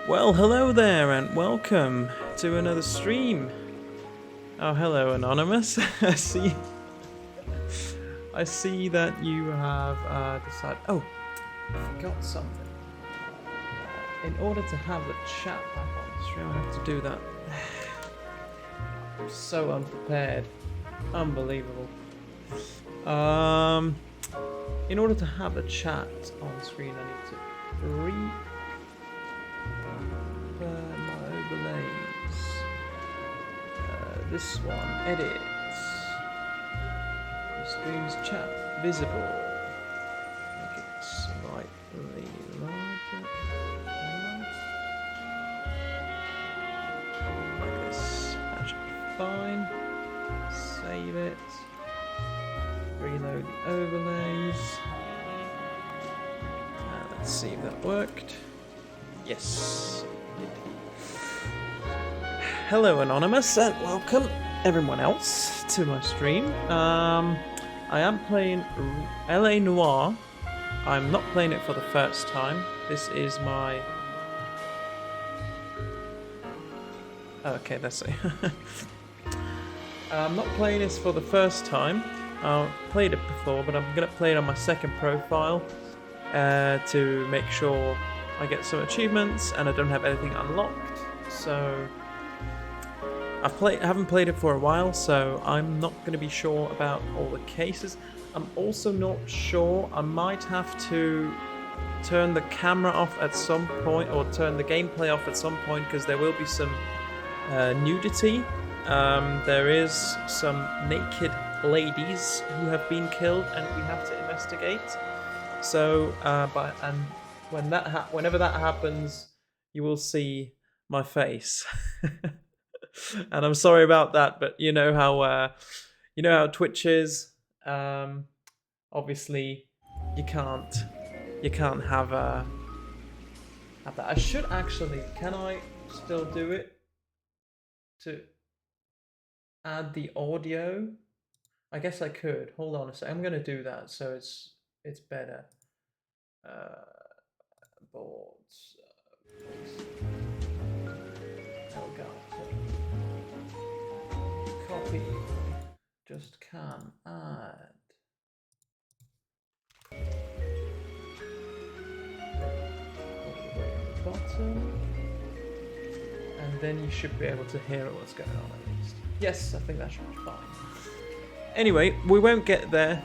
Well, hello there, and welcome to another stream. Oh, hello, Anonymous. I see that you have decided. Oh, I forgot something. In order to have the chat back on the stream, I have to do that. I'm so unprepared. Unbelievable. In order to have the chat on screen, I need to my overlays. This one, edit. The stream's chat visible. Make it slightly larger. Like this. That should be fine. Save it. Reload the overlays. Let's see if that worked. Yes. Hello, Anonymous, and welcome everyone else to my stream. I am playing LA Noire. I'm not playing it for the first time. This is my... Okay, let's see. I'm not playing this for the first time. I played it before, but I'm going to play it on my second profile to make sure I get some achievements and I don't have anything unlocked. So... I haven't played it for a while, so I'm not going to be sure about all the cases. I'm also not sure. I might have to turn the camera off at some point, or turn the gameplay off at some point, because there will be some nudity. There is some naked ladies who have been killed, and we have to investigate. So, whenever that happens, you will see my face. And I'm sorry about that, but you know how Twitch is. Obviously, you can't have that. I should actually. Can I still do it to add the audio? I guess I could. Hold on a sec. I'm gonna do that so it's better. Boards. Oh god. Copy. Just can add. Bottom. And then you should be able to hear what's going on at least. Yes, I think that should be fine. Anyway, we won't get there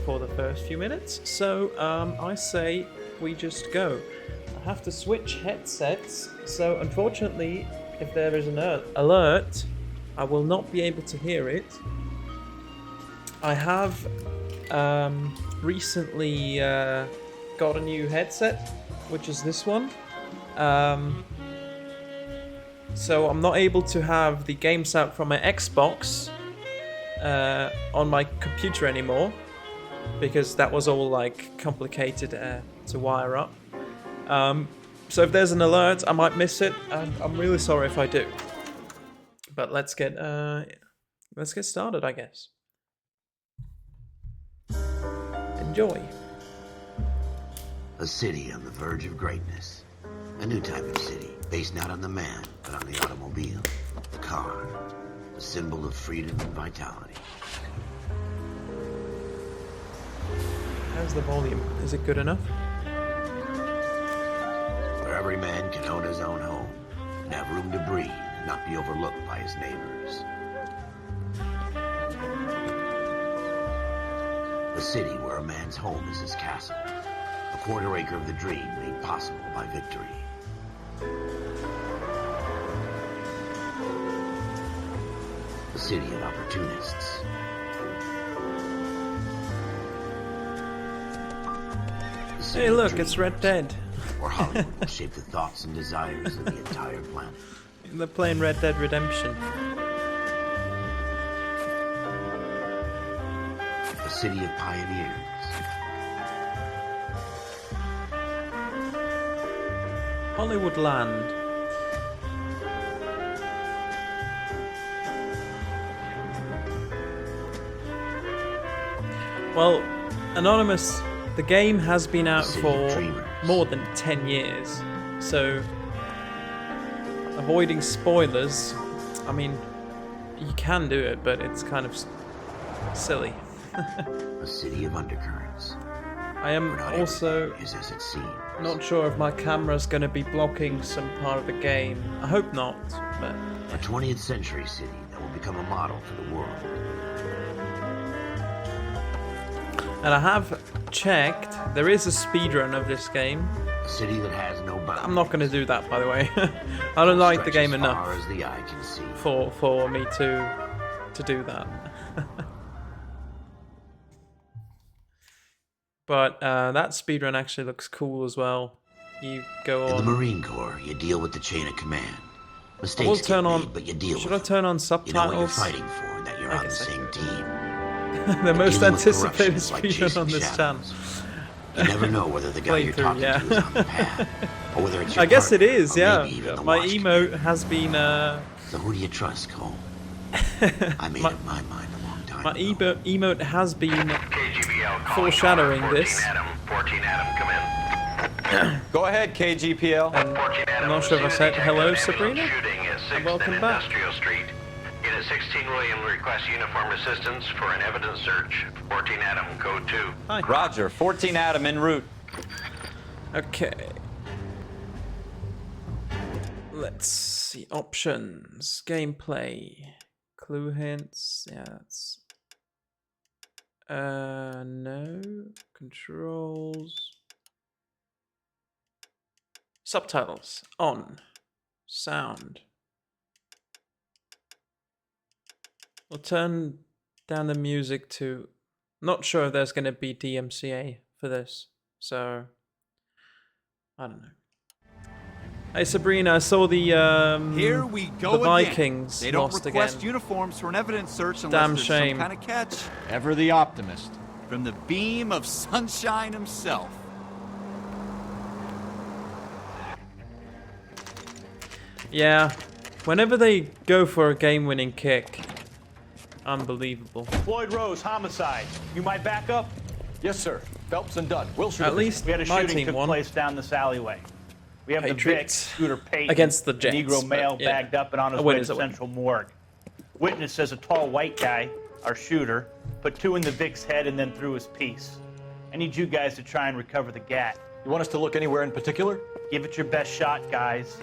for the first few minutes, so I say we just go. I have to switch headsets, so unfortunately, if there is an alert, I will not be able to hear it. I have recently got a new headset, which is this one. So I'm not able to have the games out from my Xbox on my computer anymore, because that was all like complicated to wire up. So if there's an alert, I might miss it, and I'm really sorry if I do. But let's get started, I guess. Enjoy. A city on the verge of greatness. A new type of city, based not on the man, but on the automobile, the car, the symbol of freedom and vitality. How's the volume? Is it good enough? Where every man can own his own home and have room to breathe and not be overlooked by his neighbors. A city where a man's home is his castle. A quarter acre of the dream made possible by victory. A city of opportunists. Hey look, it's Red Dead. Where Hollywood will shape the thoughts and desires of the entire planet. They're playing Red Dead Redemption. A city of pioneers. Hollywood Land. Well, Anonymous, the game has been out for more than 10 years, so avoiding spoilers. I mean, you can do it, but it's kind of silly. A city of undercurrents. I am also is as it seems. not sure if my camera's going to be blocking some part of the game. I hope not, but... A 20th century city that will become a model for the world. And I have checked, there is a speedrun of this game. A city that has no boundaries. I'm not going to do that, by the way. I don't like the game enough far as the eye can see. for me to do that. But that speedrun actually looks cool as well. You go on... In the Marine Corps, you deal with the chain of command. Mistakes will turn get on... made, but you deal Should with I turn on You know subtitles? what you're fighting for, and that you're on the guess I same could. team. The most Dealing with anticipated corruption is like speedrun chasing on this channel. shadows. You never know whether the guy you're Playthrough, talking yeah. to is on the path, or whether it's your I guess it partner, is, or yeah. maybe even the My watch emote has been... So who do you trust, Cole? I made up my mind a long time My ago. emote has been KGPL calling foreshadowing over, 14 this. Adam, 14 Adam, come in. Go ahead, KGPL. And 14 Adam, I'm not sure if I said hello, ambulance Sabrina. Shooting at 6th welcome and back. Industrial Street. Unit 16 William requests uniform assistance for an evidence search. 14 Adam, code 2. Hi. Roger, 14 Adam en route. Okay. Let's see. Options. Gameplay. Clue hints. Yeah, that's... no. Controls. Subtitles. On. Sound. We'll turn down the music to... Not sure if there's going to be DMCA for this. So... I don't know. Hey Sabrina, I saw the Here we go the again. Vikings They don't lost request again. uniforms for an evidence search unless Damn there's shame. some kind of catch. Ever the optimist. From the beam of sunshine himself. Yeah, whenever they go for a game-winning kick, unbelievable. Floyd Rose, homicide. You might back up? Yes, sir. Phelps and Dunn. Wilshire. At least We had a my shooting team took won. place down this alleyway. We have Patriots the Vic, Scooter Payton, against the a Jets, Negro male but, yeah. bagged up and on his A win way is to a win. Central Morgue. Witness says a tall white guy, our shooter, put 2 in the Vic's head and then threw his piece. I need you guys to try and recover the gat. You want us to look anywhere in particular? Give it your best shot, guys.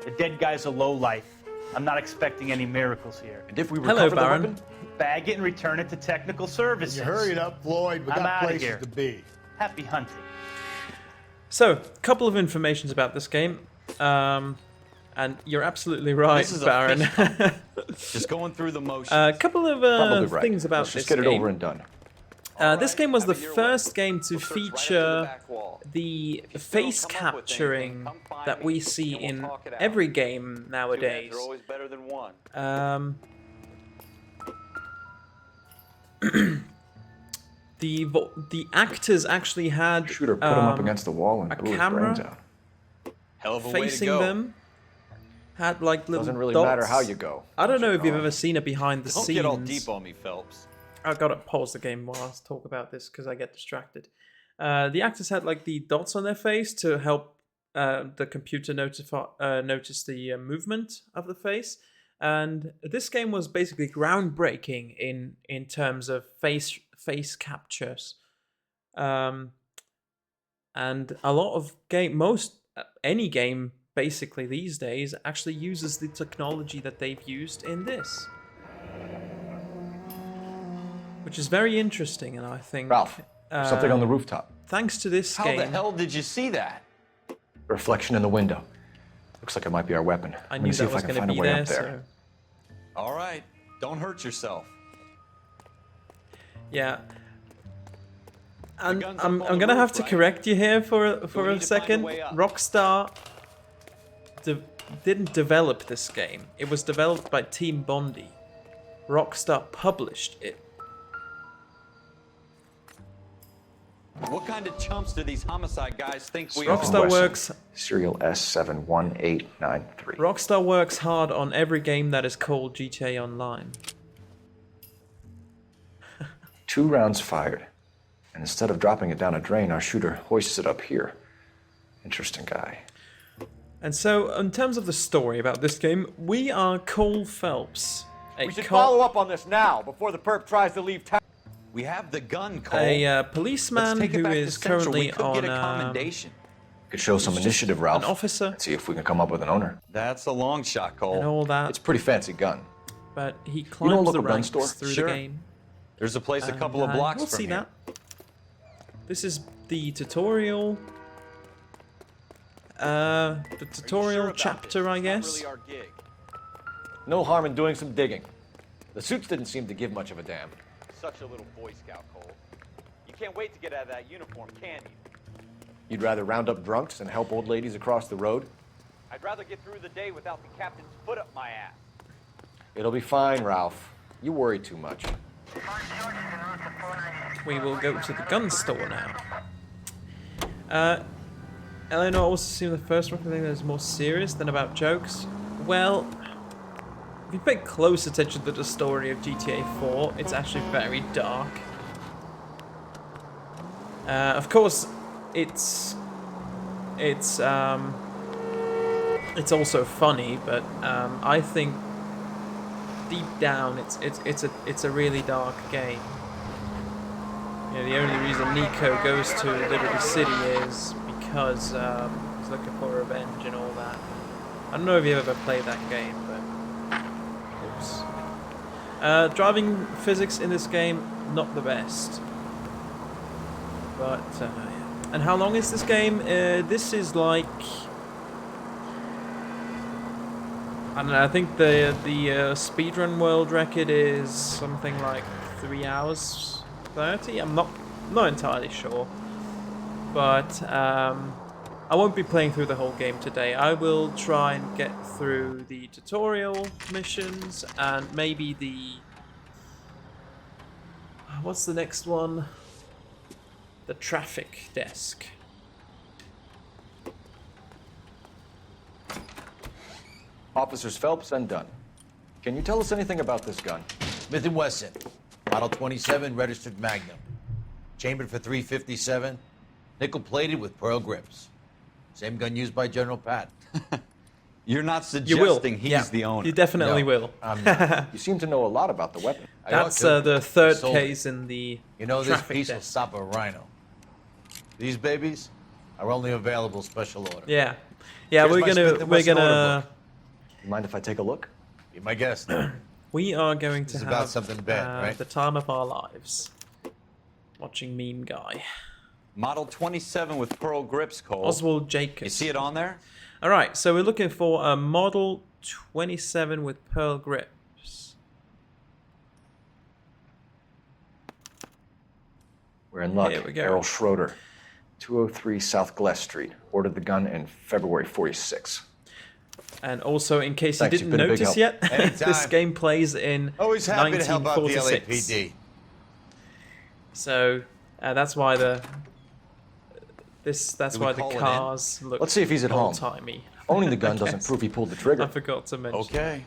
The dead guy's a lowlife. I'm not expecting any miracles here. And if we Hello, recover the Baron. weapon? Bag it and return it to technical services. You hurry it up, Floyd. We I'm got outta places here. to be. Happy hunting. So, a couple of informations about this game. And you're absolutely right, This is a Baron. Just going through the motions. A couple of Probably right. things about Let's this just get it game. over and done. This game was the Have it your first way. game to We'll search right up to the feature back wall. the If you still face come up with capturing anything, come find that me we see and we'll in talk it out. every game Two heads nowadays. are always better than one. The actors actually had Shooter put him up against the wall and a blew his camera brains out. Hell of a way to facing go. them. Had like little Doesn't really dots. matter how you go. I don't know if you've gone. ever seen it behind the Don't scenes. get all deep on me, Phelps. I gotta pause the game while I talk about this because I get distracted. The actors had like the dots on their face to help the computer notice the movement of the face. And this game was basically groundbreaking in terms of face captures. And a lot of any game basically these days actually uses the technology that they've used in this. Which is very interesting, and I think... Ralph, there's something on the rooftop. Thanks to this How game... the hell did you see that? Reflection in the window. Looks like it might be our weapon. I Let knew me see that if was I can going to find a be way there, up there. so... All right, don't hurt yourself. Yeah. And gun's up I'm on the gonna have roof, to right? correct you here for we a need to find a second. way up? Rockstar didn't develop this game. It was developed by Team Bondi. Rockstar published it. What kind of chumps do these homicide guys think we Rockstar are? works Serial S71893. Rockstar works hard on every game that is called GTA Online. 2 rounds fired. And instead of dropping it down a drain, our shooter hoists it up here. Interesting guy. And so, in terms of the story about this game, we are Cole Phelps. We should follow up on this now, before the perp tries to leave town. We have the gun, Cole. A Let's policeman take it who back to is Central. currently We could on get a commendation. Could show some initiative, Ralph. an officer And see if we can come up with an owner. That's a long shot, and Cole. all that, It's a pretty fancy gun. but he know a climbs the local gun ranks store? through Sure. the game. There's a place a And, couple of blocks we'll from see here. that. This is the tutorial. The tutorial chapter, I guess. No harm in doing some digging. The suits didn't seem to give much of a damn. Such a little Boy Scout, Cole. You can't wait to get out of that uniform, can you? You'd rather round up drunks and help old ladies across the road? I'd rather get through the day without the captain's foot up my ass. It'll be fine, Ralph. You worry too much. We will go to the gun store now. Eleanor also seemed the first one to think that was more serious than about jokes. Well, if you pay close attention to the story of GTA 4, it's actually very dark. Of course, it's also funny, but I think deep down it's a really dark game. You know, the only reason Nico goes to Liberty City is because he's looking for revenge and all that. I don't know if you ever played that game, but oops. Driving physics in this game, not the best. But and how long is this game? This is like, I don't know. I think the speedrun world record is something like 3 hours 30. I'm not entirely sure, but I won't be playing through the whole game today. I will try and get through the tutorial missions and maybe the what's the next one? The traffic desk. Officers Phelps and Dunn. Can you tell us anything about this gun? Smith & Wesson, Model 27, registered Magnum. Chambered for .357, nickel-plated with pearl grips. Same gun used by General Patton. You're not You will. suggesting he's Yeah, the owner. you definitely No, will. I'm not. You seem to know a lot about the weapon. I ought That's to. the third Sold it. case in the You know, this traffic piece will desk. stop a rhino. These babies are only available special order. Yeah, yeah. Here's my Smith & We're Wesson order gonna. book. You mind if I take a look? Be my guest. We are going to This is have about something bad, right? the time of our lives. Watching Meme Guy. Model 27 with pearl grips, Cole. Oswald Jacobs. You see it on there? Alright, so we're looking for a Model 27 with pearl grips. We're in luck. Here we go. Errol Schroeder, 203 South Glass Street. Ordered the gun in February 46. And also, in case Thanks, you you've didn't been a big notice help. yet, this Anytime. game plays in Always happy to help out the 1946. LAPD. So that's why that's Do we why the call it in? cars look Let's see if he's at home. old-timey. Owning the gun I doesn't guess. prove he pulled the I trigger. forgot to mention. Okay.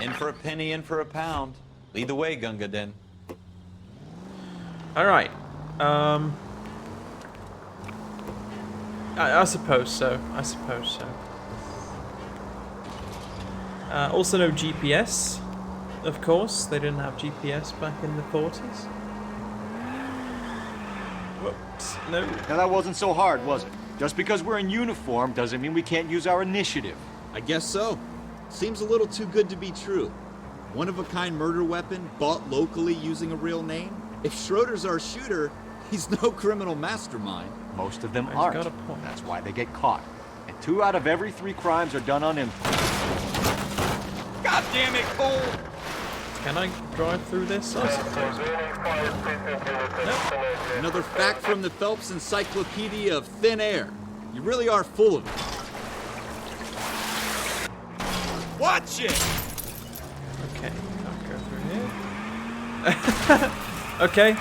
In for a penny, in for a pound. Lead the way, Gunga Din. All right. I suppose so. I suppose so. Also, no GPS. Of course, they didn't have GPS back in the 40s. Whoops. No. Now that wasn't so hard, was it? Just because we're in uniform doesn't mean we can't use our initiative. I guess so. Seems a little too good to be true. One-of-a-kind murder weapon bought locally using a real name? If Schroeder's our shooter, he's no criminal mastermind. Most of them He's aren't. got a point. That's why they get caught. And 2 out of every 3 crimes are done on impulse. God damn it, Cole! Can I drive through this? I suppose. Another fact from the Phelps Encyclopedia of Thin Air. You really are full of it. Watch it! Okay, I'll go through here. Okay,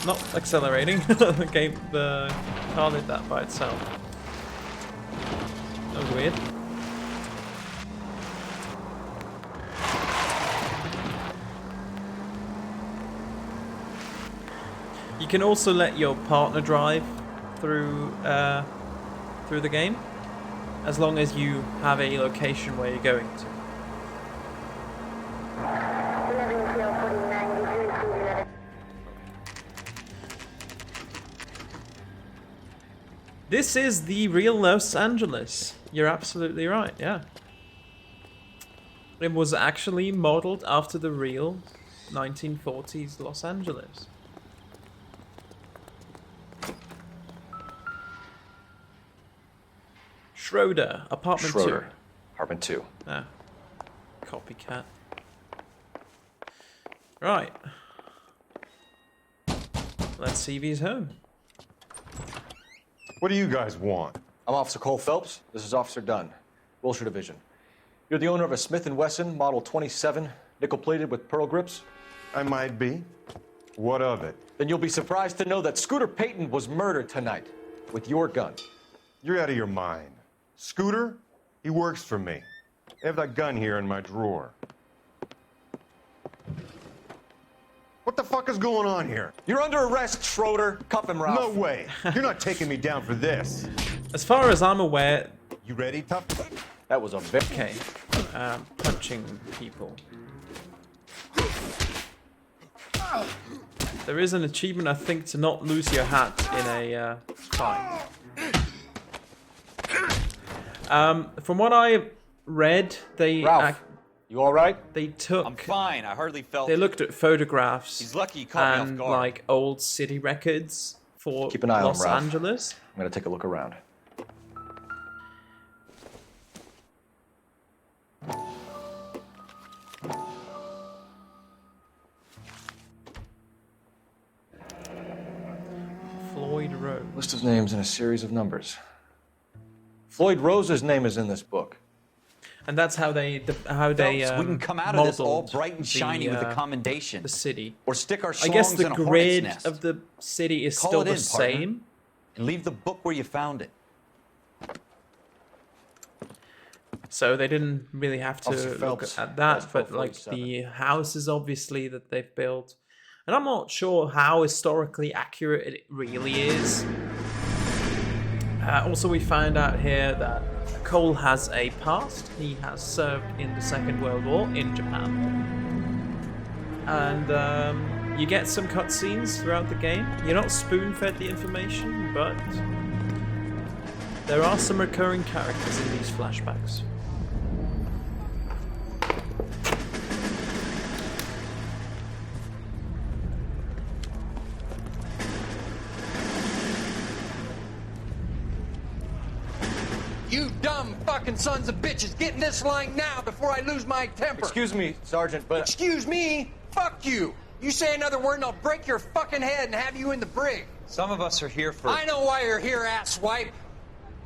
not accelerating. The car did that by itself. That was weird. You can also let your partner drive through the game. as long as you have a location where you're going to. This is the real Los Angeles. You're absolutely right, yeah. It was actually modeled after the real 1940s Los Angeles. Schroeder, apartment 2. Schroeder, apartment 2. Ah, copycat. Right. Let's see if he's home. What do you guys want? I'm Officer Cole Phelps. This is Officer Dunn, Wilshire Division. You're the owner of a Smith & Wesson Model 27, nickel-plated with pearl grips? I might be. What of it? Then you'll be surprised to know that Scooter Payton was murdered tonight with your gun. You're out of your mind. Scooter? He works for me. I have that gun here in my drawer. What the fuck is going on here? You're under arrest, Schroeder. Cuff him, Ralph. No way. You're not taking me down for this. As far as I'm aware... You ready, tough? That was a bit... Okay. Punching people. There is an achievement, I think, to not lose your hat in a fight. From what I read, they... Ralph, you all right? They took... I'm fine. I hardly felt They it. looked at photographs. He's lucky he caught me off and guard. like old city records for Keep an eye on Los him, Ralph. Angeles. I'm gonna take a look around. Floyd Rose. List of names and a series of numbers. Floyd Rose's name is in this book. And that's how they Phelps, we can come out of this all modeled bright and shiny with a the commendation. city. Or stick our I songs guess the in a hornet's grid nest. of the city is Call still it the in, partner. same. And leave the book where you found it. So they didn't really have to Officer look Phelps, at that's that, but like 1247. the houses obviously that they've built. And I'm not sure how historically accurate it really is. Also, we find out here that Cole has a past. He has served in the Second World War in Japan. And you get some cutscenes throughout the game. You're not spoon-fed the information, but there are some recurring characters in these flashbacks. You dumb fucking sons of bitches, get in this line now before I lose my temper. Excuse me, Sergeant, but... Excuse me? Fuck you. You say another word and I'll break your fucking head and have you in the brig. Some of us are here for... I know why you're here, asswipe.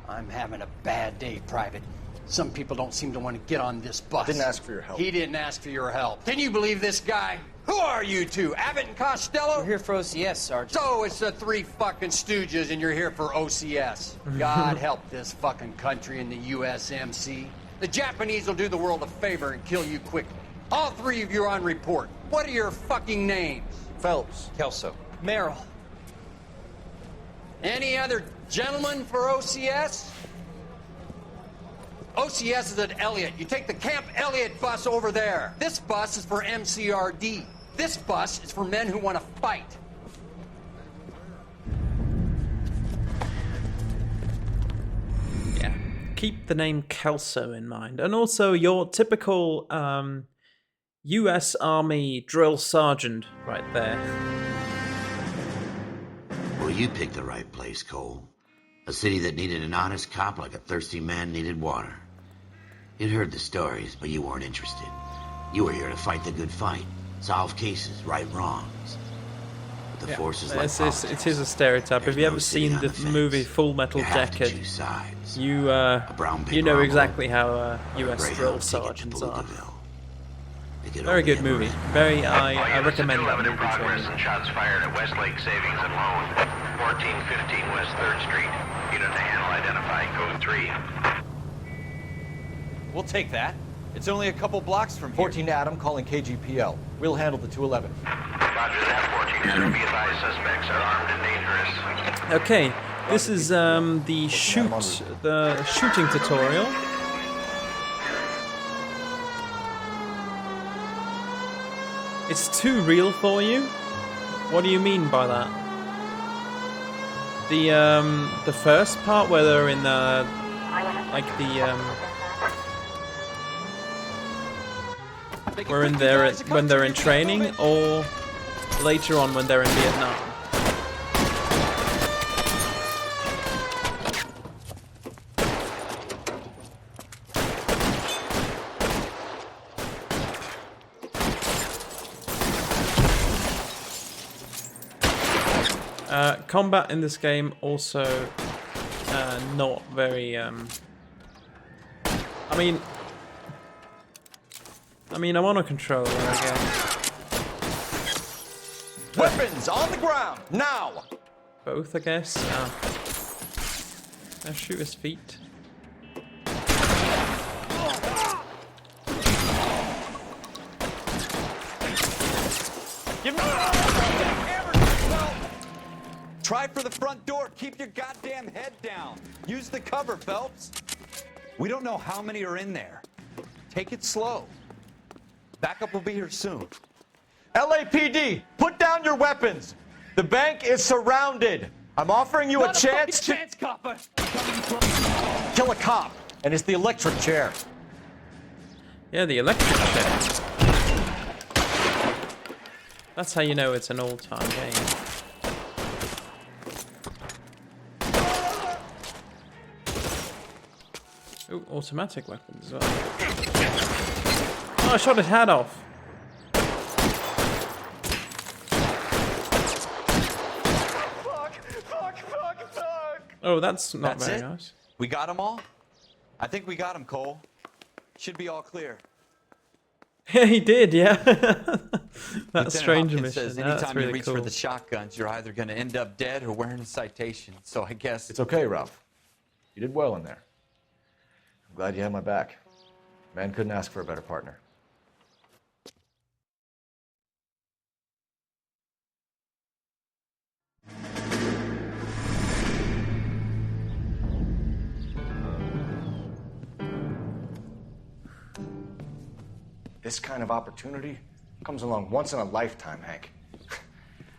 I'm having a bad day, Private. Some people don't seem to want to get on this bus. Didn't ask for your help. He didn't ask for your help. Can you believe this guy? Who are you two? Abbott and Costello? We're here for OCS, Sergeant. So it's the three fucking stooges and you're here for OCS. God help this fucking country and the USMC. The Japanese will do the world a favor and kill you quickly. All three of you are on report. What are your fucking names? Phelps. Kelso. Merrill. Any other gentlemen for OCS? OCS is at Elliott. You take the Camp Elliott bus over there. This bus is for MCRD. This bus is for men who want to fight. Yeah. Keep the name Kelso in mind. And also your typical US Army drill sergeant right there. Well, you picked the right place, Cole. A city that needed an honest cop like a thirsty man needed water. You'd heard the stories, but you weren't interested. You were here to fight the good fight, solve cases, right wrongs. But the forces like politics, it is a stereotype. there's If you no ever sitting seen on the fence. movie Full Metal You have to Jacket, choose sides. you brown you paper know envelope exactly how or a US Greyhound drill ticket to sergeants are. Palookaville. They could Very only good ever movie. end. Very, I All units recommend at that 11 in movie to progress anyone. and shots fired at Westlake Savings and Loan, 1415 West 3rd Street. Unit to handle identifying code 3. We'll take that. It's only a couple blocks from here. 14 Adam calling KGPL. We'll handle the 211. Roger that, 14 Adam. Be advised, suspects are armed and dangerous. Okay, This is the shooting tutorial. It's too real for you? What do you mean by that? The first part where they're in when they're in training, or later on when they're in Vietnam? Combat in this game also not very. I mean, I'm on a controller again. Weapons on the ground now. Both, I guess. I'll shoot his feet. Give me Try for the front door. Keep your goddamn head down. Use the cover, Phelps. We don't know how many are in there. Take it slow. Backup will be here soon. LAPD, put down your weapons. The bank is surrounded. I'm offering you a chance to copper. kill a cop, and it's the electric chair. Yeah, the electric chair. That's how you know it's an old-time game. Ooh, automatic weapons as well. Oh, I shot his hat off. Fuck. Oh, that's not very nice. We got them all? I think we got them, Cole. Should be all clear. Yeah, he did, yeah. That strange Hopkins mission. says That's anytime really you reach cool. for the shotguns, you're either going to end up dead or wearing a citation. So I guess It's okay, Ralph. You did well in there. I'm glad you had my back. Man couldn't ask for a better partner. This kind of opportunity comes along once in a lifetime, Hank.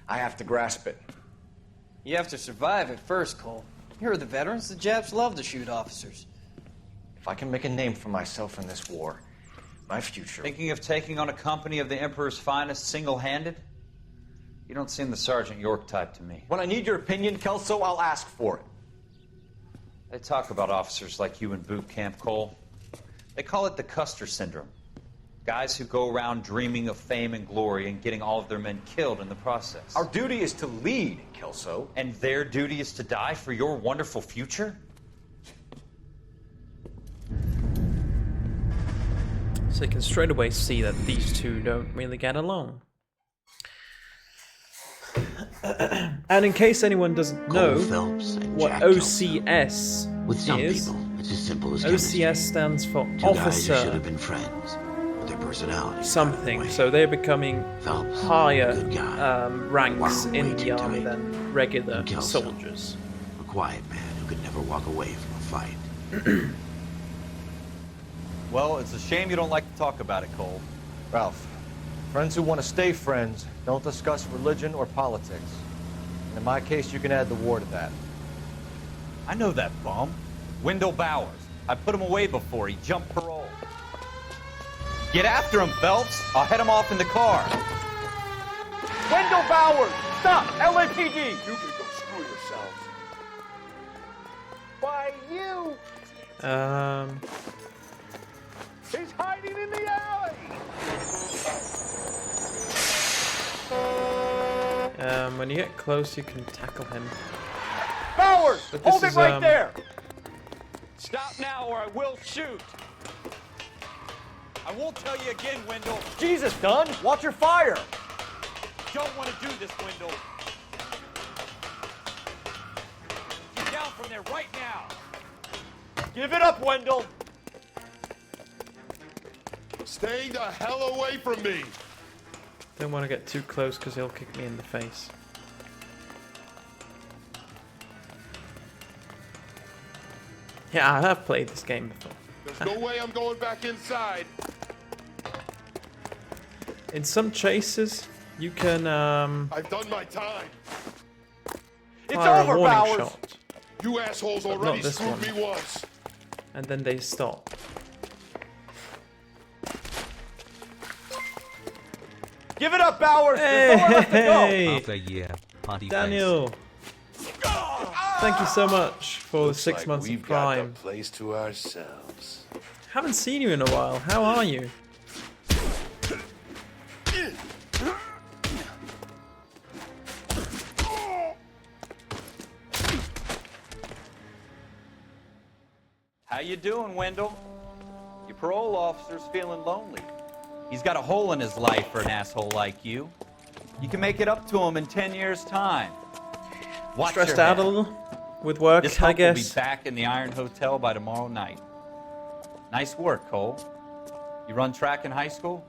I have to grasp it. You have to survive it first, Cole. Here are the veterans. The Japs love to shoot officers. If I can make a name for myself in this war, my future... Thinking of taking on a company of the Emperor's finest single-handed? You don't seem the Sergeant York type to me. When I need your opinion, Kelso, I'll ask for it. They talk about officers like you in boot camp, Cole. They call it the Custer Syndrome. Guys who go around dreaming of fame and glory and getting all of their men killed in the process. Our duty is to lead, Kelso. And their duty is to die for your wonderful future? So you can straight away see that these two don't really get along. And in case anyone doesn't know what OCS With some is, people, it's as simple as OCS stands for Two guys who should Officer have been friends, but their personalities something. So they're becoming higher ranks Wow, in way the too army tight. than regular Kelso. soldiers. A quiet man who could never walk away from a fight. Well, it's a shame you don't like to talk about it, Cole. Ralph, friends who want to stay friends don't discuss religion or politics. And in my case, you can add the war to that. I know that bum. Wendell Bowers. I put him away before. He jumped parole. Get after him, Phelps. I'll head him off in the car. Wendell Bowers! Stop! LAPD! You can go screw yourselves. Why, you! He's hiding in the alley. When you get close, you can tackle him. Bowers! But this Hold it is, right there! Stop now or I will shoot. I won't tell you again, Wendell. Jesus, Dunn! Watch your fire! Don't want to do this, Wendell. Get down from there right now. Give it up, Wendell! Stay the hell away from me. Don't want to get too close because he'll kick me in the face. Yeah, I have played this game before. There's no way I'm going back inside. In some chases, you can I've done my time. fire a warning shot, You assholes but already not this screwed one. me once. And then they stop. Give it up, Bowers! There's nowhere left to go! Hey, After a year, party Daniel. Thank you so much for Looks the 6 like months we've of got Prime. the place to ourselves. Haven't seen you in a while. How are you? How you doing, Wendell? Your parole officer's feeling lonely. He's got a hole in his life for an asshole like you. You can make it up to him in 10 years' time. Watch Stressed your out head. a little with work, This I hunk will be guess. back in the Iron Hotel by tomorrow night. Nice work, Cole. You run track in high school?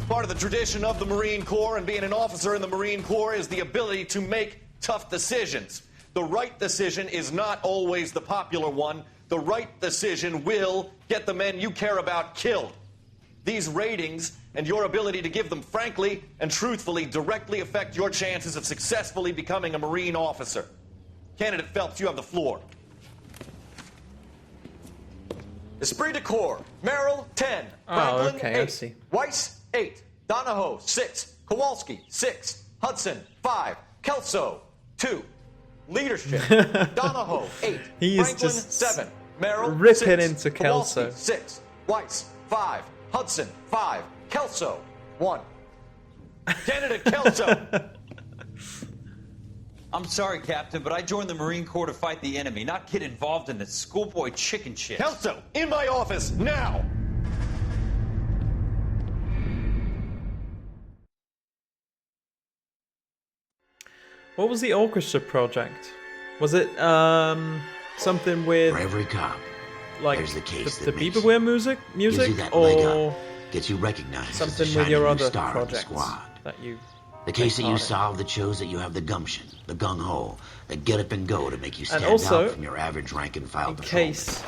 Part of the tradition of the Marine Corps and being an officer in the Marine Corps is the ability to make tough decisions. The right decision is not always the popular one. The right decision will get the men you care about killed. These ratings and your ability to give them frankly and truthfully directly affect your chances of successfully becoming a Marine officer. Candidate Phelps, you have the floor. Esprit de Corps, Merrill, 10. Franklin, okay, I 8. see. Weiss, 8. Donahoe, 6. Kowalski, 6. Hudson, 5. Kelso, 2. Leadership, Donahoe, 8. He is Franklin, just 7. Merrill, ripping 6. into Kowalski, Kelso. 6. Weiss, 5. Hudson, 5. Kelso, 1. Candidate Kelso. I'm sorry, Captain, but I joined the Marine Corps to fight the enemy, not get involved in this schoolboy chicken shit. Kelso, in my office, now! What was the orchestra project? Was it something with For every cop, like there's the case the that makes Bieberware music, gives you that leg up, gets you recognized as something the with your shining new other star of the projects squad. that you? The case that take you part in? solved that shows that you have the gumption, the gung-ho, the get up and go to make you And stand also, out from your average rank and file in patrolman. case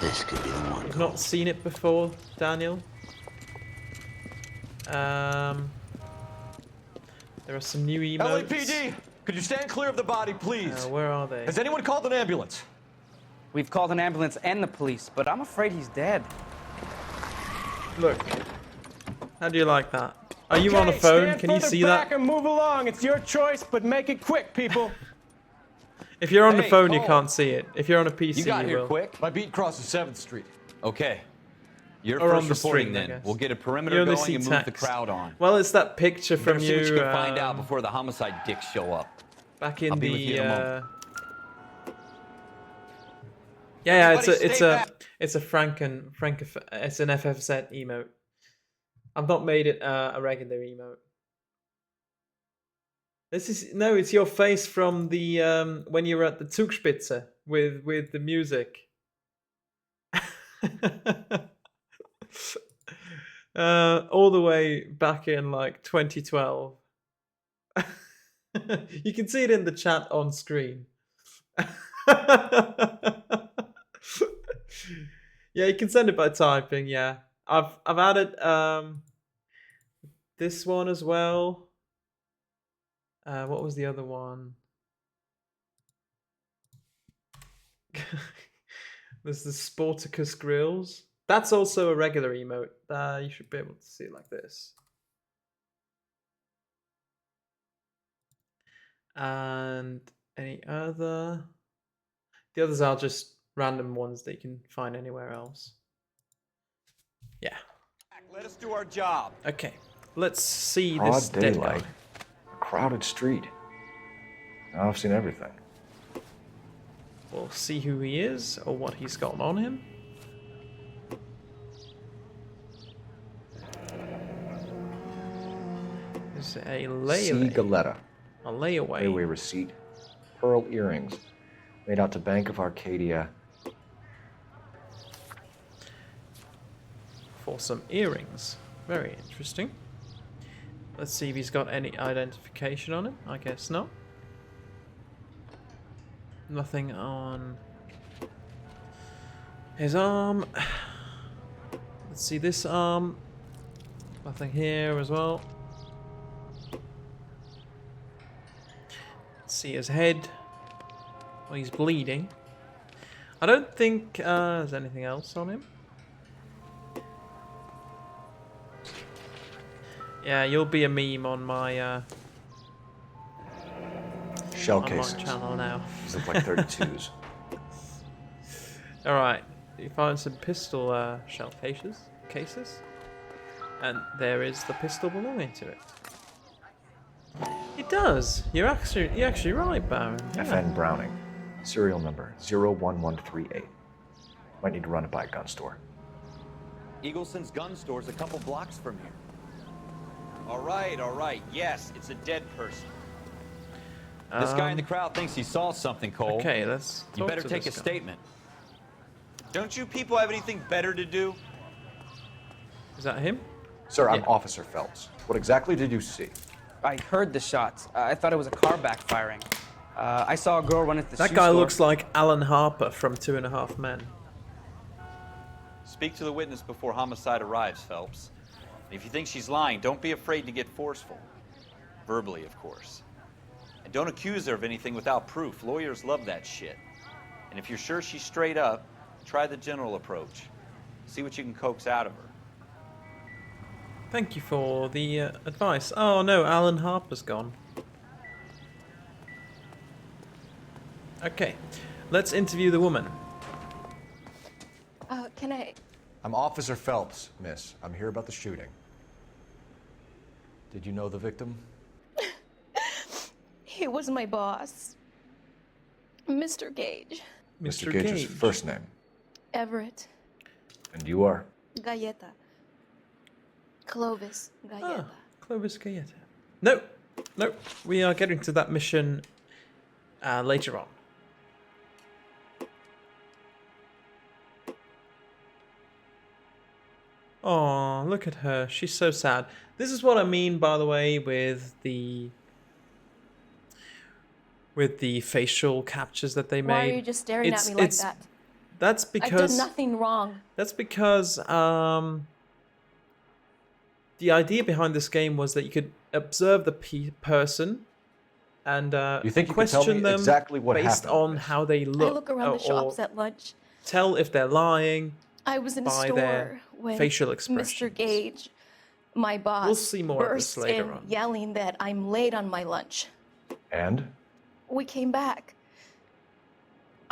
This could be the one. you've not seen it before, Daniel. There are some new emotes. LAPD, could you stand clear of the body, please? Where are they? Has anyone called an ambulance? We've called an ambulance and the police, but I'm afraid he's dead. Look. How do you like that? Are you on a phone? Can you see that? and move along. It's your choice, but make it quick, people. If you're on the Hey, phone, you Cole. can't see it. If you're on a PC, You got here will. quick. My beat crosses 7th Street. Okay. You're Or first on the reporting street, I then. guess. We'll get a perimeter You only going see and move the text. crowd on. Well, it's that picture from Better see what you you can find out before the homicide dicks show up. back in I'll be with you the. in a moment. Yeah, it's Everybody a stay back. it's a it's an FFZ emote. I've not made it a regular emote. It's your face from the when you were at the Zugspitze with the music. All the way back in like 2012. You can see it in the chat on screen. Yeah, you can send it by typing. Yeah, I've added this one as well. What was the other one? There's the Sporticus Grills. That's also a regular emote. You should be able to see it like this. And any other? The others are just random ones that you can find anywhere else. Yeah. Let us do our job. Okay. Let's see Broad this dead guy. daylight. A crowded street. Now I've seen everything. We'll see who he is or what he's got on him. There's a C. layaway. Galetta. A layaway. Layaway receipt. Pearl earrings. Made out to Bank of Arcadia. For some earrings. Very interesting. Let's see if he's got any identification on him. I guess not. Nothing on his arm. Let's see this arm. Nothing here as well. Let's see his head. Well, he's bleeding. I don't think there's anything else on him. Yeah, you'll be a meme on my Shell on cases. my channel now. These look like 32s. All right, you find some pistol shell cases, and there is the pistol belonging to it. It does. You're actually right, Baron. Yeah. FN Browning. Serial number 01138. Might need to run it by a gun store. Eagleson's gun store's a couple blocks from here. All right. Yes, it's a dead person. This guy in the crowd thinks he saw something, Cole. Okay, let's You talk better to take a this guy. statement. Don't you people have anything better to do? Is that him? Sir, I'm Yeah. Officer Phelps. What exactly did you see? I heard the shots. I thought it was a car backfiring. I saw a girl run into the That shoe guy store. looks like Alan Harper from 2.5 Men. Speak to the witness before homicide arrives, Phelps. And if you think she's lying, don't be afraid to get forceful. Verbally, of course. And don't accuse her of anything without proof. Lawyers love that shit. And if you're sure she's straight up, try the general approach. See what you can coax out of her. Thank you for the advice. Oh no, Alan Harper's gone. Okay, let's interview the woman. Can I... I'm Officer Phelps, miss. I'm here about the shooting. Did you know the victim? He was my boss. Mr. Gage. Mr. Gage's first name. Everett. And you are? Galleta. Clovis Galleta. Clovis Galleta. No, we are getting to that mission later on. Oh, look at her. She's so sad. This is what I mean, by the way, with the facial captures that they made. Why are you just staring at me like that? That's because I've done nothing wrong. That's because the idea behind this game was that you could observe the person and You think you could tell question me them exactly what based happened, on how they look. I look around the shops at lunch. Tell if they're lying. I was in a by store their when facial expressions. Mr. Gage, my boss, We'll see more of this burst later in on. yelling that I'm late on my lunch. And? We came back.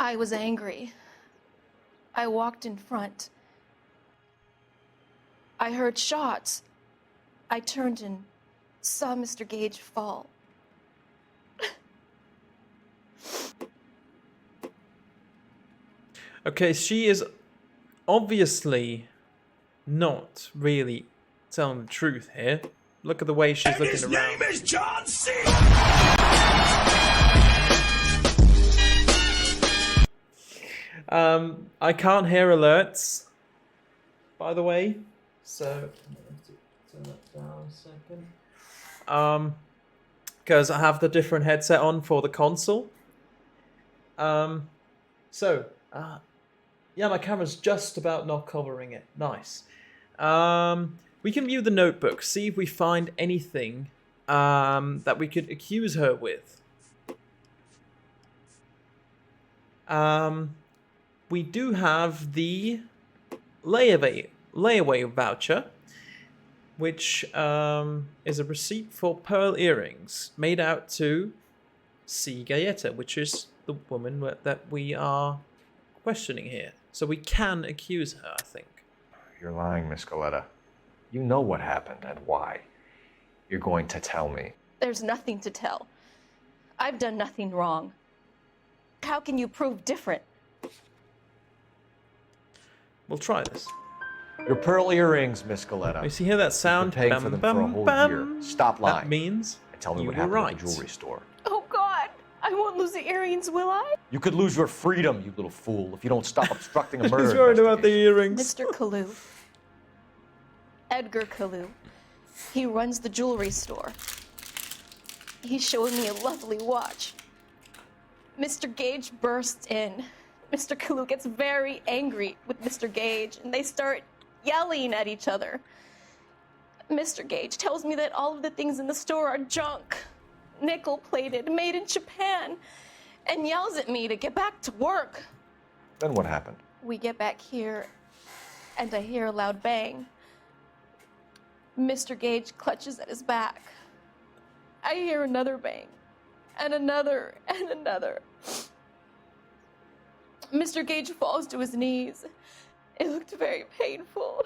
I was angry. I walked in front. I heard shots. I turned and saw Mr. Gage fall. Okay, she is obviously not really telling the truth here. Look at the way she's looking His around. name is John C. I can't hear alerts, by the way, so I'm going to turn that down a second. Because I have the different headset on for the console. Yeah, my camera's just about not covering it. Nice. We can view the notebook, see if we find anything that we could accuse her with. We do have the layaway voucher, which is a receipt for pearl earrings made out to C. Galleta, which is the woman that we are questioning here. So we can accuse her, I think. You're lying, Miss Galleta. You know what happened and why. You're going to tell me. There's nothing to tell. I've done nothing wrong. How can you prove different? We'll try this. Your pearl earrings, Miss Galleta. You see, hear that sound? You've been paying for them for a whole year. Stop lying. That means and tell me you what were happened right. at the jewelry store. Oh, God. I won't lose the earrings, will I? You could lose your freedom, you little fool, if you don't stop obstructing a murder He's worried about the earrings. Mr. Kalu. Edgar Kalu. He runs the jewelry store. He showed me a lovely watch. Mr. Gage bursts in. Mr. Kalu gets very angry with Mr. Gage, and they start yelling at each other. Mr. Gage tells me that all of the things in the store are junk, nickel-plated, made in Japan, and yells at me to get back to work. Then what happened? We get back here, and I hear a loud bang. Mr. Gage clutches at his back. I hear another bang, and another, and another. Mr. Gage falls to his knees. It looked very painful.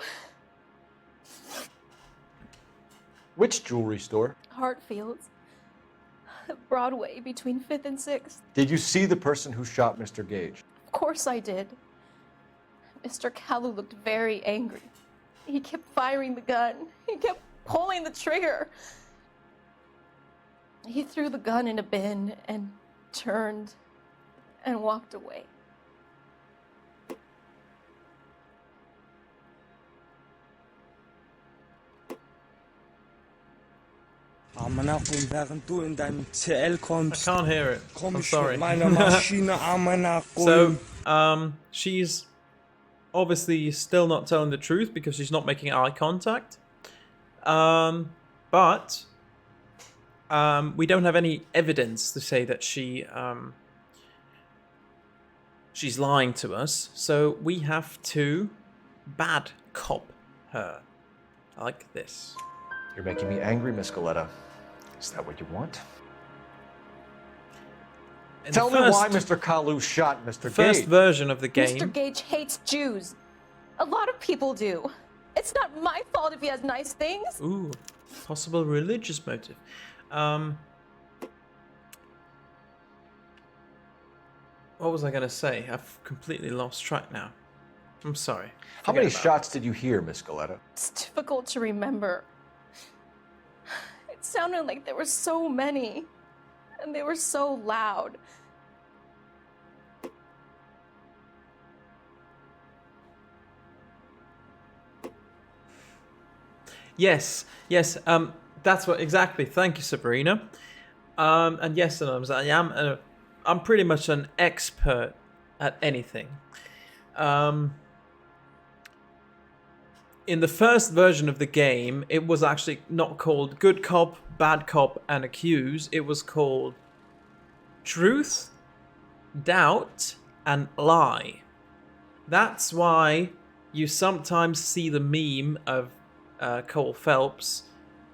Which jewelry store? Hartfield's. Broadway, between 5th and 6th. Did you see the person who shot Mr. Gage? Of course I did. Mr. Kalu looked very angry. He kept firing the gun. He kept pulling the trigger. He threw the gun in a bin and turned and walked away. I can't hear it. I'm sorry. So, she's obviously still not telling the truth because she's not making eye contact. But we don't have any evidence to say that she's lying to us. So we have to bad cop her. Like this. You're making me angry, Miss Galetta. Is that what you want? Tell me why Mr. Kalu shot Mr. Gage. First version of the game. Mr. Gage hates Jews. A lot of people do. It's not my fault if he has nice things. Ooh, possible religious motive. What was I going to say? I've completely lost track now. I'm sorry. How many shots did you hear, Miss Galetta? It's difficult to remember. It sounded like there were so many, and they were so loud. Yes, that's what exactly. Thank you, Sabrina. And yes, I'm pretty much an expert at anything. In the first version of the game, it was actually not called Good Cop, Bad Cop, and Accuse. It was called Truth, Doubt, and Lie. That's why you sometimes see the meme of Cole Phelps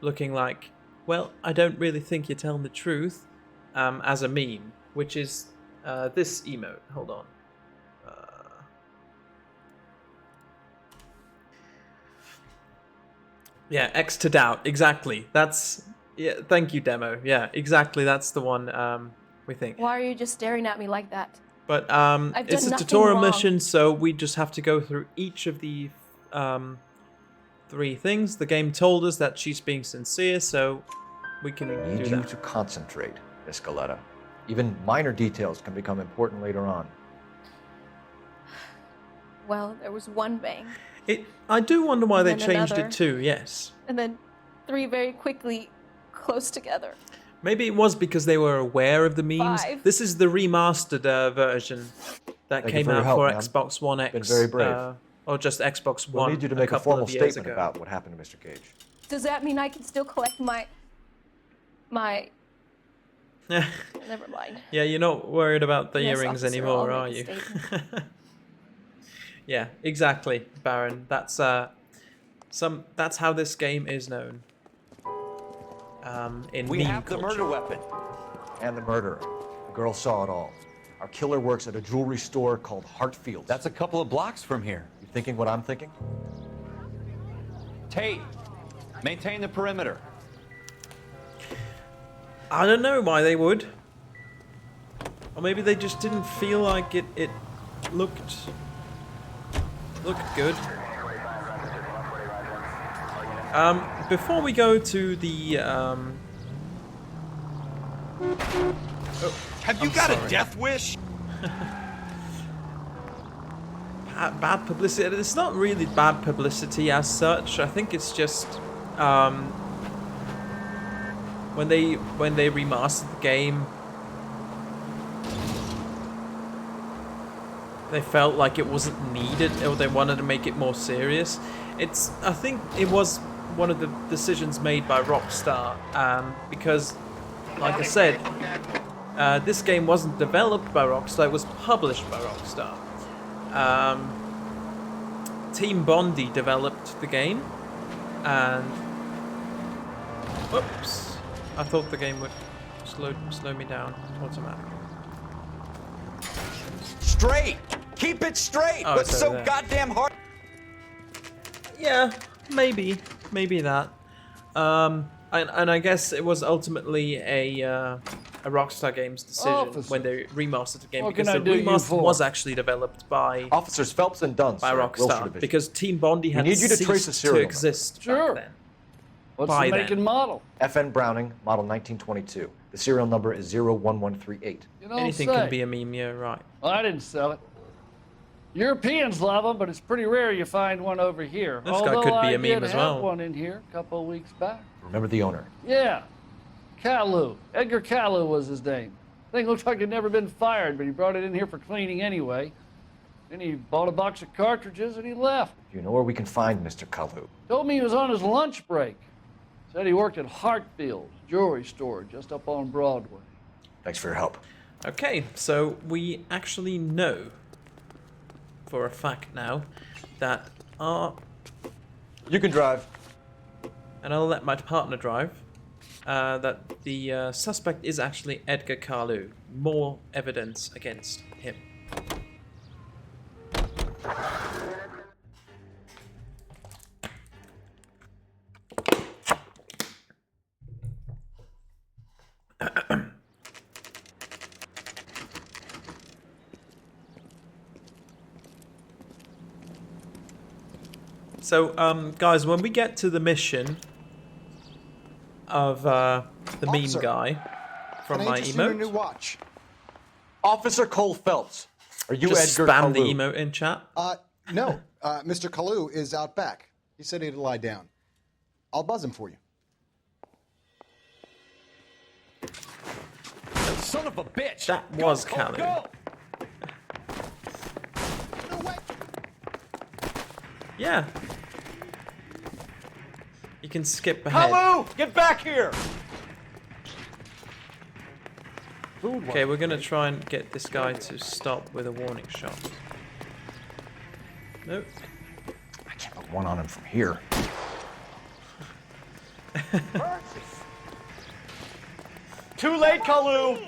looking like, well, I don't really think you're telling the truth, as a meme, which is this emote. Hold on. Yeah, X to doubt. Exactly. That's... Yeah, thank you, demo. Yeah, exactly. That's the one we think. Why are you just staring at me like that? But I've it's done a tutorial nothing wrong. mission, so we just have to go through each of the 3 things. The game told us that she's being sincere, so we can do I need you to concentrate, Miss Galetta. Even minor details can become important later on. Well, there was one bang. I do wonder why And they then changed another. it too, yes. And then 3 very quickly close together. Maybe it was because they were aware of the memes. 5. This is the remastered version that Thank you came for your out help, for ma'am. Xbox One X. Been very brave. Or just Xbox We'll One. need you to make a couple formal of years statement ago. about what happened to Mr. Gage. Does that mean I can still collect my... Never mind. Yeah, you're not worried about the Yes, earrings officer, anymore, I'll are make you? a statement. Yeah, exactly, Baron. That's that's how this game is known. In We meme have the culture. murder weapon. And the murderer. The girl saw it all. Our killer works at a jewelry store called Hartfield's. That's a couple of blocks from here. You thinking what I'm thinking? Tate, maintain the perimeter. I don't know why they would. Or maybe they just didn't feel like it looked good. Before we go to the Have you got a death wish? bad publicity. It's not really bad publicity as such. I think it's just when they remastered the game, they felt like it wasn't needed, or they wanted to make it more serious. I think it was one of the decisions made by Rockstar, because, like I said, this game wasn't developed by Rockstar, it was published by Rockstar. Team Bondi developed the game, and whoops, I thought the game would slow me down. What's the matter? Straight! Keep it straight! Oh, What's it's so over there. goddamn hard? Yeah, maybe that. And I guess it was ultimately a Rockstar Games decision Officer. when they remastered the game, What because can the I do you remaster for? was actually developed by Officers Phelps and Dunn, by sir, Wilshire Rockstar, Division. because Team Bondi We had need you to trace the ceased serial to number. exist Sure. back then. What's By the make then. and model? FN Browning, model 1922. The serial number is 01138. You don't Anything say. can be a meme, yeah, right. Well, I didn't sell it. Europeans love them, but it's pretty rare you find one over here. This guy Although could be I a meme did as have well. one in here a couple of weeks back. Remember the owner. Yeah, Kalu. Edgar Kalu was his name. Thing looked like he'd never been fired, but he brought it in here for cleaning anyway. Then he bought a box of cartridges and he left. Do you know where we can find Mr. Kalu? Told me he was on his lunch break. Said he worked at Hartfield's jewelry store just up on Broadway. Thanks for your help. Okay, so we actually know for a fact now that You can drive. and I'll let my partner drive, that the suspect is actually Edgar Kalu. More evidence against him. So, guys, when we get to the mission of the Officer, meme guy from can I my interest you in a new emote, watch? Officer Cole Phelps. Are you just Edgar spam the Kalu? emote in chat. No, Mr. Kalu is out back. He said he'd lie down. I'll buzz him for you. Son of a bitch! That was Kalu. Go! Yeah. You can skip ahead. Kalu! Get back here! Okay, we're gonna try and get this guy to stop with a warning shot. Nope. I can't put one on him from here. Too late, Kalu!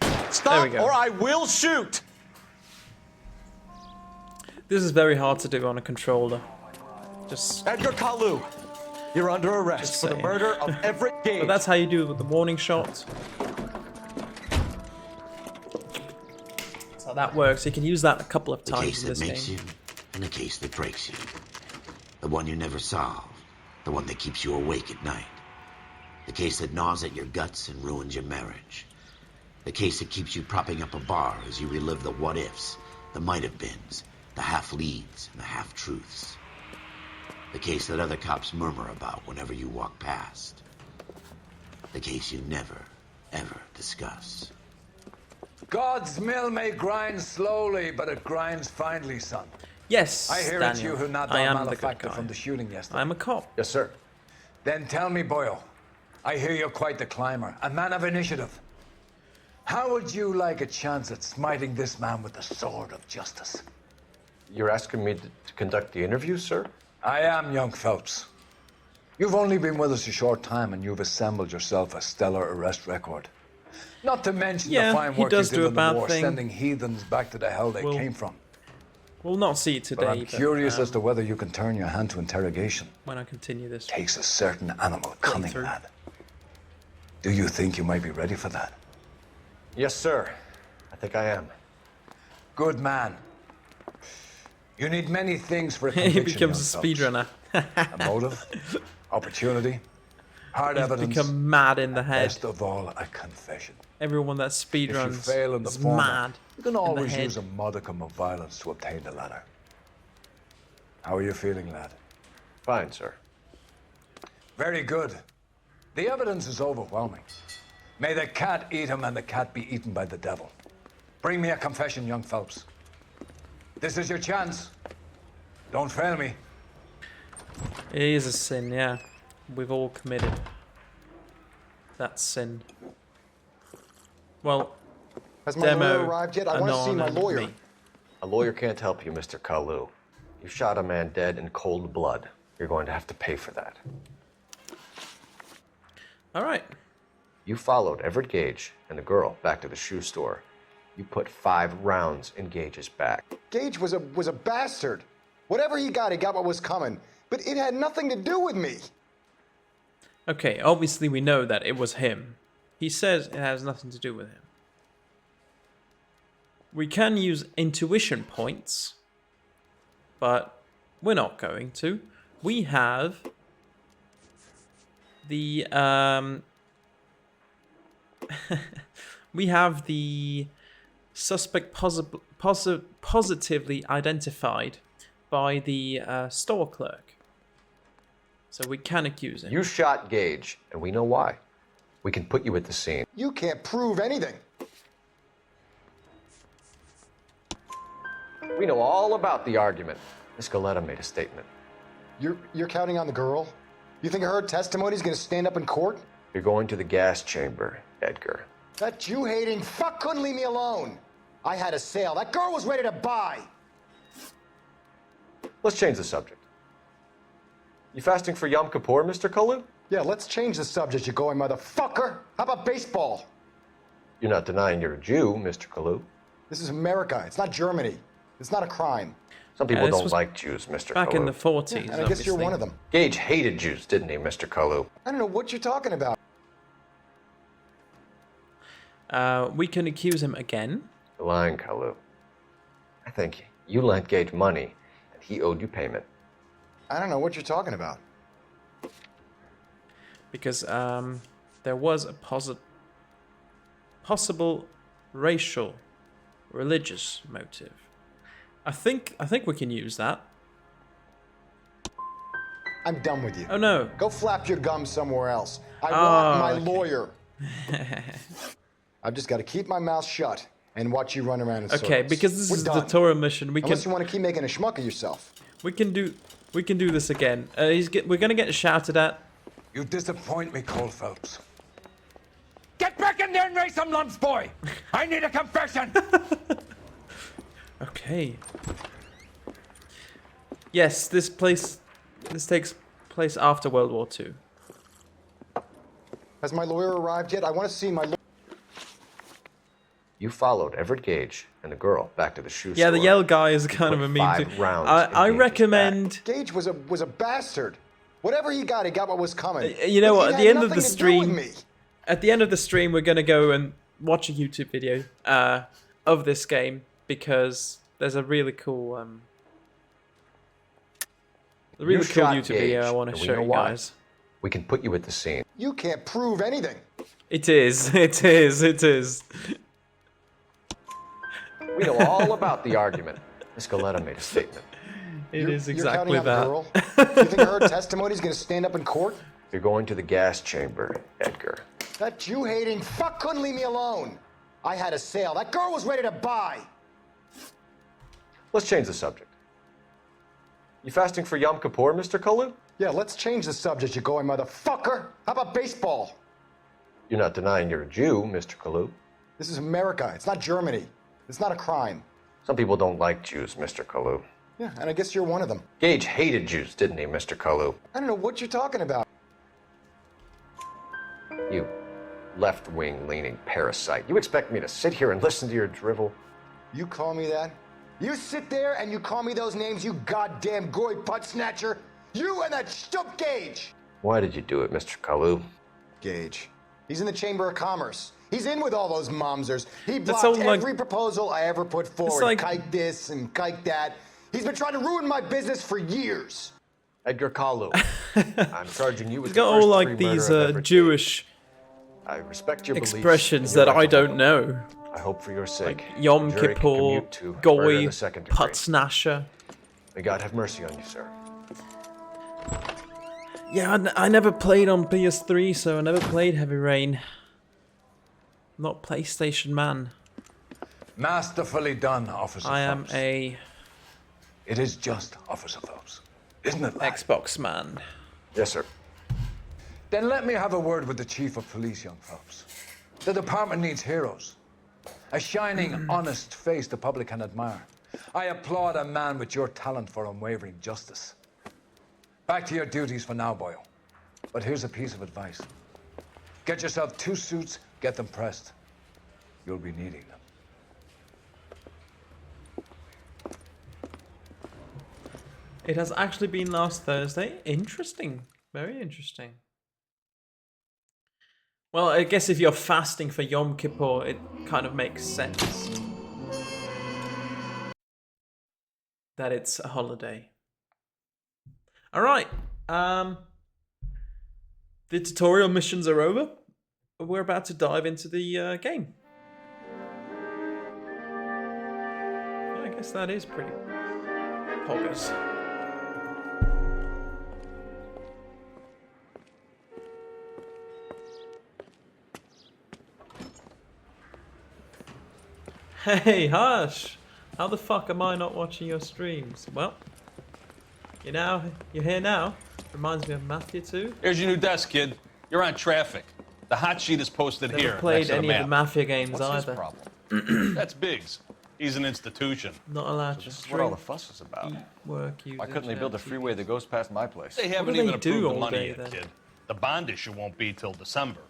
There we Stop go. or I will shoot! This is very hard to do on a controller. Just Edgar Kalu, you're under arrest for the saying. murder of Everett Gage. But that's how you do it with the warning shot. That's how that works. You can use that a couple of The times case in that this makes game. you, and the case that breaks you. The one you never solve. The one that keeps you awake at night. The case that gnaws at your guts and ruins your marriage. The case that keeps you propping up a bar as you relive the what-ifs, the might-have-beens, the half-leads, and the half-truths. The case that other cops murmur about whenever you walk past. The case you never, ever discuss. God's mill may grind slowly, but it grinds finely, son. Yes, I hear Daniel. it's you who knocked I down am the good malefactor guy. from the shooting yesterday. I'm a cop. Yes, sir. Then tell me, Boyle, I hear you're quite the climber, a man of initiative. How would you like a chance at smiting this man with the sword of justice? You're asking me to conduct the interview, sir? I am, young Phelps. You've only been with us a short time and you've assembled yourself a stellar arrest record. Not to mention Yeah, the fine he work does you do did a in the bad war, thing. sending heathens back to the hell they We'll- came from. We'll not see it today. But I'm curious as to whether you can turn your hand to interrogation. when I continue this. Takes a certain animal cunning, Playthrough. lad. Do you think you might be ready for that? Yes, sir. I think I am. Good man. You need many things for a He conviction, becomes a young Phelps. speedrunner. A motive, opportunity, hard He's evidence, become mad in the head. best of all, a confession. everyone that If you speedruns fail in the is former, mad. you can in the always head. use a modicum of violence to obtain the latter. How are you feeling, lad? Fine, sir. Very good. The evidence is overwhelming. May the cat eat him and the cat be eaten by the devil. Bring me a confession, young Phelps. This is your chance. Don't fail me. It is a sin, yeah. We've all committed that sin. Well, Has my lawyer arrived yet? I want to see my lawyer. me. A lawyer can't help you, Mr. Kalu. You shot a man dead in cold blood. You're going to have to pay for that. All right. You followed Everett Gage and the girl back to the shoe store. You put 5 rounds in Gage's back. Gage was a bastard. Whatever he got what was coming. But it had nothing to do with me. Okay, obviously we know that it was him. He says it has nothing to do with him. We can use intuition points, but we're not going to. We have the we have the suspect positively identified by the store clerk. So we can accuse him. You shot Gage, and we know why. We can put you at the scene. You can't prove anything. We know all about the argument. Miss Galetta made a statement. You're counting on the girl? You think her testimony is going to stand up in court? You're going to the gas chamber, Edgar. That Jew-hating fuck couldn't leave me alone. I had a sale. That girl was ready to buy. Let's change the subject. You fasting for Yom Kippur, Mr. Kalu? Yeah, let's change the subject, you going motherfucker. How about baseball? You're not denying you're a Jew, Mr. Kalu. This is America. It's not Germany. It's not a crime. Some people don't like Jews, Mr. Back Kalu. in the 40s, Yeah, and I guess you're one of them. Gage hated Jews, didn't he, Mr. Kalu? I don't know what you're talking about. We can accuse him again. You're lying, Kalu. I think you lent Gage money, and he owed you payment. I don't know what you're talking about. Because there was a possible racial, religious motive. I think we can use that. I'm done with you. Oh no. Go flap your gums somewhere else. I want my lawyer. I've just got to keep my mouth shut and watch you run around in circles. Okay, because this is the Torah mission. Unless you want to keep making a schmuck of yourself. We can do this again. We're gonna get shouted at. You disappoint me, Cole Phelps. Get back in there and raise some lumps, boy! I need a confession! Okay. Yes, this takes place after World War II. Has my lawyer arrived yet? I want to see my lawyer. You followed Everett Gage and the girl back to the shoe store. Yeah, the yell guy is kind of a meme too. I recommend. Gage was a bastard. Whatever he got what was coming. You know what? At the end of the nothing to do with stream, me. at the end of the stream, we're gonna go and watch a YouTube video of this game because there's a really cool YouTube video I want to show you guys. We can put you at the scene. You can't prove anything. It is. It is. It is. We know all about the argument. Miss Galetta made a statement. It is You're exactly counting that. on the girl? You think her testimony is going to stand up in court? You're going to the gas chamber, Edgar. That Jew-hating fuck couldn't leave me alone. I had a sale. That girl was ready to buy. Let's change the subject. You fasting for Yom Kippur, Mr. Kalu? Yeah, let's change the subject, you going motherfucker. How about baseball? You're not denying you're a Jew, Mr. Kalu. This is America. It's not Germany. It's not a crime. Some people don't like Jews, Mr. Kalu. Yeah, and I guess you're one of them. Gage hated Jews, didn't he, Mr. Kalu? I don't know what you're talking about. You left-wing leaning parasite. You expect me to sit here and listen to your drivel? You call me that? You sit there and you call me those names, you goddamn goy butt snatcher? You and that stup Gage! Why did you do it, Mr. Kalu? Gage. He's in the Chamber of Commerce. He's in with all those momsers. He That's blocked all like- every proposal I ever put forward. like- Kike this and kike that. He's been trying to ruin my business for years. Edgar Kalu. I'm charging you with He's the got first all like degree these murder of Everett Jewish I respect your expressions beliefs and that your I right to don't know. I hope for your sake. Like Yom the jury can Kippur, commute to murder Goy, in the second degree. Putsnasher. May God have mercy on you, sir. Yeah, I never played on PS3, so I never played Heavy Rain. I'm not a PlayStation man. Masterfully done, Officer I am Phelps. a... It is just, Officer Phelps. Isn't it, lad? Xbox man. Yes, sir. Then let me have a word with the Chief of Police, young Phelps. The department needs heroes. A shining, honest face the public can admire. I applaud a man with your talent for unwavering justice. Back to your duties for now, boyo. But here's a piece of advice. Get yourself 2 suits, get them pressed. You'll be needing them. It has actually been last Thursday. Interesting. Very interesting. Well, I guess if you're fasting for Yom Kippur, it kind of makes sense that it's a holiday. Alright. The tutorial missions are over. We're about to dive into the game. Yeah, I guess that is pretty poggers. Hey, Hush! How the fuck am I not watching your streams? Well, you're here now. Reminds me of Matthew too. Here's your new desk, kid. You're on traffic. The hot sheet is posted Never here. played next to any of the Mafia games What's either. His problem? That's Biggs. He's an institution. Not allowed to This is what all the fuss is about. Work, Why couldn't they build a freeway that goes past my place? They haven't do even they do approved the all money day, yet, then? kid. The bond issue won't be till December.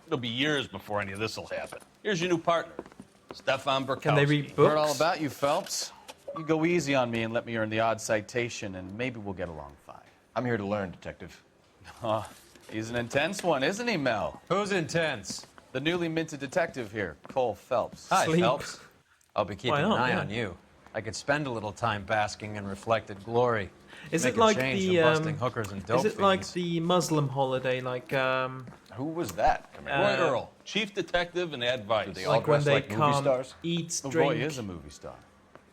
It'll be years before any of this will happen. Here's your new partner, Stefan Burkowski. Can they read books? Heard all about you, Phelps. You go easy on me and let me earn the odd citation, and maybe we'll get along fine. I'm here to learn, Detective. Oh, he's an intense one, isn't he, Mel? Who's intense? The newly minted detective here, Cole Phelps. Hi, Sleep. Phelps. I'll be keeping Why not? an eye Yeah. on you. I could spend a little time basking in reflected glory. Is Make it a like change the from busting hookers and dope is it like fiends. the Muslim holiday, like Who was that? Roy Earl, chief detective and advice. they all like when dress they like movie come, stars? eat, Oh, drink Roy is a movie star.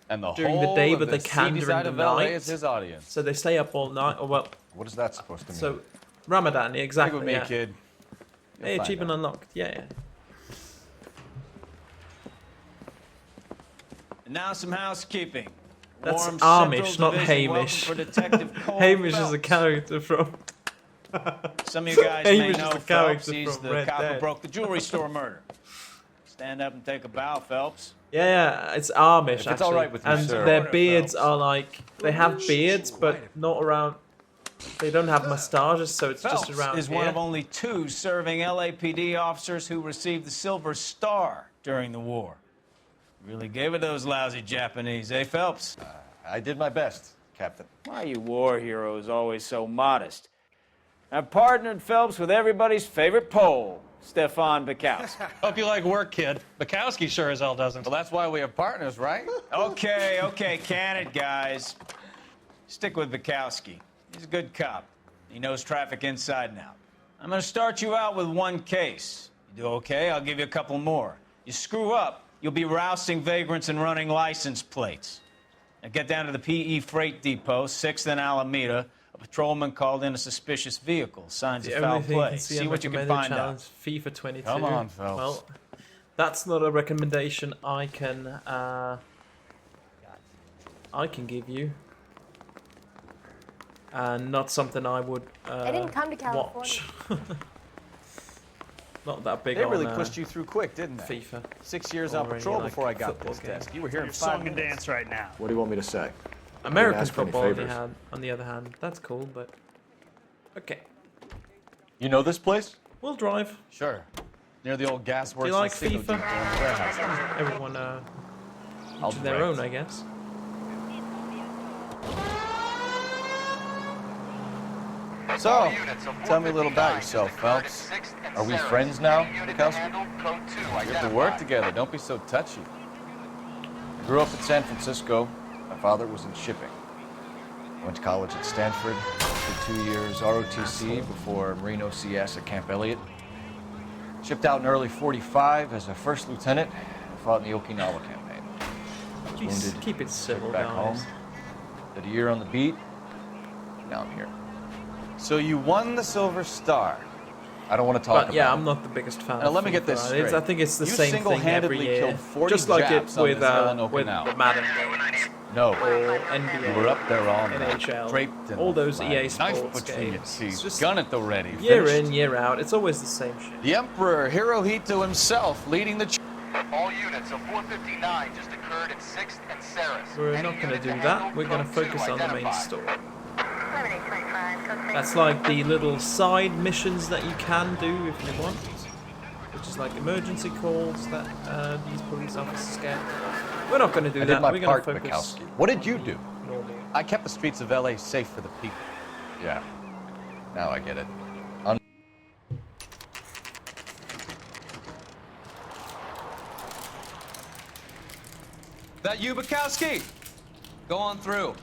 And the during whole the day, of but they the can seedy during side the of LA night. is his audience. So they stay up all night. Or well, What is that supposed to mean? so Ramadan, yeah, exactly. Stick with me, yeah. kid. You'll Hey, find achievement out. unlocked. Yeah. And now some housekeeping. That's Warm Amish, Central not Division, welcome Hamish. For Detective Cole Hamish is a Phelps. character from. Some of you guys may Hamish is know a Phelps. character He's from the Red cop who Dead. broke the jewelry store murder. Stand up and take a bow, Phelps. Yeah, it's Amish If it's actually. all right with you, and sir. their beards are like they have beards, but not around. They don't have mustaches, so it's Phelps just around is here. one of only 2 serving LAPD officers who received the Silver Star during the war. Really gave it those lousy Japanese, eh, Phelps? I did my best, Captain. Why are you war heroes always so modest? I've partnered Phelps with everybody's favorite Pole, Stefan Bukowski. Hope you like work, kid. Bukowski sure as hell doesn't. Well, that's why we have partners, right? Okay, can it, guys. Stick with Bukowski. He's a good cop. He knows traffic inside and out. I'm gonna start you out with 1 case. You do okay, I'll give you a couple more. You screw up, you'll be rousting vagrants and running license plates. Now get down to the PE Freight Depot, 6th and Alameda. A patrolman called in a suspicious vehicle. Signs The of foul only thing you play. can see See on what you can recommended find challenge, out. FIFA 22. Come on, Phelps. Well, that's not a recommendation I can give you. And not something I would I didn't come to California. watch. Not that big They on really pushed you through quick, didn't they? FIFA. 6 years Or on any, patrol like, before I got football this game. desk. You were here in Your 5 song and minutes. dance right now. What do you want me to say? American ask for any football, favors. on the other hand, that's cool, but okay. You know this place? We'll drive. Sure. Near the old gas works Do you like and signal FIFA? depot in the warehouse. Everyone, I'll to their direct. own, I guess. So, tell me a little about yourself, Phelps. Are we friends now, Bukowski? We have to work together. Don't be so touchy. I grew up in San Francisco. My father was in shipping. I went to college at Stanford. Did 2 years ROTC before Marine OCS at Camp Elliott. Shipped out in early 45 as a first lieutenant. Fought in the Okinawa campaign. Was Please wounded. keep it civil, back home. guys. Did a year on the beat. Now I'm here. So you won the Silver Star. I don't want to talk But about yeah, it. I'm not the biggest fan. Now of let me get this FIFA. straight. I think it's the You same thing every single-handedly year, killed 40 just like Japs it on with this hill in with Okinawa. the Madden games. No. Or NBA. You were up there all night, NHL, draped in all the those flag, EA knife Sports between your games. teeth, It's just gun at the ready. year finished. in, year out. It's always the same shit. The Emperor Hirohito himself leading the. All units, a 459 just occurred in 6th and Saris. We're not going to do that. We're going to focus on the main story. That's like the little side missions that you can do if you want, which is like emergency calls that these police officers get. We're not going to do I that. did my We're going part, to focus. Mikowski. What did you do? Normal. I kept the streets of LA safe for the people. Yeah. Now I get it. That you, Bukowski? Go on through.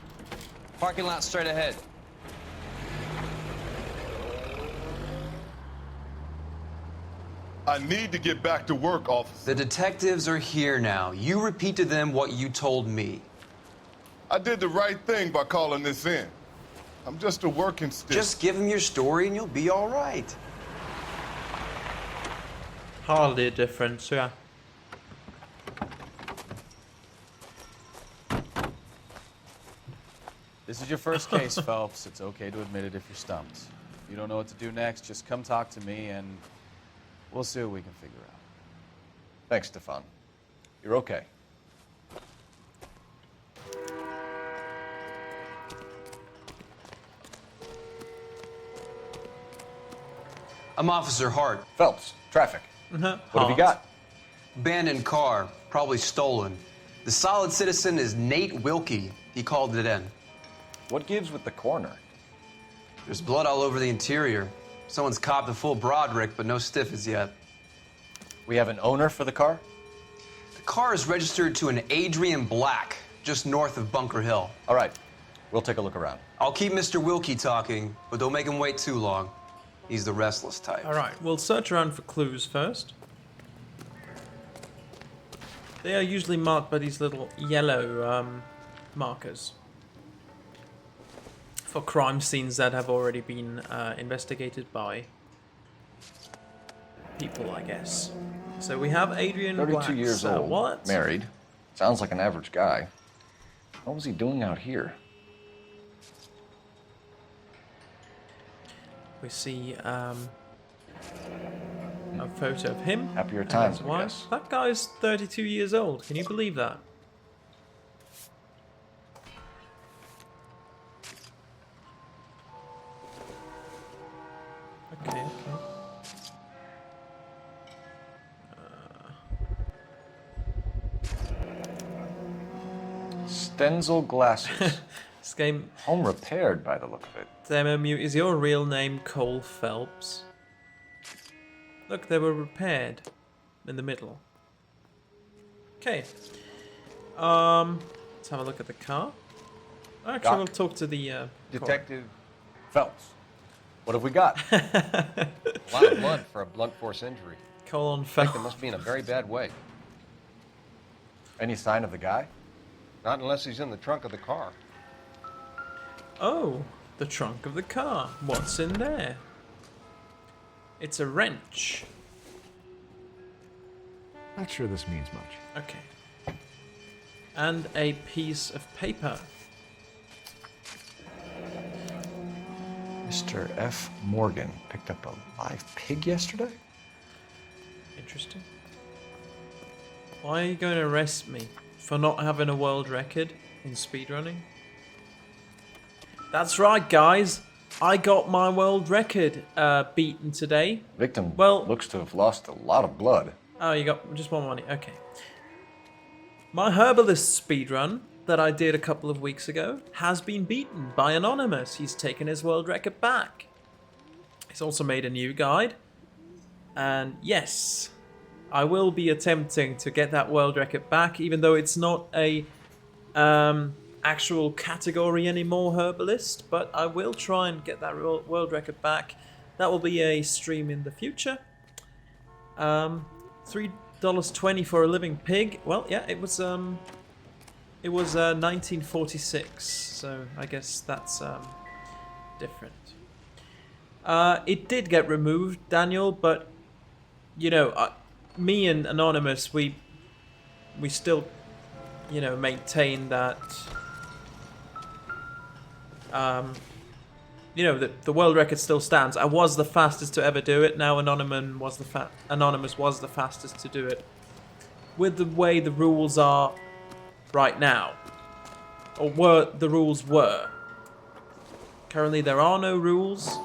Parking lot straight ahead. I need to get back to work, officer. The detectives are here now. You repeat to them what you told me. I did the right thing by calling this in. I'm just a working stick. Just give them your story and you'll be all right. Hardly a difference, yeah. This is your first case, Phelps. It's okay to admit it if you're stumped. If you don't know what to do next, just come talk to me and we'll see what we can figure out. Thanks, Stefan. You're okay. I'm Officer Hart. Phelps, traffic. What have you got? Abandoned car, probably stolen. The solid citizen is Nate Wilkie. He called it in. What gives with the coroner? There's blood all over the interior. Someone's copped a full Broderick, but no stiff as yet. We have an owner for the car? The car is registered to an Adrian Black, just north of Bunker Hill. All right. We'll take a look around. I'll keep Mr. Wilkie talking, but don't make him wait too long. He's the restless type. Alright, we'll search around for clues first. They are usually marked by these little yellow markers for crime scenes that have already been investigated by people, I guess. So we have Adrian 32 Black's years old, wallet. married. Sounds like an average guy. What was he doing out here? We see a photo of him. Happier and times, his I wife. guess. That guy's 32 years old. Can you believe that? Okay, okay. Stenzel glasses. This game. Home repaired by the look of it. MMU, is your real name Cole Phelps? Look, they were repaired in the middle. Okay. Let's have a look at the car. Actually, Doc. we'll talk to the Detective Phelps. What have we got? A lot of blood for a blunt force injury. Colin Victim Phelps. must be in a very bad way. Any sign of the guy? Not unless he's in the trunk of the car. Oh, the trunk of the car. What's in there? It's a wrench. Not sure this means much. Okay. And a piece of paper. Mr. F. Morgan picked up a live pig yesterday? Interesting. Why are you going to arrest me? For not having a world record in speedrunning? That's right, guys. I got my world record beaten today. Victim Well, looks to have lost a lot of blood. Oh, you got just one money. Okay. My herbalist speedrun that I did a couple of weeks ago has been beaten by Anonymous. He's taken his world record back. He's also made a new guide. And yes, I will be attempting to get that world record back, even though it's not a actual category anymore, herbalist, but I will try and get that world record back. That will be a stream in the future. $3.20 for a living pig. Well, yeah, it was 1946, so I guess that's different. It did get removed, Daniel, but you know, me and Anonymous, we still, you know, maintain that. You know, the world record still stands. I was the fastest to ever do it. Now Anonymous was the fastest to do it. With the way the rules are right now, or the rules were. Currently, there are no rules.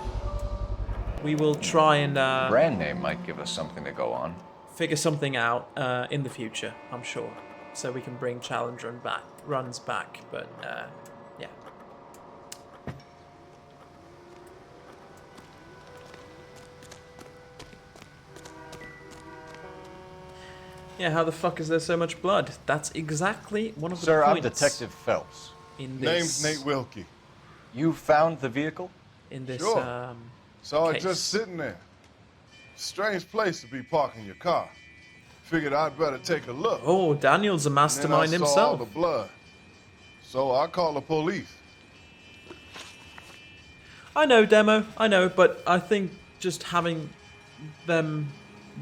We will try and brand name might give us something to go on. Figure something out in the future, I'm sure, so we can bring challenge runs back. But yeah. Yeah, how the fuck is there so much blood? That's exactly one of the points. Sir, I'm Detective Phelps. In this... Name's Nate Wilkie. You found the vehicle? In this, sure. Saw it just sitting there. Strange place to be parking your car. Figured I'd better take a look. Oh, Daniel's a mastermind and then I himself. Saw all the blood. So I called the police. I know, Demo. I know, but I think just having them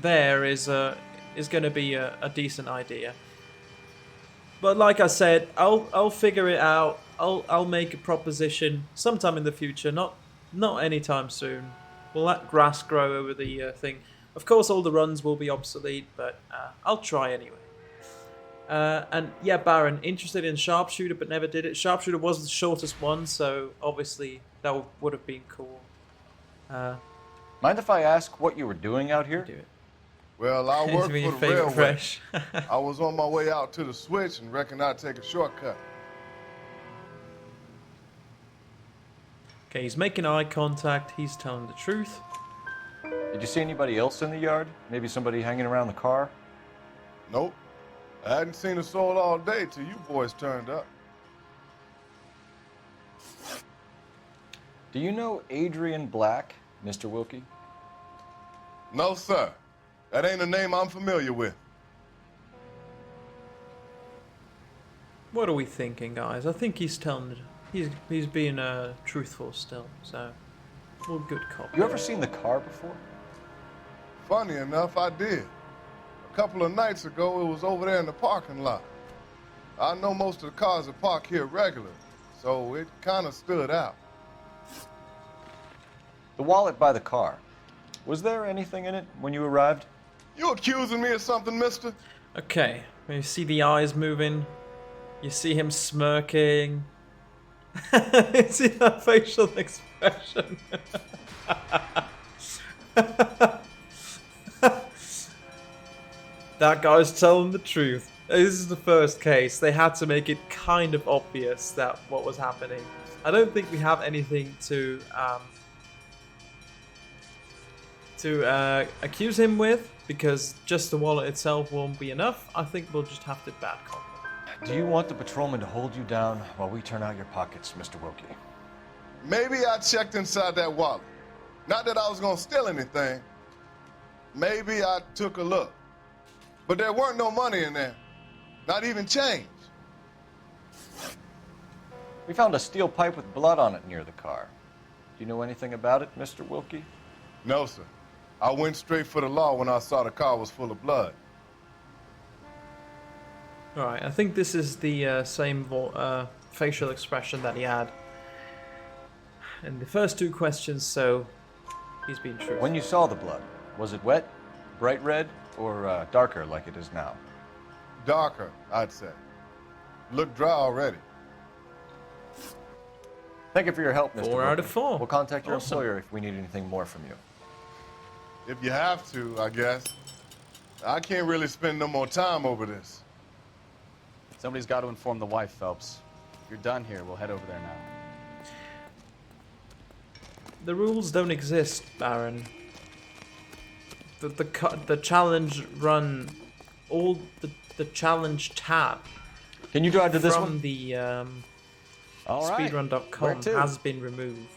there is going to be a decent idea. But like I said, I'll figure it out. I'll make a proposition sometime in the future, not anytime soon. We'll let grass grow over the thing. Of course, all the runs will be obsolete, but I'll try anyway. And yeah, Baron, interested in Sharpshooter, but never did it. Sharpshooter was the shortest one, so obviously that would have been cool. Mind if I ask what you were doing out here? Do it. Well, I work for the railway. Fresh. I was on my way out to the switch and reckoned I'd take a shortcut. Okay, he's making eye contact. He's telling the truth. Did you see anybody else in the yard? Maybe somebody hanging around the car? Nope. I hadn't seen a soul all day till you boys turned up. Do you know Adrian Black, Mr. Wilkie? No, sir. That ain't a name I'm familiar with. What are we thinking, guys? I think he's telling. He's being truthful still. So, well, good cop. You ever seen the car before? Funny enough, I did. A couple of nights ago, it was over there in the parking lot. I know most of the cars are parked here regularly, so it kind of stood out. The wallet by the car. Was there anything in it when you arrived? You accusing me of something, mister? Okay, when you see the eyes moving, you see him smirking. You see that facial expression. That guy's telling the truth. This is the first case. They had to make it kind of obvious that what was happening. I don't think we have anything to accuse him with, because just the wallet itself won't be enough. I think we'll just have to bad cop him. Do you want the patrolman to hold you down while we turn out your pockets, Mr. Wilkie? Maybe I checked inside that wallet. Not that I was gonna steal anything. Maybe I took a look. But there weren't no money in there. Not even change. We found a steel pipe with blood on it near the car. Do you know anything about it, Mr. Wilkie? No, sir. I went straight for the law when I saw the car was full of blood. Alright, I think this is the same facial expression that he had in the first two questions, so he's been true. When you saw the blood, was it wet, bright red, or darker like it is now? Darker, I'd say. Looked dry already. Thank you for your help, Mr. 4 out of 4. We'll contact your Awesome. employer if we need anything more from you. If you have to, I guess. I can't really spend no more time over this. Somebody's got to inform the wife, Phelps. If you're done here, we'll head over there now. The rules don't exist, Baron. The challenge run, all the challenge tab. Can you drive to this one? From the All right. speedrun.com Where to? has been removed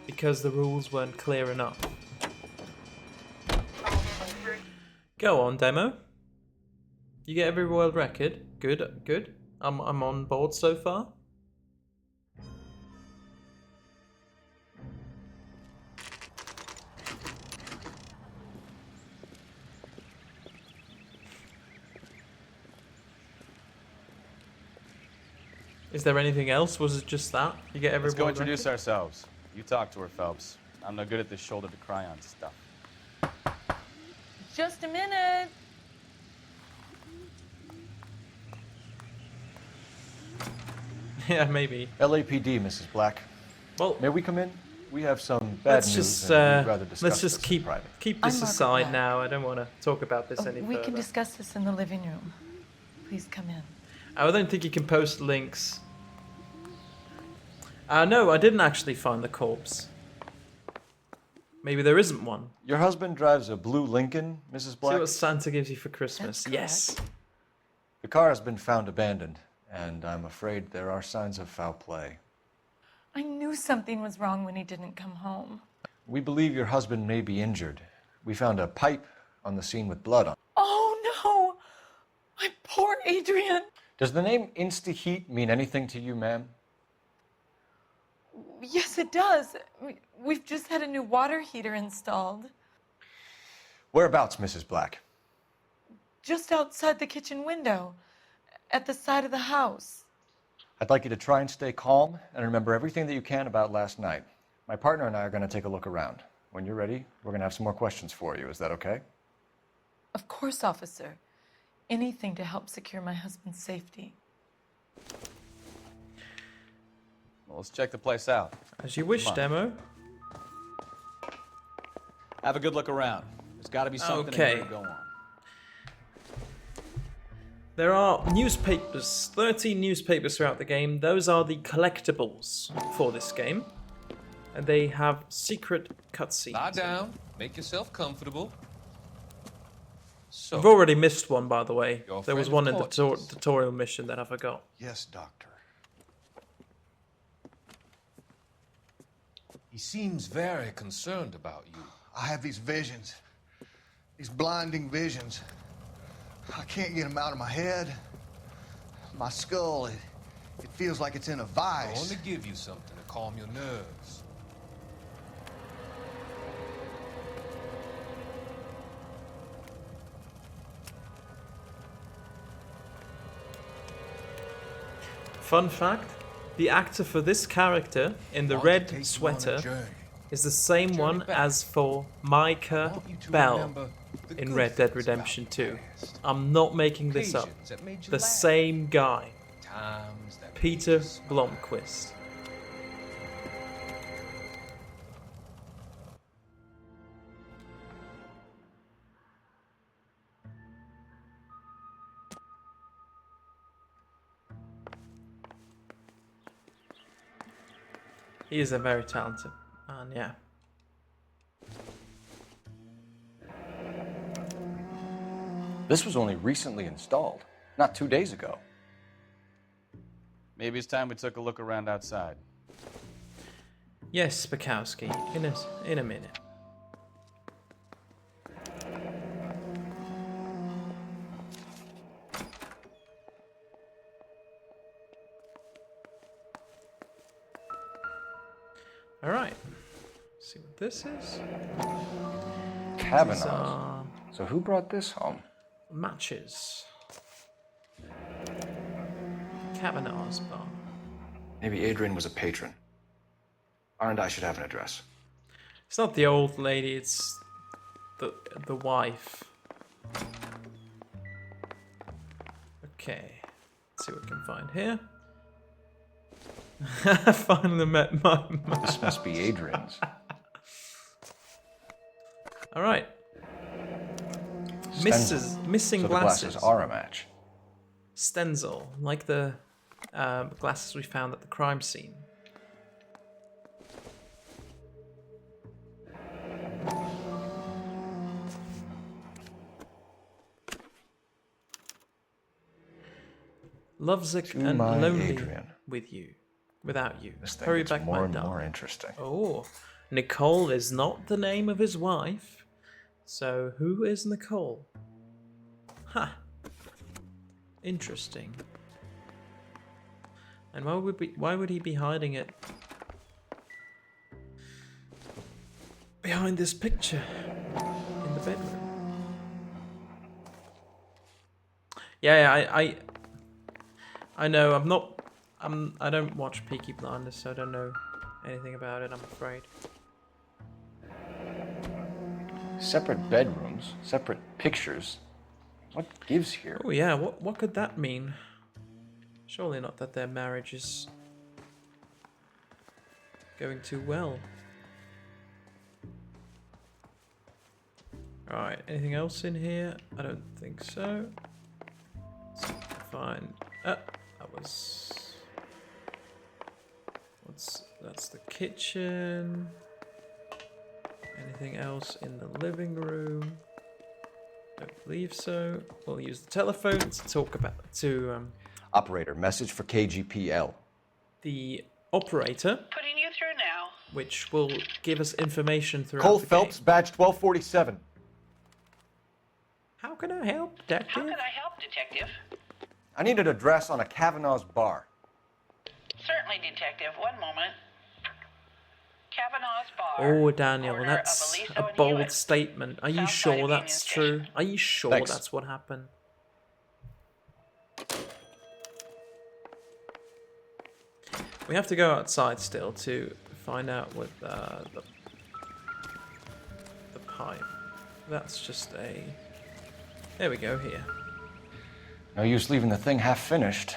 because the rules weren't clear enough. Go on, demo. You get every world record. Good, good. I'm on board so far. Is there anything else? Was it just that? You get every Let's go world introduce record? ourselves. You talk to her, Phelps. I'm no good at this shoulder to cry on stuff. Just a minute. Yeah, maybe. LAPD, Mrs. Black. Well, may we come in? We have some bad let's news. just and we'd rather discuss let's just this in keep private. keep I'm this Margaret aside Black. now. I don't want to talk about this any We further. can discuss this in the living room. Please come in. I don't think you can post links. No, I didn't actually find the corpse. Maybe there isn't one. Your husband drives a blue Lincoln, Mrs. Black? See what Santa gives you for Christmas. Yes. The car has been found abandoned, and I'm afraid there are signs of foul play. I knew something was wrong when he didn't come home. We believe your husband may be injured. We found a pipe on the scene with blood on it. Oh no! My poor Adrian! Does the name Insta-Heat mean anything to you, ma'am? Yes, it does. We've just had a new water heater installed. Whereabouts, Mrs. Black? Just outside the kitchen window. At the side of the house. I'd like you to try and stay calm and remember everything that you can about last night. My partner and I are going to take a look around. When you're ready, we're going to have some more questions for you. Is that okay? Of course, officer. Anything to help secure my husband's safety. Well, let's check the place out. As you wish, Come on. demo. Have a good look around. There's got to be something in Okay. here to go on. There are newspapers, 13 newspapers throughout the game. Those are the collectibles for this game. And they have secret cutscenes. Lie down, make yourself comfortable. So, I've already missed one, by the way. Your There was friend one in the Porteous. tutorial mission that I forgot. Yes, Doctor. he seems very concerned about you. I have these visions. These blinding visions. I can't get them out of my head. My skull, it feels like it's in a I vice. want to give you something to calm your nerves. Fun fact, the actor for this character in the red sweater is the same one as for Micah Bell in Red Dead Redemption 2. I'm not making this up. The same guy. Peter Blomqvist. He is a very talented man, yeah. This was only recently installed, not 2 days ago. Maybe it's time we took a look around outside. Yes, Bukowski, in a minute. All right. Let's see what this is. Kavanaugh. These are So who brought this home? matches. Kavanaugh's bar. Maybe Adrian was a patron. R&I should have an address. It's not the old lady, it's the wife. Okay. Let's see what we can find here. I finally met my man. This must be Adrian's. Alright. Missing So the glasses. glasses are a match. Stenzel, like the glasses we found at the crime scene. Lovesick To and my lonely Adrian. with you, without you. This thing Hurry gets back, more my and darling. more interesting. Oh, Nicole is not the name of his wife. So who is Nicole? Huh. Interesting. And why would he be hiding it behind this picture in the bedroom? Yeah, I know. I don't watch Peaky Blinders, so I don't know anything about it, I'm afraid. Separate bedrooms, separate pictures. What gives here? Oh yeah, what could that mean? Surely not that their marriage is going too well. Alright, anything else in here? I don't think so. Fine. That was... That's the kitchen. Anything else in the living room? Don't believe so. We'll use the telephone to talk about... Operator, message for KGPL. The operator... Putting you through now. Which will give us information throughout Cole the Phelps, game. badge 1247. How can I help, detective? How can I help, detective? I need an address on a Kavanaugh's bar. Certainly, detective. One moment. Kavanaugh's bar. Oh, Daniel, that's a bold statement. Are you sure that's true? Are you sure that's what happened? We have to go outside still to find out what the pipe. That's just a... There we go, here. No use leaving the thing half finished.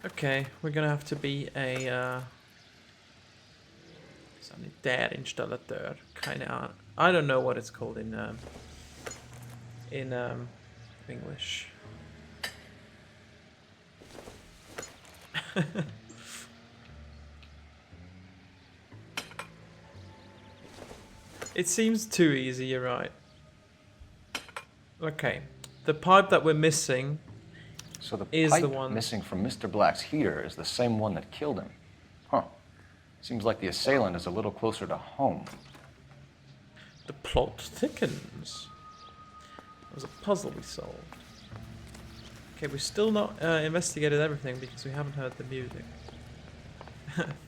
Okay, we're gonna have to be a sanitärinstallatör. Keine Ahnung. I don't know what it's called in English. It seems too easy, you're right. Okay, the pipe that we're missing So the is pipe the one missing from Mr. Black's heater is the same one that killed him. Huh. Seems like the assailant is a little closer to home. The plot thickens. It was a puzzle we solved. Okay, we've still not investigated everything because we haven't heard the music.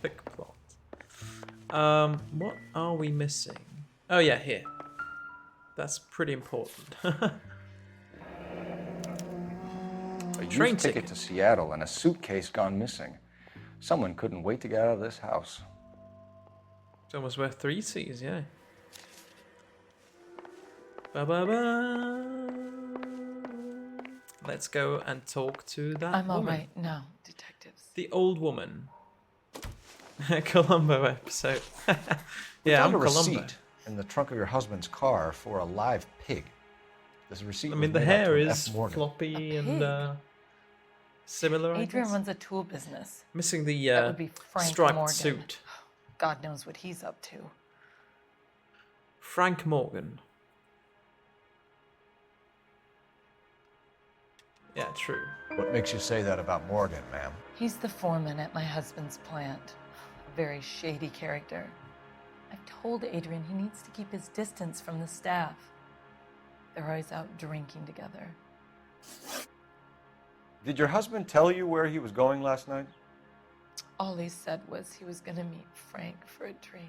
Thick plot. What are we missing? Oh yeah, here. That's pretty important. A Train used ticket to Seattle and a suitcase gone missing. Someone couldn't wait to get out of this house. It's almost worth 3 C's, yeah. Ba-ba-ba. Let's go and talk to that I'm all woman. right now, detectives. The old woman. Columbo episode. We Yeah, found I'm a Columbo. receipt in the trunk of your husband's car for a live pig. This receipt I was mean, the made out hair to an is F. Morgan. floppy and pig? similar, I Adrian guess. runs a tool business. Missing the That would be Frank striped Morgan. suit. God knows what he's up to. Frank Morgan. Yeah, true. What makes you say that about Morgan, ma'am? He's the foreman at my husband's plant. A very shady character. I've told Adrian he needs to keep his distance from the staff. They're always out drinking together. Did your husband tell you where he was going last night? All he said was he was gonna meet Frank for a drink.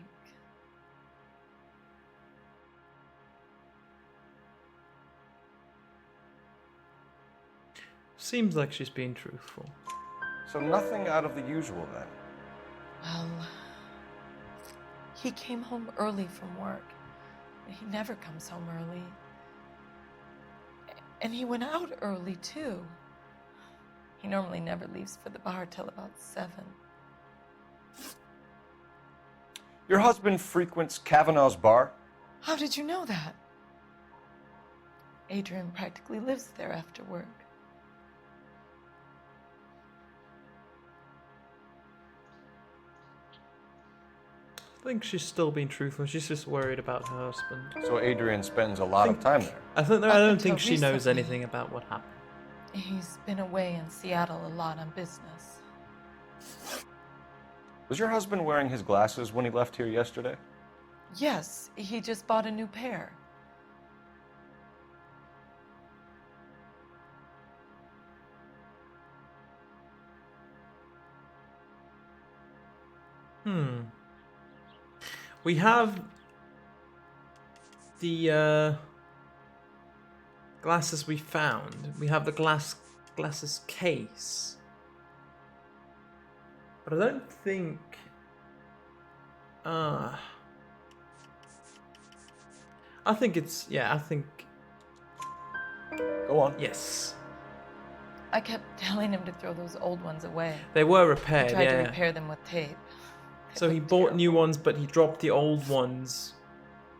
Seems like she's being truthful. So nothing out of the usual then. Well, he came home early from work. He never comes home early. And he went out early, too. He normally never leaves for the bar till about 7. Your husband frequents Kavanaugh's bar? How did you know that? Adrian practically lives there after work. I think she's still being truthful. She's just worried about her husband. So Adrian spends a lot of time there. I don't Up think until she knows recently. anything about what happened. He's been away in Seattle a lot on business. Was your husband wearing his glasses when he left here yesterday? Yes, he just bought a new pair. We have the glasses we found. We have the glasses case. But I don't think... I think it's... Yeah, I think... Go on. Yes. I kept telling him to throw those old ones away. They were I repaired, tried to yeah. repair them with tape. So he bought new ones, but he dropped the old ones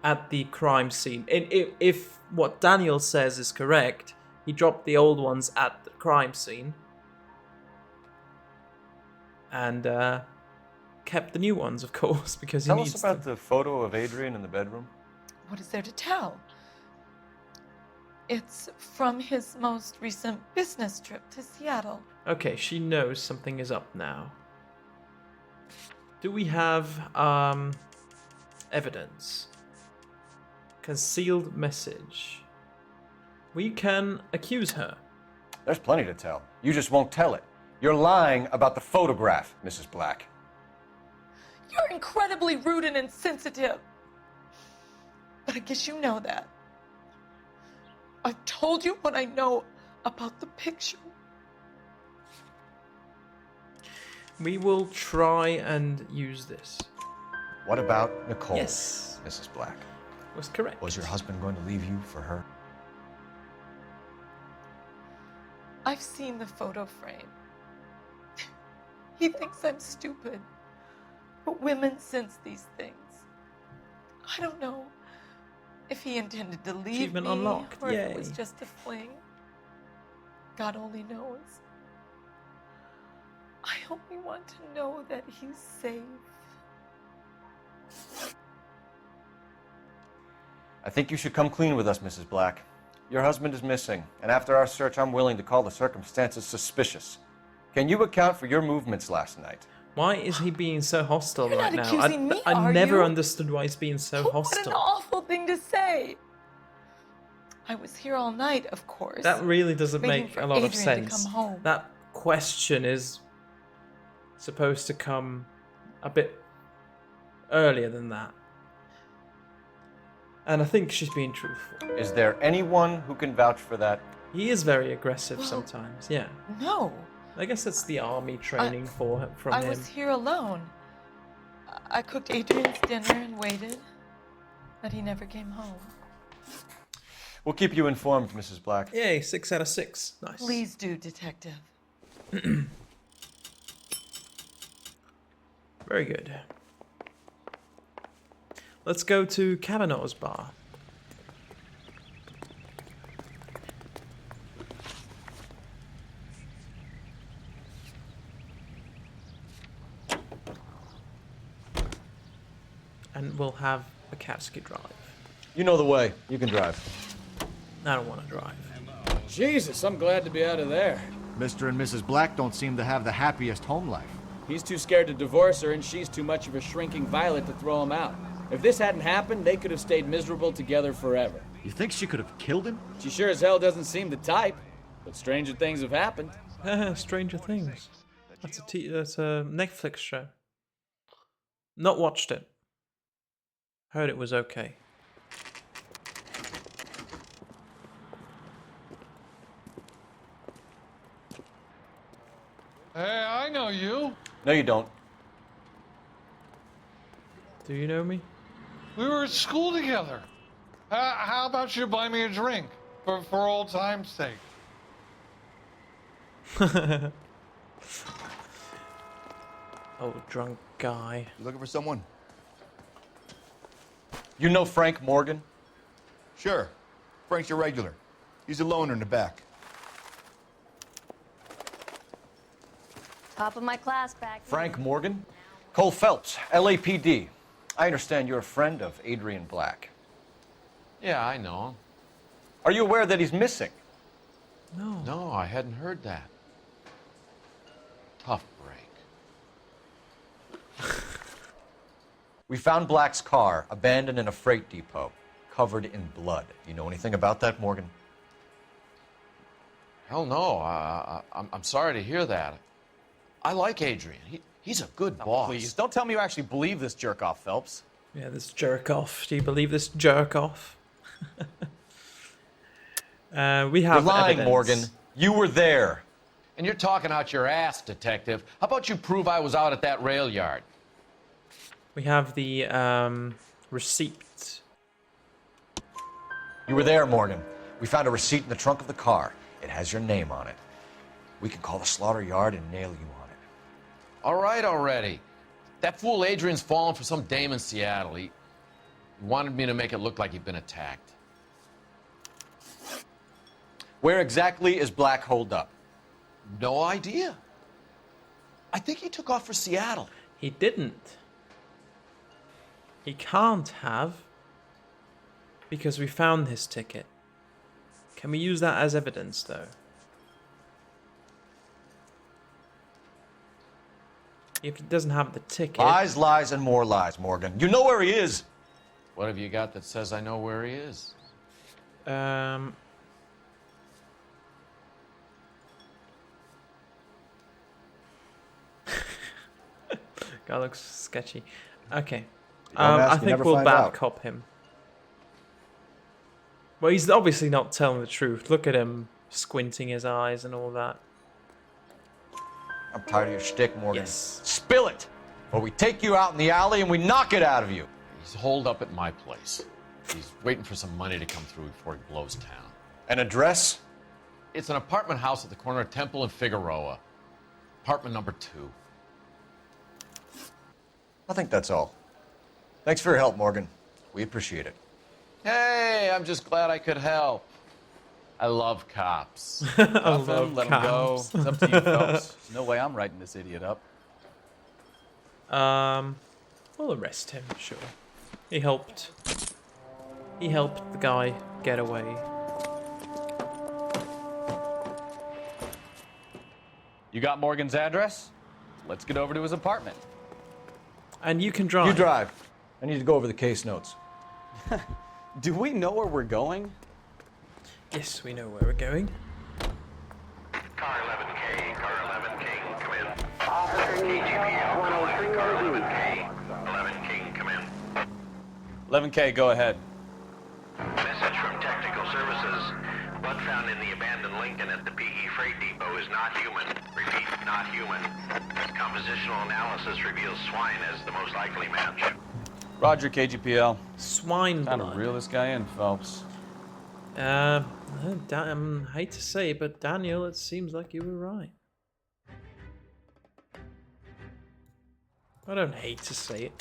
at the crime scene. If what Daniel says is correct, he dropped the old ones at the crime scene. And kept the new ones, of course, because he Tell needs us about the photo of Adrian in the bedroom. What is there to tell? It's from his most recent business trip to Seattle. Okay, she knows something is up now. Do we have evidence? Concealed message. We can accuse her. There's plenty to tell. You just won't tell it. You're lying about the photograph, Mrs. Black. You're incredibly rude and insensitive. But I guess you know that. I've told you what I know about the picture. We will try and use this. What about Nicole? Yes. Mrs. Black. Was correct. Was your husband going to leave you for her? I've seen the photo frame. He thinks I'm stupid. But women sense these things. I don't know if he intended to leave Achievement me unlocked. or if Yay. it was just a fling. God only knows. I only want to know that he's safe. I think you should come clean with us, Mrs. Black. Your husband is missing, and after our search, I'm willing to call the circumstances suspicious. Can you account for your movements last night? Why is he being so hostile You're right not now? accusing me, I are never you? understood why he's being so What an hostile. awful thing to say. I was here all night, of course. That really doesn't waiting make for a lot of Adrian sense. to come home. That question is supposed to come a bit earlier than that. And I think she's being truthful. Is there anyone who can vouch for that? He is very aggressive sometimes, yeah. No. I guess that's the army training from I him. was here alone. I cooked Adrian's dinner and waited, but he never came home. We'll keep you informed, Mrs. Black. Yay, 6 out of 6. Nice. Please do, Detective. Very good. Let's go to Kavanaugh's bar. And we'll have a Katsuki drive. You know the way. You can drive. I don't want to drive. Jesus, I'm glad to be out of there. Mr. and Mrs. Black don't seem to have the happiest home life. He's too scared to divorce her, and she's too much of a shrinking violet to throw him out. If this hadn't happened, they could have stayed miserable together forever. You think she could have killed him? She sure as hell doesn't seem the type, but stranger things have happened. Stranger Things. That's a Netflix show. Not watched it. Heard it was okay. Hey, I know you. No, you don't. Do you know me? We were at school together. How about you buy me a drink for old time's sake? Oh, drunk guy. You looking for someone? You know Frank Morgan? Sure. Frank's your regular. He's a loner in the back. Top of my class back. Frank Morgan? Cole Phelps, LAPD. I understand you're a friend of Adrian Black. Yeah, I know him. Are you aware that he's missing? No. No, I hadn't heard that. Tough break. We found Black's car abandoned in a freight depot, covered in blood. You know anything about that, Morgan? Hell no. I'm sorry to hear that. I like Adrian. He's a good Now, boss. please, don't tell me you actually believe this jerk-off, Phelps. Yeah, this jerk off. Do you believe this jerk off? We have You're lying, evidence. Morgan. You were there. And you're talking out your ass, detective. How about you prove I was out at that rail yard? We have the receipt. You were there, Morgan. We found a receipt in the trunk of the car. It has your name on it. We can call the slaughter yard and nail you on it. All right already. That fool Adrian's fallen for some dame in Seattle. He wanted me to make it look like he'd been attacked. Where exactly is Black holed up? No idea. I think he took off for Seattle. He didn't. He can't have. Because we found his ticket. Can we use that as evidence, though? If he doesn't have the ticket... Lies, lies, and more lies, Morgan. You know where he is. What have you got that says I know where he is? Guy looks sketchy. Okay. Don't ask, I you think never we'll find bad out. cop him. Well, he's obviously not telling the truth. Look at him squinting his eyes and all that. I'm tired of your shtick, Morgan. Yes. Spill it, or we take you out in the alley and we knock it out of you. He's holed up at my place. He's waiting for some money to come through before he blows town. An address? It's an apartment house at the corner of Temple and Figueroa. Apartment number 2. I think that's all. Thanks for your help, Morgan. We appreciate it. Hey, I'm just glad I could help. I love cops. I Cuff him, love let him go. cops. It's up to you, Phelps. There's no way I'm writing this idiot up. We'll arrest him, sure. He helped. He helped the guy get away. You got Morgan's address? Let's get over to his apartment. And you can drive. You drive. I need to go over the case notes. Do we know where we're going? Yes, we know where we're going. Car 11K, car 11K, come in. KGPL, car 11K, 11K, come in. 11K, go ahead. Message from Technical Services. Blood found in the abandoned Lincoln at the PE Freight Depot is not human. Repeat, not human. Compositional analysis reveals swine as the most likely match. Roger, KGPL. Swine Time to blood. reel this guy in, Phelps. I hate to say it, but Daniel, it seems like you were right. I don't hate to say it.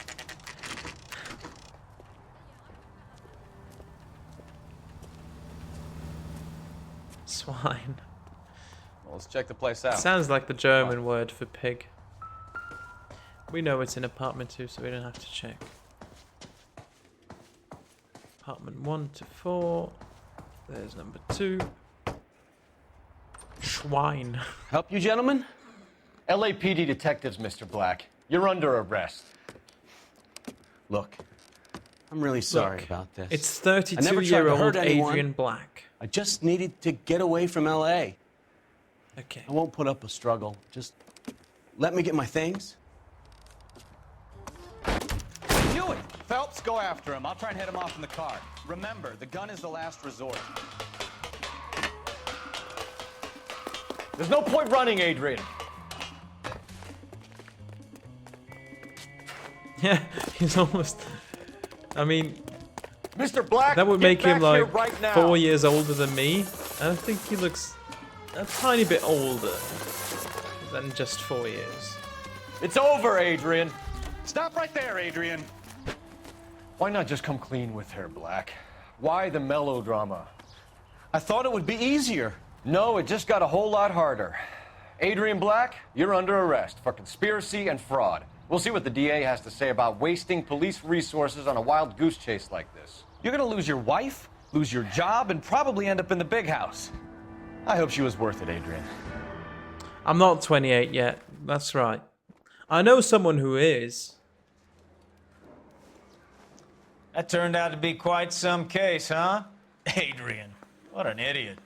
Swine. Well, let's check the place out. Sounds like the German word for pig. We know it's in apartment 2, so we don't have to check. Apartment 1 to 4. There's number 2. Schwein. Help you, gentlemen? LAPD detectives, Mr. Black. You're under arrest. Look, I'm really sorry Look, about this. It's I never tried to 32-year-old hurt anyone. Adrian Black. I just needed to get away from L.A. Okay. I won't put up a struggle. Just let me get my things. Do it! Phelps, go after him. I'll try and head him off in the car. Remember, the gun is the last resort. There's no point running, Adrian. Yeah, he's almost... I mean... Mr. Black, that would get make him back here like right now. 4 years older than me. I think he looks a tiny bit older than just 4 years. It's over, Adrian. Stop right there, Adrian. Why not just come clean with her, Black? Why the melodrama? I thought it would be easier. No, it just got a whole lot harder. Adrian Black, you're under arrest for conspiracy and fraud. We'll see what the DA has to say about wasting police resources on a wild goose chase like this. You're gonna lose your wife, lose your job, and probably end up in the big house. I hope she was worth it, Adrian. I'm not 28 yet. That's right. I know someone who is. That turned out to be quite some case, huh? Adrian, what an idiot.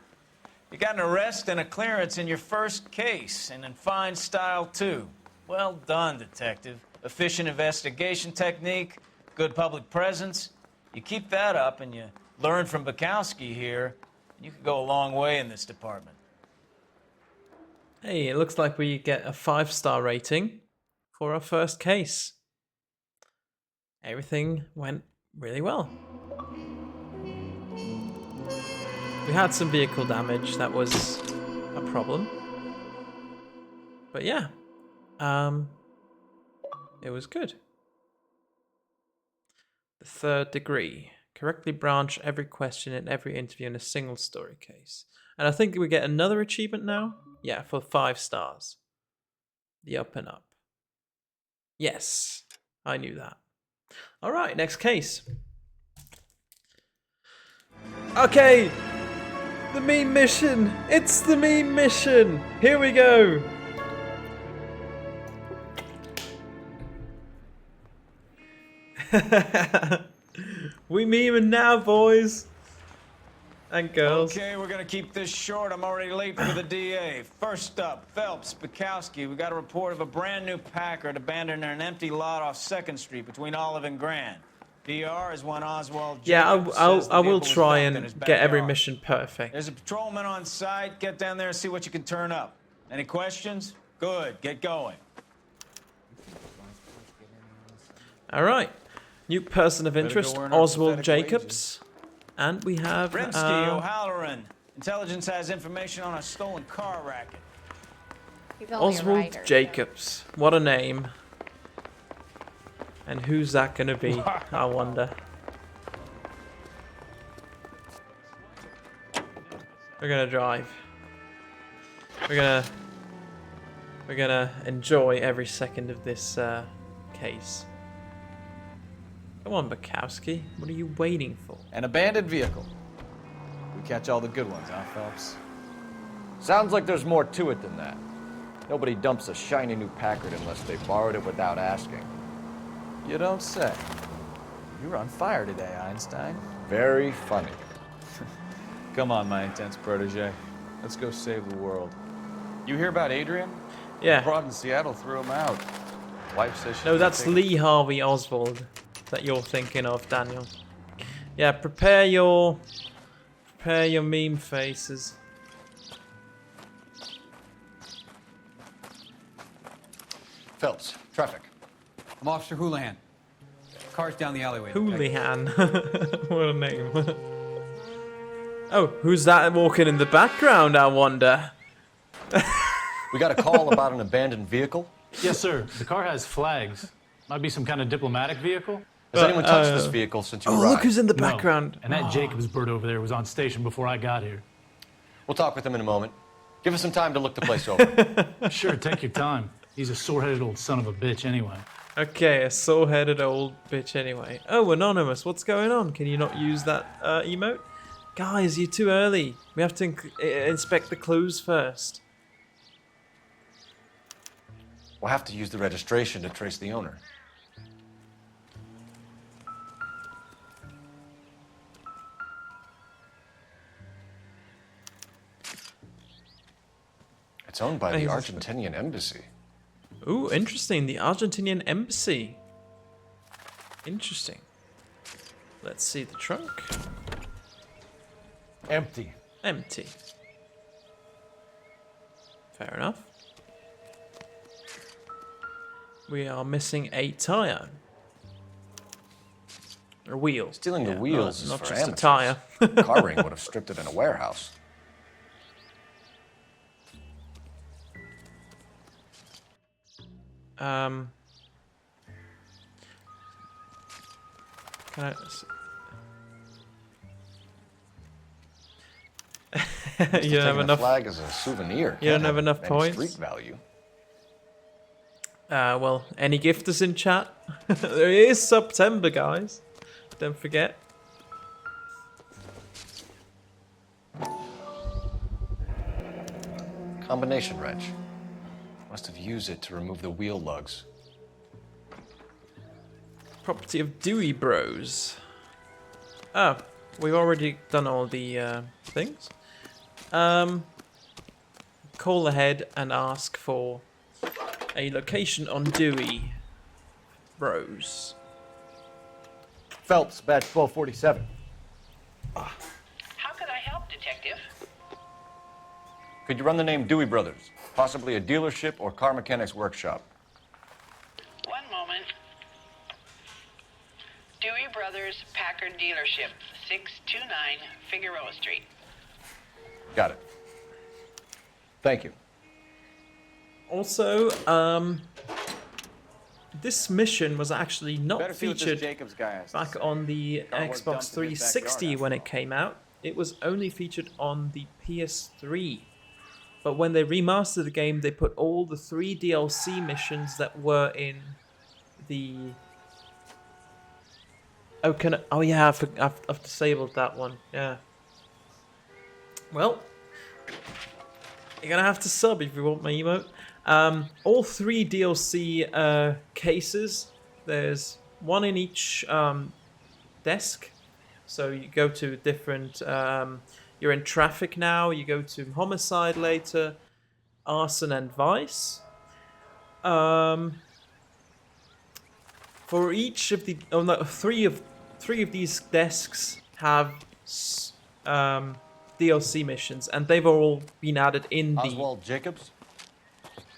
You got an arrest and a clearance in your first case, and in fine style, too. Well done, Detective. Efficient investigation technique, good public presence. You keep that up and you learn from Bukowski here, you could go a long way in this department. Hey, it looks like we get a 5-star rating for our first case. Everything went really well. We had some vehicle damage that was a problem. But yeah, it was good. The 3rd degree. Correctly branch every question in every interview in a single story case. And I think we get another achievement now. Yeah, for 5 stars. The up and up. Yes, I knew that. All right, next case. Okay, the meme mission. It's the meme mission. Here we go. We memeing now, boys and girls. Okay, we're gonna keep this short. I'm already late for the DA. First up, Phelps, Bukowski. We got a report of a brand new Packard abandoned in an empty lot off 2nd Street between Olive and Grand. DR is one Oswald Jacobs. Yeah, I will try in and his get every backyard. mission perfect. There's a patrolman on site. Get down there and see what you can turn up. Any questions? Good, get going. All right. New person of Better go interest, earn our Oswald pathetic Jacobs. And we have... Brinsky, O'Halloran. Intelligence has information on a stolen car racket. He's only a Oswald writer, Jacobs. What a name. And who's that going to be, I wonder. We're going to drive. We're going to enjoy every second of this case. Come on, Bukowski. What are you waiting for? An abandoned vehicle. We catch all the good ones, huh, Phelps? Sounds like there's more to it than that. Nobody dumps a shiny new Packard unless they borrowed it without asking. You don't say. You were on fire today, Einstein. Very funny. Come on, my intense protege. Let's go save the world. You hear about Adrian? Yeah. Abroad in Seattle threw him out. Wife says she No, that's Lee Harvey Oswald that you're thinking of, Daniel. Yeah, prepare your meme faces. Phelps, traffic. I'm Officer Houlihan. Car's down the alleyway. Houlihan. What a name. Oh, who's that walking in the background, I wonder? We got a call about an abandoned vehicle? Yes, sir. The car has flags. Might be some kind of diplomatic vehicle. Has anyone touched this vehicle since you arrived? Look who's in the No. background. And that Jacobs bird over there was on station before I got here. We'll talk with him in a moment. Give us some time to look the place over. Sure, take your time. He's a sore-headed old son of a bitch anyway. Okay, a sore-headed old bitch anyway. Oh, Anonymous, what's going on? Can you not use that emote? Guys, you're too early. We have to inspect the clues first. We'll have to use the registration to trace the owner. It's owned by the Argentinian embassy. Ooh, interesting. The Argentinian embassy. Interesting. Let's see the trunk. Empty. Empty. Fair enough. We are missing a tire. A wheel. Stealing the wheels is not for just amateurs. a tire. Car ring would have stripped it in a warehouse. Can I... You don't have enough. Flag as a souvenir. You don't Can't have enough any points. Street value. Well, any gifters in chat? It is September, guys. Don't forget. Combination wrench. Must have used it to remove the wheel lugs. Property of Dewey Bros. Oh, we've already done all the things. Call ahead and ask for a location on Dewey Rose. Phelps, badge 1247. How could I help, Detective? Could you run the name Dewey Brothers? Possibly a dealership or car mechanics workshop. One moment. Dewey Brothers Packard Dealership, 629 Figueroa Street. Got it. Thank you. Also, this mission was actually not Better see what this featured Jacobs guy has to back say. on the Car was dumped Xbox in his 360 backyard when it came out. It was only featured on the PS3. But when they remastered the game, they put all the 3 DLC missions that were in the... Oh yeah, I've disabled that one. Yeah. Well, you're gonna have to sub if you want my emote. All 3 DLC cases. There's one in each desk. So you go to different... you're in traffic now. You go to homicide later. Arson and vice. For each of the... Oh no, three of these desks have DLC missions. And they've all been added in the... Oswald Jacobs?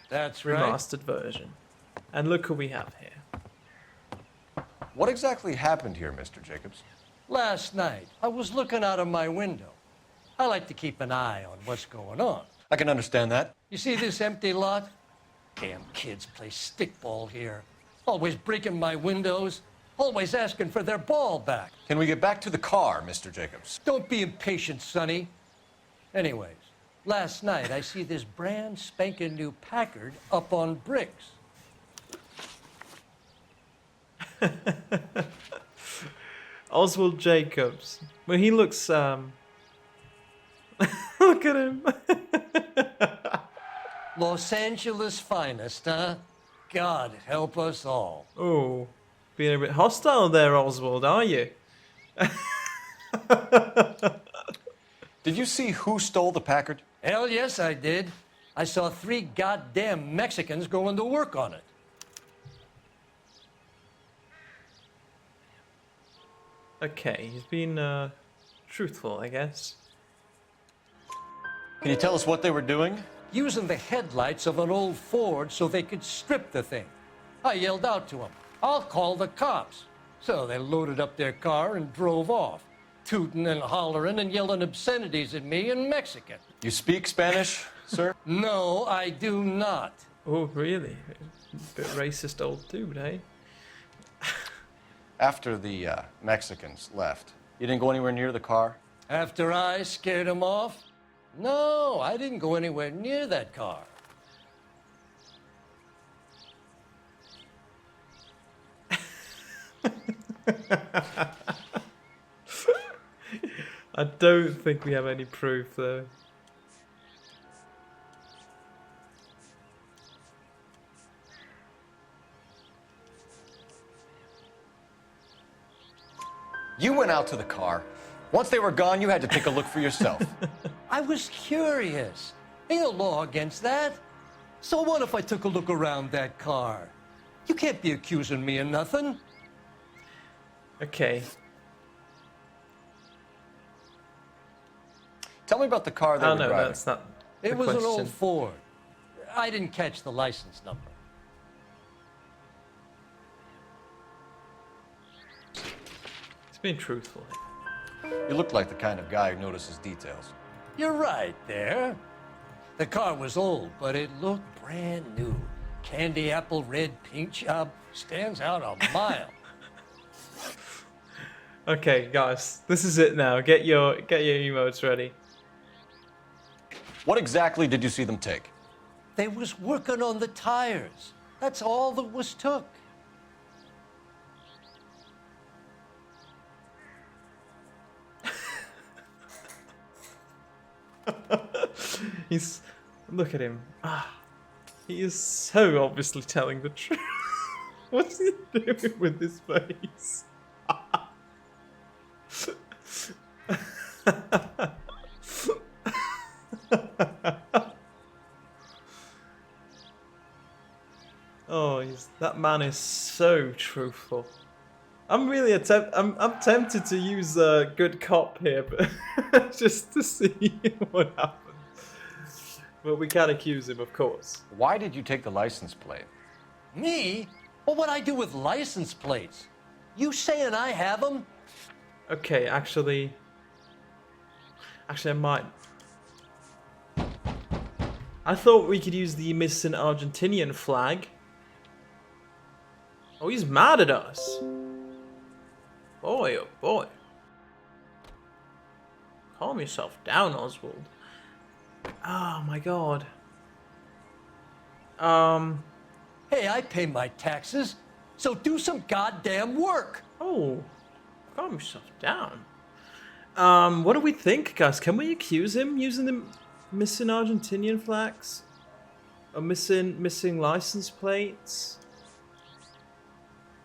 That's right. Remastered version. And look who we have here. What exactly happened here, Mr. Jacobs? Last night, I was looking out of my window. I like to keep an eye on what's going on. I can understand that. You see this empty lot? Damn kids play stickball here. Always breaking my windows. Always asking for their ball back. Can we get back to the car, Mr. Jacobs? Don't be impatient, Sonny. Anyways, last night I see this brand spanking new Packard up on bricks. Oswald Jacobs. Well, he looks, look at him. Los Angeles finest, huh? God help us all. Oh, being a bit hostile there, Oswald, are you? Did you see who stole the Packard? Hell yes, I did. I saw 3 goddamn Mexicans going to work on it. Okay, he's been, truthful, I guess. Can you tell us what they were doing? Using the headlights of an old Ford so they could strip the thing. I yelled out to them, "I'll call the cops." So they loaded up their car and drove off, tooting and hollering and yelling obscenities at me in Mexican. You speak Spanish, sir? No, I do not. Oh, really? A bit racist old dude, eh? After the Mexicans left, you didn't go anywhere near the car? After I scared them off? No, I didn't go anywhere near that car. I don't think we have any proof, though. You went out to the car. Once they were gone, you had to take a look for yourself. I was curious. Ain't no law against that. So what if I took a look around that car? You can't be accusing me of nothing. Okay. Tell me about the car they Oh were no, driving. that's not the It was question. an old Ford. I didn't catch the license number. He's being truthful. You look like the kind of guy who notices details. You're right there. The car was old, but it looked brand new. Candy apple red paint job stands out a mile. Okay, guys, this is it now. Get your emotes ready. What exactly did you see them take? They was working on the tires. That's all that was took. Look at him. He is so obviously telling the truth. What's he doing with his face? That man is so truthful. I'm really I'm tempted to use good cop here, but just to see what happens. But we can't accuse him, of course. Why did you take the license plate? Me? Well, what'd I do with license plates? You saying I have them? Okay, actually, I might. I thought we could use the missing Argentinian flag. Oh, he's mad at us. Boy, oh boy. Calm yourself down, Oswald. Oh my god. Hey, I pay my taxes, so do some goddamn work. Oh, calm yourself down. What do we think, guys? Can we accuse him using the missing Argentinian flags? Or missing license plates?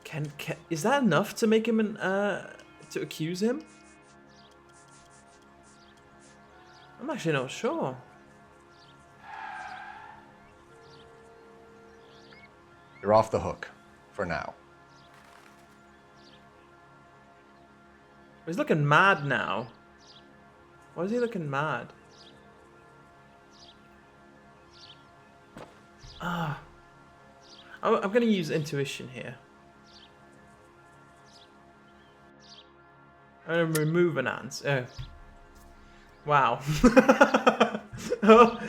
Can is that enough to make him to accuse him? I'm actually not sure. You're off the hook, for now. He's looking mad now. Why is he looking mad? I'm gonna use intuition here. I'm gonna remove an answer. Oh. Wow. Oh.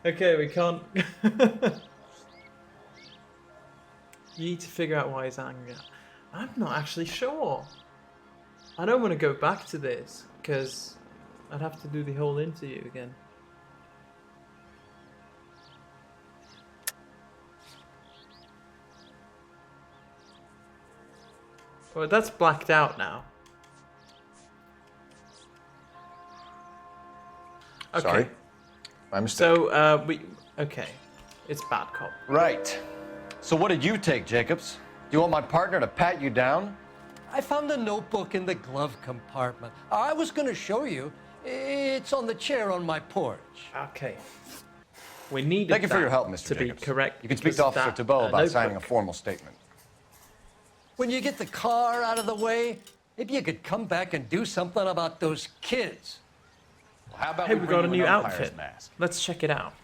Okay, we can't. You need to figure out why he's angry. I'm not actually sure. I don't want to go back to this because I'd have to do the whole interview again. Well, that's blacked out now. Okay. Sorry. My mistake. So, okay. It's bad cop. Right. So what did you take, Jacobs? Do you want my partner to pat you down? I found a notebook in the glove compartment. I was going to show you. It's on the chair on my porch. Okay. We need. Thank you for your help, Mr. To Jacobs. be correct. You can speak to Officer Thibault about signing a formal statement. When you get the car out of the way, maybe you could come back and do something about those kids. Well, how about Hey, we we bring got a you new an umpire's outfit. mask? Let's check it out.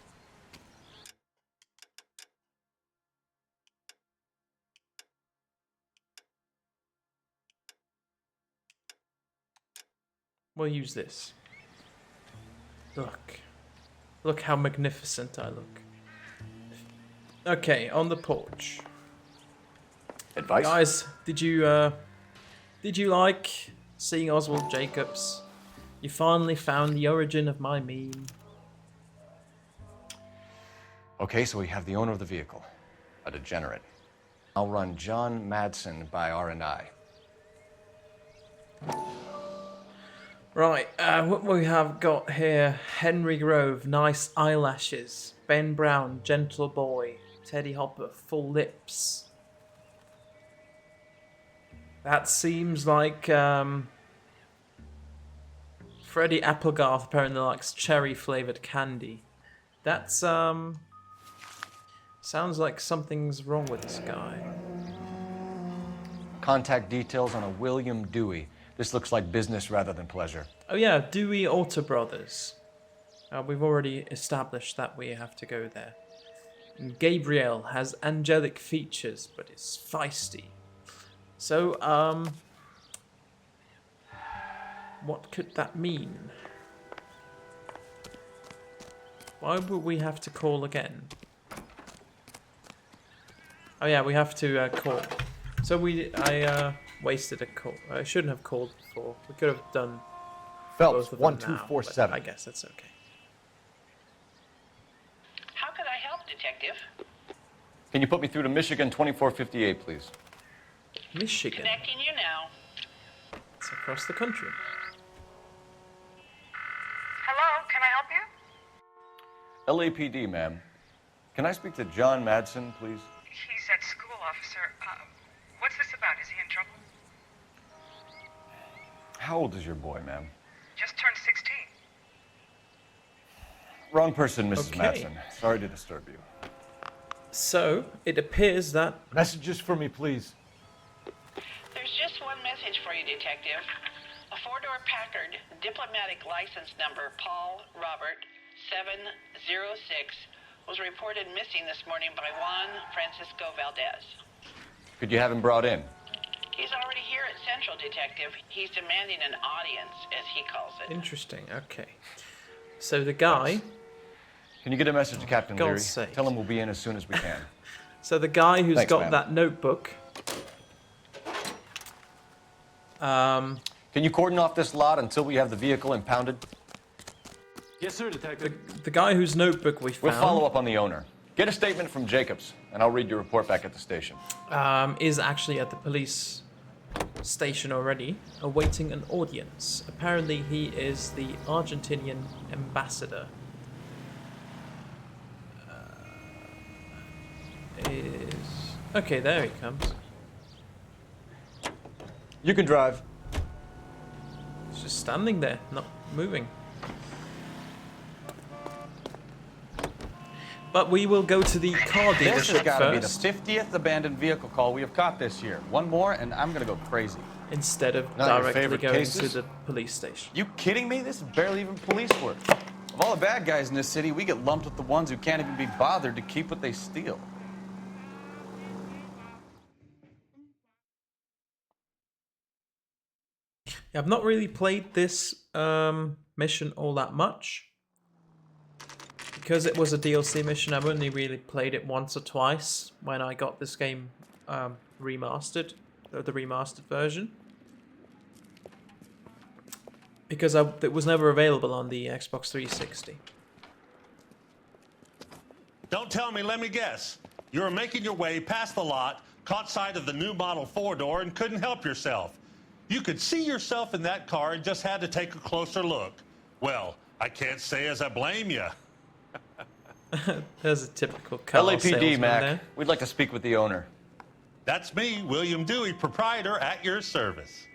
We'll use this. Look how magnificent I look. Okay, on the porch. Advice? Guys, did you like seeing Oswald Jacobs? You finally found the origin of my meme. Okay, so we have the owner of the vehicle, a degenerate. I'll run John Madsen by R&I. Right, what we have got here: Henry Grove, nice eyelashes. Ben Brown, gentle boy. Teddy Hopper, full lips. That seems like Freddie Applegarth apparently likes cherry-flavored candy. That's sounds like something's wrong with this guy. Contact details on a William Dewey. This looks like business rather than pleasure. Oh yeah, Dewey Auto Brothers. We've already established that we have to go there. And Gabriel has angelic features, but is feisty. So, what could that mean? Why would we have to call again? Oh yeah, we have to call. So I wasted a call. I shouldn't have called before. We could have done Phelps, both of them now, 1247. but I guess that's okay. How can I help, Detective? Can you put me through to Michigan 2458, please? Michigan. Connecting you now. It's across the country. Hello, can I help you? LAPD, ma'am. Can I speak to John Madsen, please? He's at school, officer. What's this about? Is he in trouble? How old is your boy, ma'am? Just turned 16. Wrong person, Mrs. Okay. Madsen. Sorry to disturb you. So, it appears that... Messages for me, please. There's just one message for you, Detective. A four-door Packard, diplomatic license number Paul Robert 706, was reported missing this morning by Juan Francisco Valdez. Could you have him brought in? He's already here at Central, Detective. He's demanding an audience, as he calls it. Interesting, okay. So the guy... Can you get a message to Captain Leary? God's sake. Tell him we'll be in as soon as we can. So the guy who's Thanks, got ma'am. that notebook... Can you cordon off this lot until we have the vehicle impounded? Yes, sir, Detective. The guy whose notebook we found... We'll follow up on the owner. Get a statement from Jacobs, and I'll read your report back at the station. is actually at the police station already, awaiting an audience. Apparently he is the Argentinian ambassador. Okay, there he comes. You can drive. He's just standing there, not moving. But we will go to the car This has dealership got to be the first, 50th abandoned vehicle call we have caught this year. One more, and I'm going to go crazy. instead of Not your directly favorite going cases? to the police station. You kidding me? This is barely even police work. Of all the bad guys in this city, we get lumped with the ones who can't even be bothered to keep what they steal. Yeah, I've not really played this mission all that much. Because it was a DLC mission, I've only really played it once or twice when I got this game remastered, the remastered version. Because it was never available on the Xbox 360. Don't tell me, let me guess. You were making your way past the lot, caught sight of the new model 4-door, and couldn't help yourself. You could see yourself in that car and just had to take a closer look. Well, I can't say as I blame you. There's a typical car LAPD, salesman Mac. there. We'd like to speak with the owner. That's me, William Dewey, proprietor, at your service.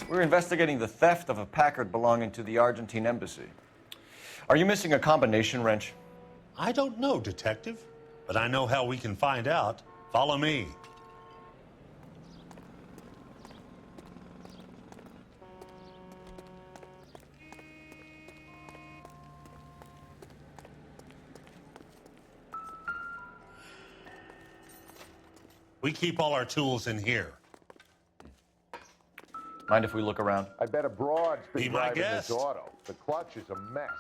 We're investigating the theft of a Packard belonging to the Argentine embassy. Are you missing a combination wrench? I don't know, Detective, but I know how we can find out. Follow me. We keep all our tools in here. Mind if we look around? I bet a broad's Be been my driving guest. this auto. The clutch is a mess.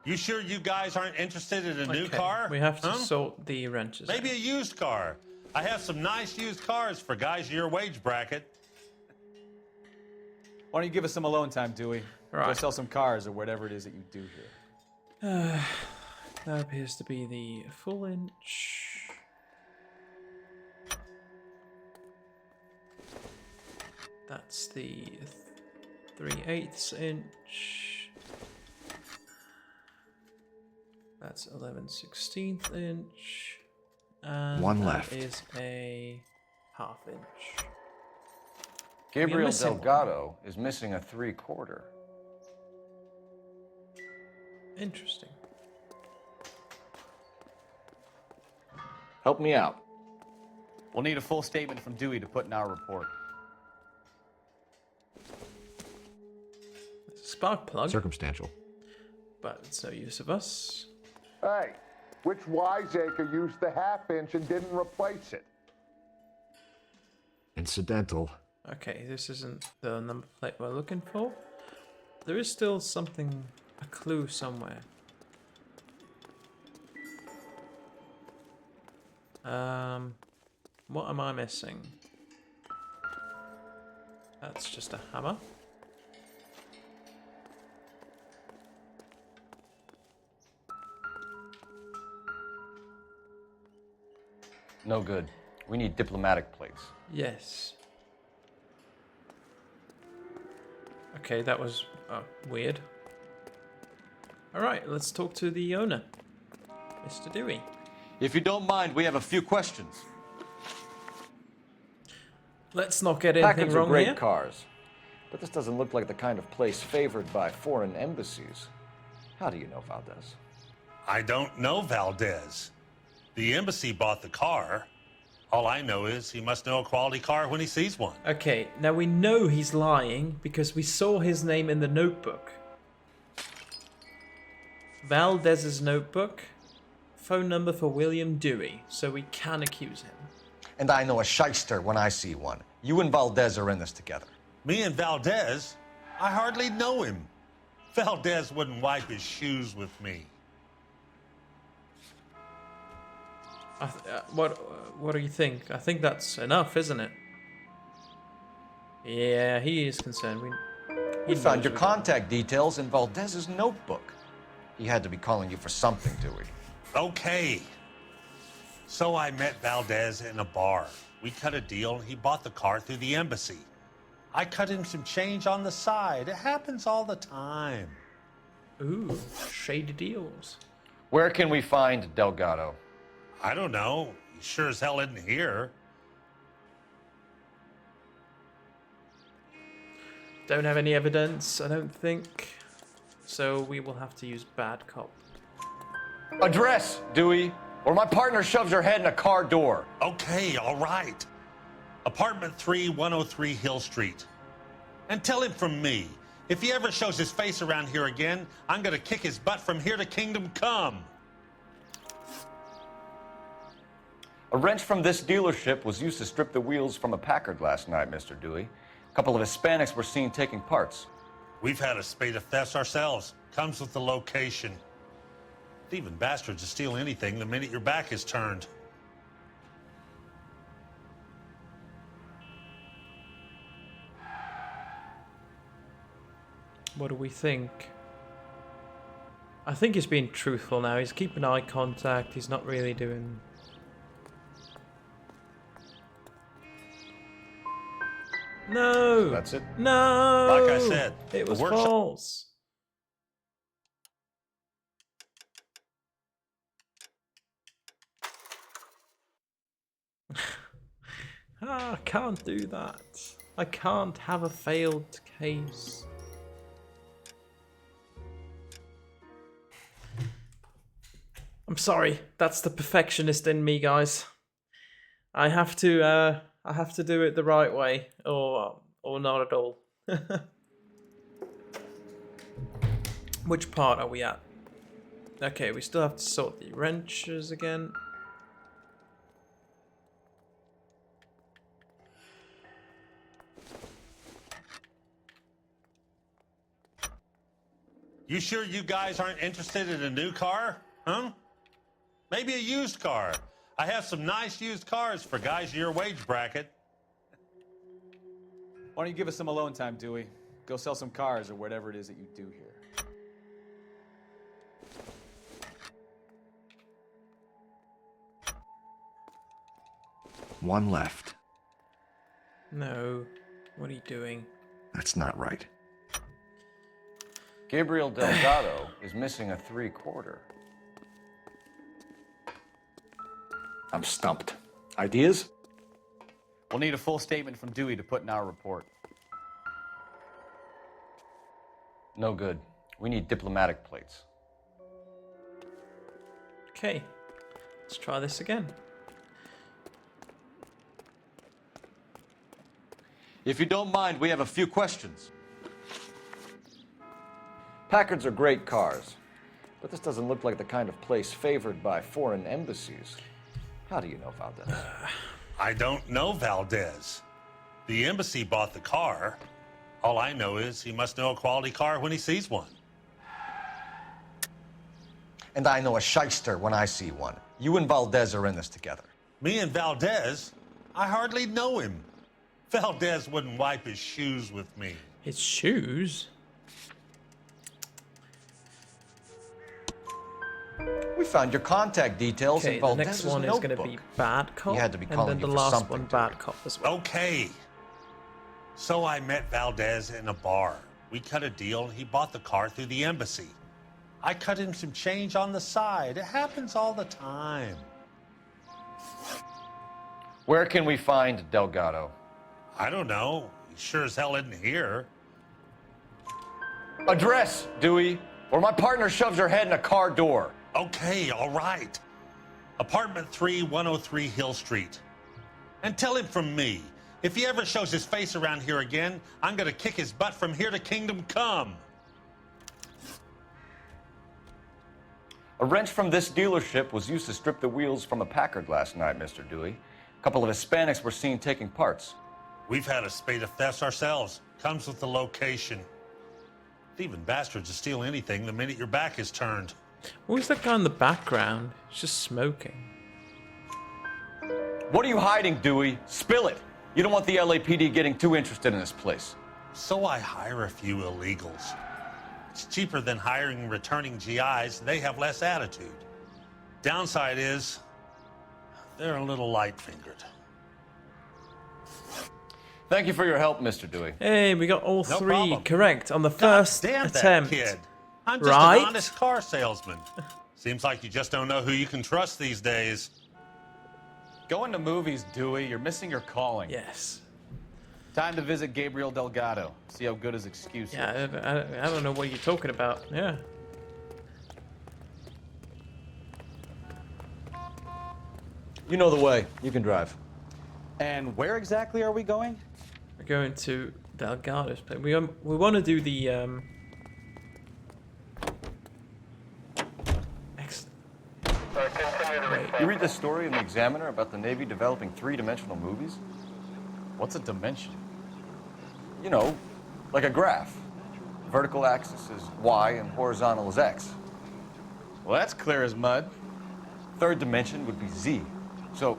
You sure you guys aren't interested in a new Okay, car? we have to Huh? sort the wrenches. Maybe a used car. I have some nice used cars for guys in your wage bracket. Why don't you give us some alone time, Dewey? Right. Go sell some cars or whatever it is that you do here. That appears to be the full inch. That's the 3/8 inch. That's 11/16 inch. And One that left. is a 1/2 inch. Gabriel missing one. Delgado is missing a 3/4. Interesting. Help me out. We'll need a full statement from Dewey to put in our report. It's a spark plug, Circumstantial. but it's no use of us. Hey, which wiseacre used the 1/2 inch and didn't replace it? Incidental. Okay, this isn't the number plate we're looking for. There is still something, a clue somewhere. What am I missing? That's just a hammer. No good. We need diplomatic plates. Yes. Okay, that was weird. Alright, let's talk to the owner, Mr. Dewey. If you don't mind, we have a few questions. Let's not get anything Packards wrong are great here. cars, but this doesn't look like the kind of place favored by foreign embassies. How do you know Valdez? I don't know Valdez. The embassy bought the car. All I know is he must know a quality car when he sees one. Okay, now we know he's lying because we saw his name in the notebook. Valdez's notebook. Phone number for William Dewey, so we can accuse him. And I know a shyster when I see one. You and Valdez are in this together. Me and Valdez? I hardly know him. Valdez wouldn't wipe his shoes with me. What do you think? I think that's enough, isn't it? Yeah, he is concerned. We found your contact details in Valdez's notebook. He had to be calling you for something, Dewey. Okay. So I met Valdez in a bar. We cut a deal and he bought the car through the embassy. I cut him some change on the side. It happens all the time. Ooh, shady deals. Where can we find Delgado? I don't know. He sure as hell isn't here. Don't have any evidence, I don't think. So we will have to use bad cop. Address, Dewey, or my partner shoves her head in a car door. Okay, all right. Apartment 3, 103 Hill Street. And tell him from me, if he ever shows his face around here again, I'm gonna kick his butt from here to Kingdom Come. A wrench from this dealership was used to strip the wheels from a Packard last night, Mr. Dewey. A couple of Hispanics were seen taking parts. We've had a spate of thefts ourselves. Comes with the location. Thieving bastards to steal anything the minute your back is turned. What do we think? I think he's being truthful now. He's keeping eye contact. He's not really doing... No! That's it? No! Like I said, it was the workshop- false. I can't do that. I can't have a failed case. I'm sorry. That's the perfectionist in me, guys. I have to do it the right way, or not at all. Which part are we at? Okay, we still have to sort the wrenches again. You sure you guys aren't interested in a new car? Huh? Maybe a used car. I have some nice used cars for guys in your wage bracket. Why don't you give us some alone time, Dewey? Go sell some cars or whatever it is that you do here. One left. No. What are you doing? That's not right. Gabriel Delgado is missing a 3/4. I'm stumped. Ideas? We'll need a full statement from Dewey to put in our report. No good. We need diplomatic plates. Okay. Let's try this again. If you don't mind, we have a few questions. Packards are great cars, but this doesn't look like the kind of place favored by foreign embassies. How do you know Valdez? I don't know Valdez. The embassy bought the car. All I know is he must know a quality car when he sees one. And I know a shyster when I see one. You and Valdez are in this together. Me and Valdez? I hardly know him. Valdez wouldn't wipe his shoes with me. His shoes? We found your contact details Okay, in the Valdez's next one is notebook. going to be bad cop, He had to be and calling then the you for last something, one Dewey. bad cop as well. Okay. So I met Valdez in a bar. We cut a deal and he bought the car through the embassy. I cut him some change on the side. It happens all the time. Where can we find Delgado? I don't know. He sure as hell isn't here. Address, Dewey, or my partner shoves her head in a car door. Okay, all right. Apartment 3, 103 Hill Street. And tell him from me, if he ever shows his face around here again, I'm gonna kick his butt from here to Kingdom Come. A wrench from this dealership was used to strip the wheels from a Packard last night, Mr. Dewey. A couple of Hispanics were seen taking parts. We've had a spate of thefts ourselves. Comes with the location. Thieving bastards will steal anything the minute your back is turned. What was that guy in the background? He's just smoking. What are you hiding, Dewey? Spill it. You don't want the LAPD getting too interested in this place. So I hire a few illegals. It's cheaper than hiring returning GIs. They have less attitude. Downside is, they're a little light-fingered. Thank you for your help, Mr. Dewey. Hey, we got all No three problem. correct on the first Damn that attempt. kid. I'm just Right? an honest car salesman. Seems like you just don't know who you can trust these days. Going to movies, Dewey. You're missing your calling. Yes. Time to visit Gabriel Delgado. See how good his excuse is. Yeah, I don't know what you're talking about. Yeah. You know the way. You can drive. And where exactly are we going? We're going to Delgado's place. We want to do the You read the story in the Examiner about the Navy developing three-dimensional movies? What's a dimension? You know, like a graph. Vertical axis is Y and horizontal is X. Well, that's clear as mud. Third dimension would be Z. So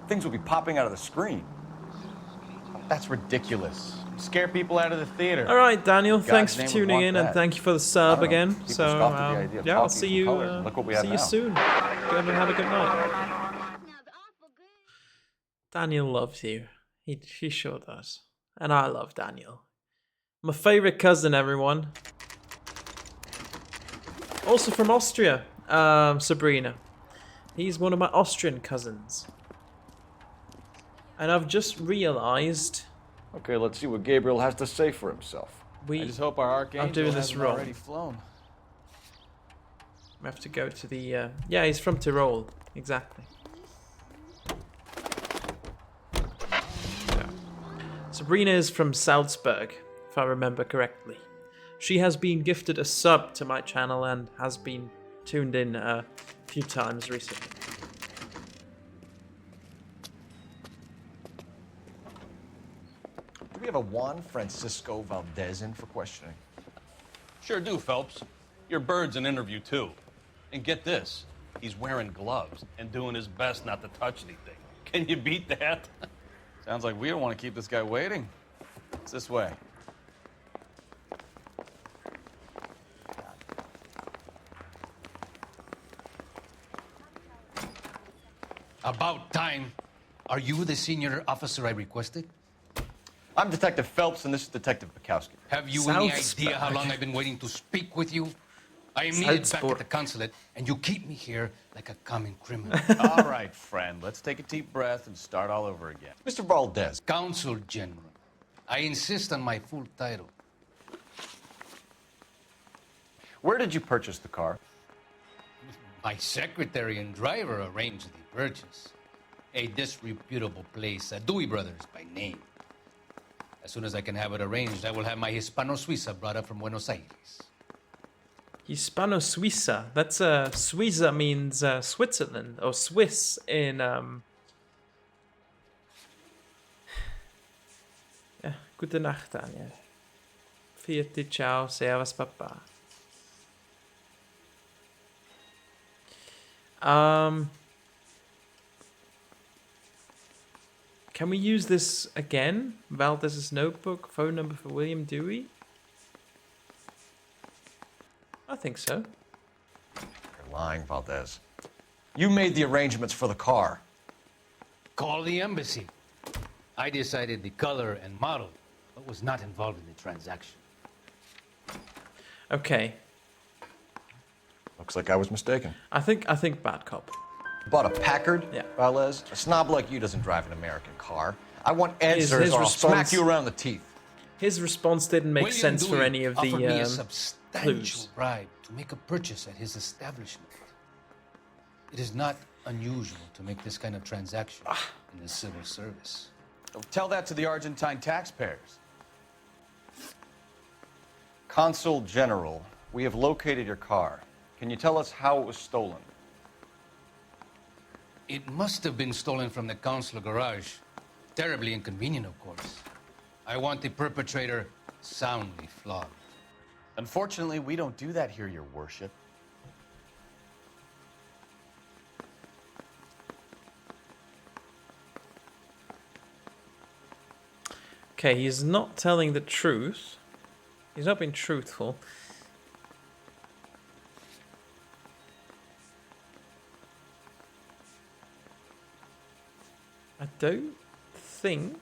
things would be popping out of the screen. That's ridiculous. Scare people out of the theater. All right, Daniel. God's Thanks for name would tuning want in, and that. thank you for the sub I don't know. again. People So scoff at the idea of yeah, I'll talking see from you. color. Look what we have See you now. soon. Go and have a good night. Daniel loves you. He sure does, and I love Daniel. My favorite cousin, everyone. Also from Austria, Sabrina. He's one of my Austrian cousins. And I've just realized Okay, let's see what Gabriel has to say for himself. I just hope our Archangel I'm doing this hasn't wrong. already flown. We have to go to the... yeah, he's from Tyrol. Exactly. Yeah. Sabrina is from Salzburg, if I remember correctly. She has been gifted a sub to my channel and has been tuned in a few times recently. Do we have a Juan Francisco Valdez in for questioning? Sure do, Phelps. Your bird's an interview, too. And get this, he's wearing gloves and doing his best not to touch anything. Can you beat that? Sounds like we don't want to keep this guy waiting. It's this way. About time. Are you the senior officer I requested? I'm Detective Phelps, and this is Detective Bukowski. Have you any idea how long I've been waiting to speak with you? I am needed back at the consulate, and you keep me here like a common criminal. All right, friend. Let's take a deep breath and start all over again. Mr. Valdez. Consul General. I insist on my full title. Where did you purchase the car? My secretary and driver arranged the purchase. A disreputable place, Dewey Brothers by name. As soon as I can have it arranged, I will have my Hispano-Suiza brought up from Buenos Aires. Hispano-Suiza. That's Suiza means Switzerland or Swiss in Ja, gute Nacht, Daniel. Vierte, ciao, servus, papa. Can we use this again? Valdez's notebook, phone number for William Dewey? I think so. You're lying, Valdez. You made the arrangements for the car. Call the embassy. I decided the color and model, but was not involved in the transaction. Okay. Looks like I was mistaken. I think bad cop. Bought a Packard? Yeah. Valdez? A snob like you doesn't drive an American car. I want answers His or I'll response- smack you around the teeth. His response didn't make William sense for Dewey any of offered me a the substantial clues. bribe to make a purchase at his establishment. It is not unusual to make this kind of transaction in the civil service. Tell that to the Argentine taxpayers. Consul General, we have located your car. Can you tell us how it was stolen? It must have been stolen from the consular garage. Terribly inconvenient, of course. I want the perpetrator soundly flogged. Unfortunately, we don't do that here, Your Worship. Okay, he's not telling the truth. He's not being truthful. I don't think...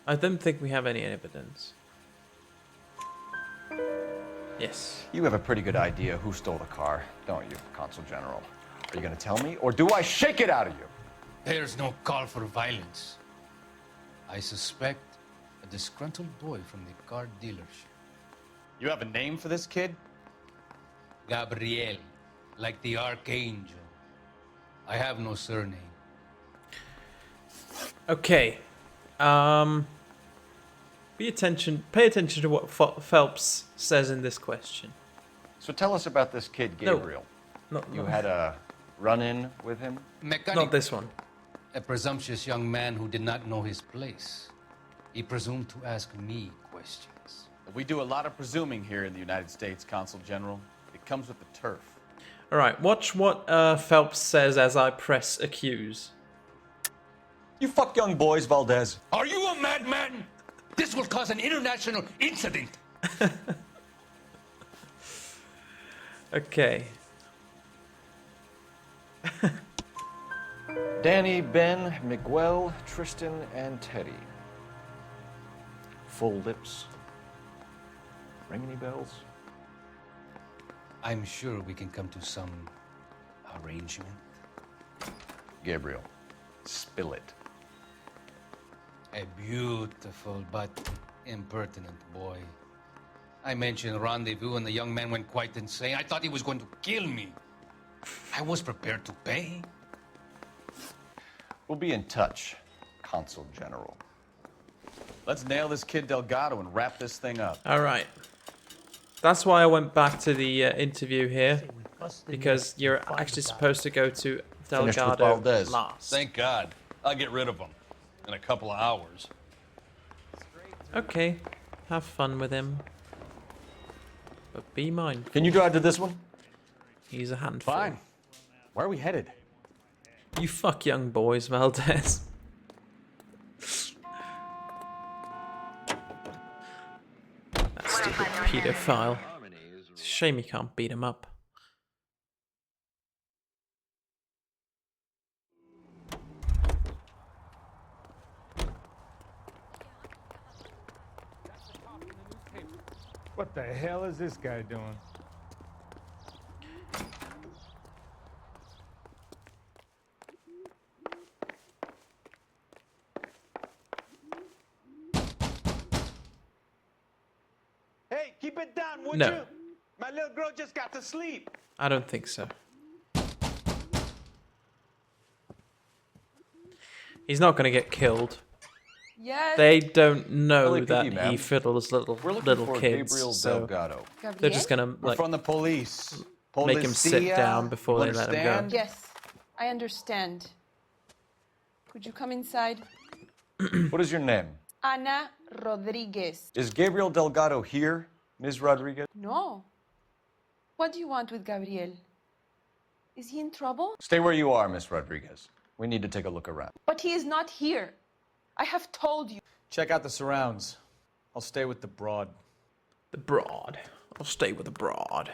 I don't think we have any evidence. Yes. You have a pretty good idea who stole the car, don't you, Consul General? Are you going to tell me, or do I shake it out of you? There's no call for violence. I suspect a disgruntled boy from the car dealership. You have a name for this kid? Gabriel, like the archangel. I have no surname. Okay. Pay attention to what Phelps says in this question. So tell us about this kid, Gabriel. You had a run-in with him? Mechanic, not this one. A presumptuous young man who did not know his place. He presumed to ask me questions. We do a lot of presuming here in the United States, Consul General. It comes with the turf. All right, watch what Phelps says as I press accuse. You fuck young boys, Valdez. Are you a madman? This will cause an international incident. Okay. Danny, Ben, Miguel, Tristan, and Teddy. Full lips. Ring any bells? I'm sure we can come to some arrangement. Gabriel, spill it. A beautiful but impertinent boy. I mentioned rendezvous and the young man went quite insane. I thought he was going to kill me. I was prepared to pay. We'll be in touch, Consul General. Let's nail this kid Delgado and wrap this thing up. All right. That's why I went back to the interview here, because you're actually supposed to go to Delgado last. Thank God. I'll get rid of him in a couple of hours. Okay. Have fun with him. But be mindful. Can you drive to this one? He's a handful. Fine. Where are we headed? You fuck young boys, Valdez. That stupid pedophile. It's a shame you can't beat him up. What the hell is this guy doing? Hey, keep it down, would No. you? My little girl just got to sleep. I don't think so. He's not going to get killed. Yes. They don't know LAPD, that he ma'am. fiddles little We're looking for kids, Gabriel so Delgado. they're just gonna We're like from the police. make him sit Policia, down before they let him go. understand? Yes, I understand. Could you come inside? What is your name? Ana Rodriguez. Is Gabriel Delgado here, Ms. Rodriguez? No. What do you want with Gabriel? Is he in trouble? Stay where you are, Ms. Rodriguez. We need to take a look around. But he is not here. I have told you. Check out the surrounds. I'll stay with the broad. The broad. I'll stay with the broad.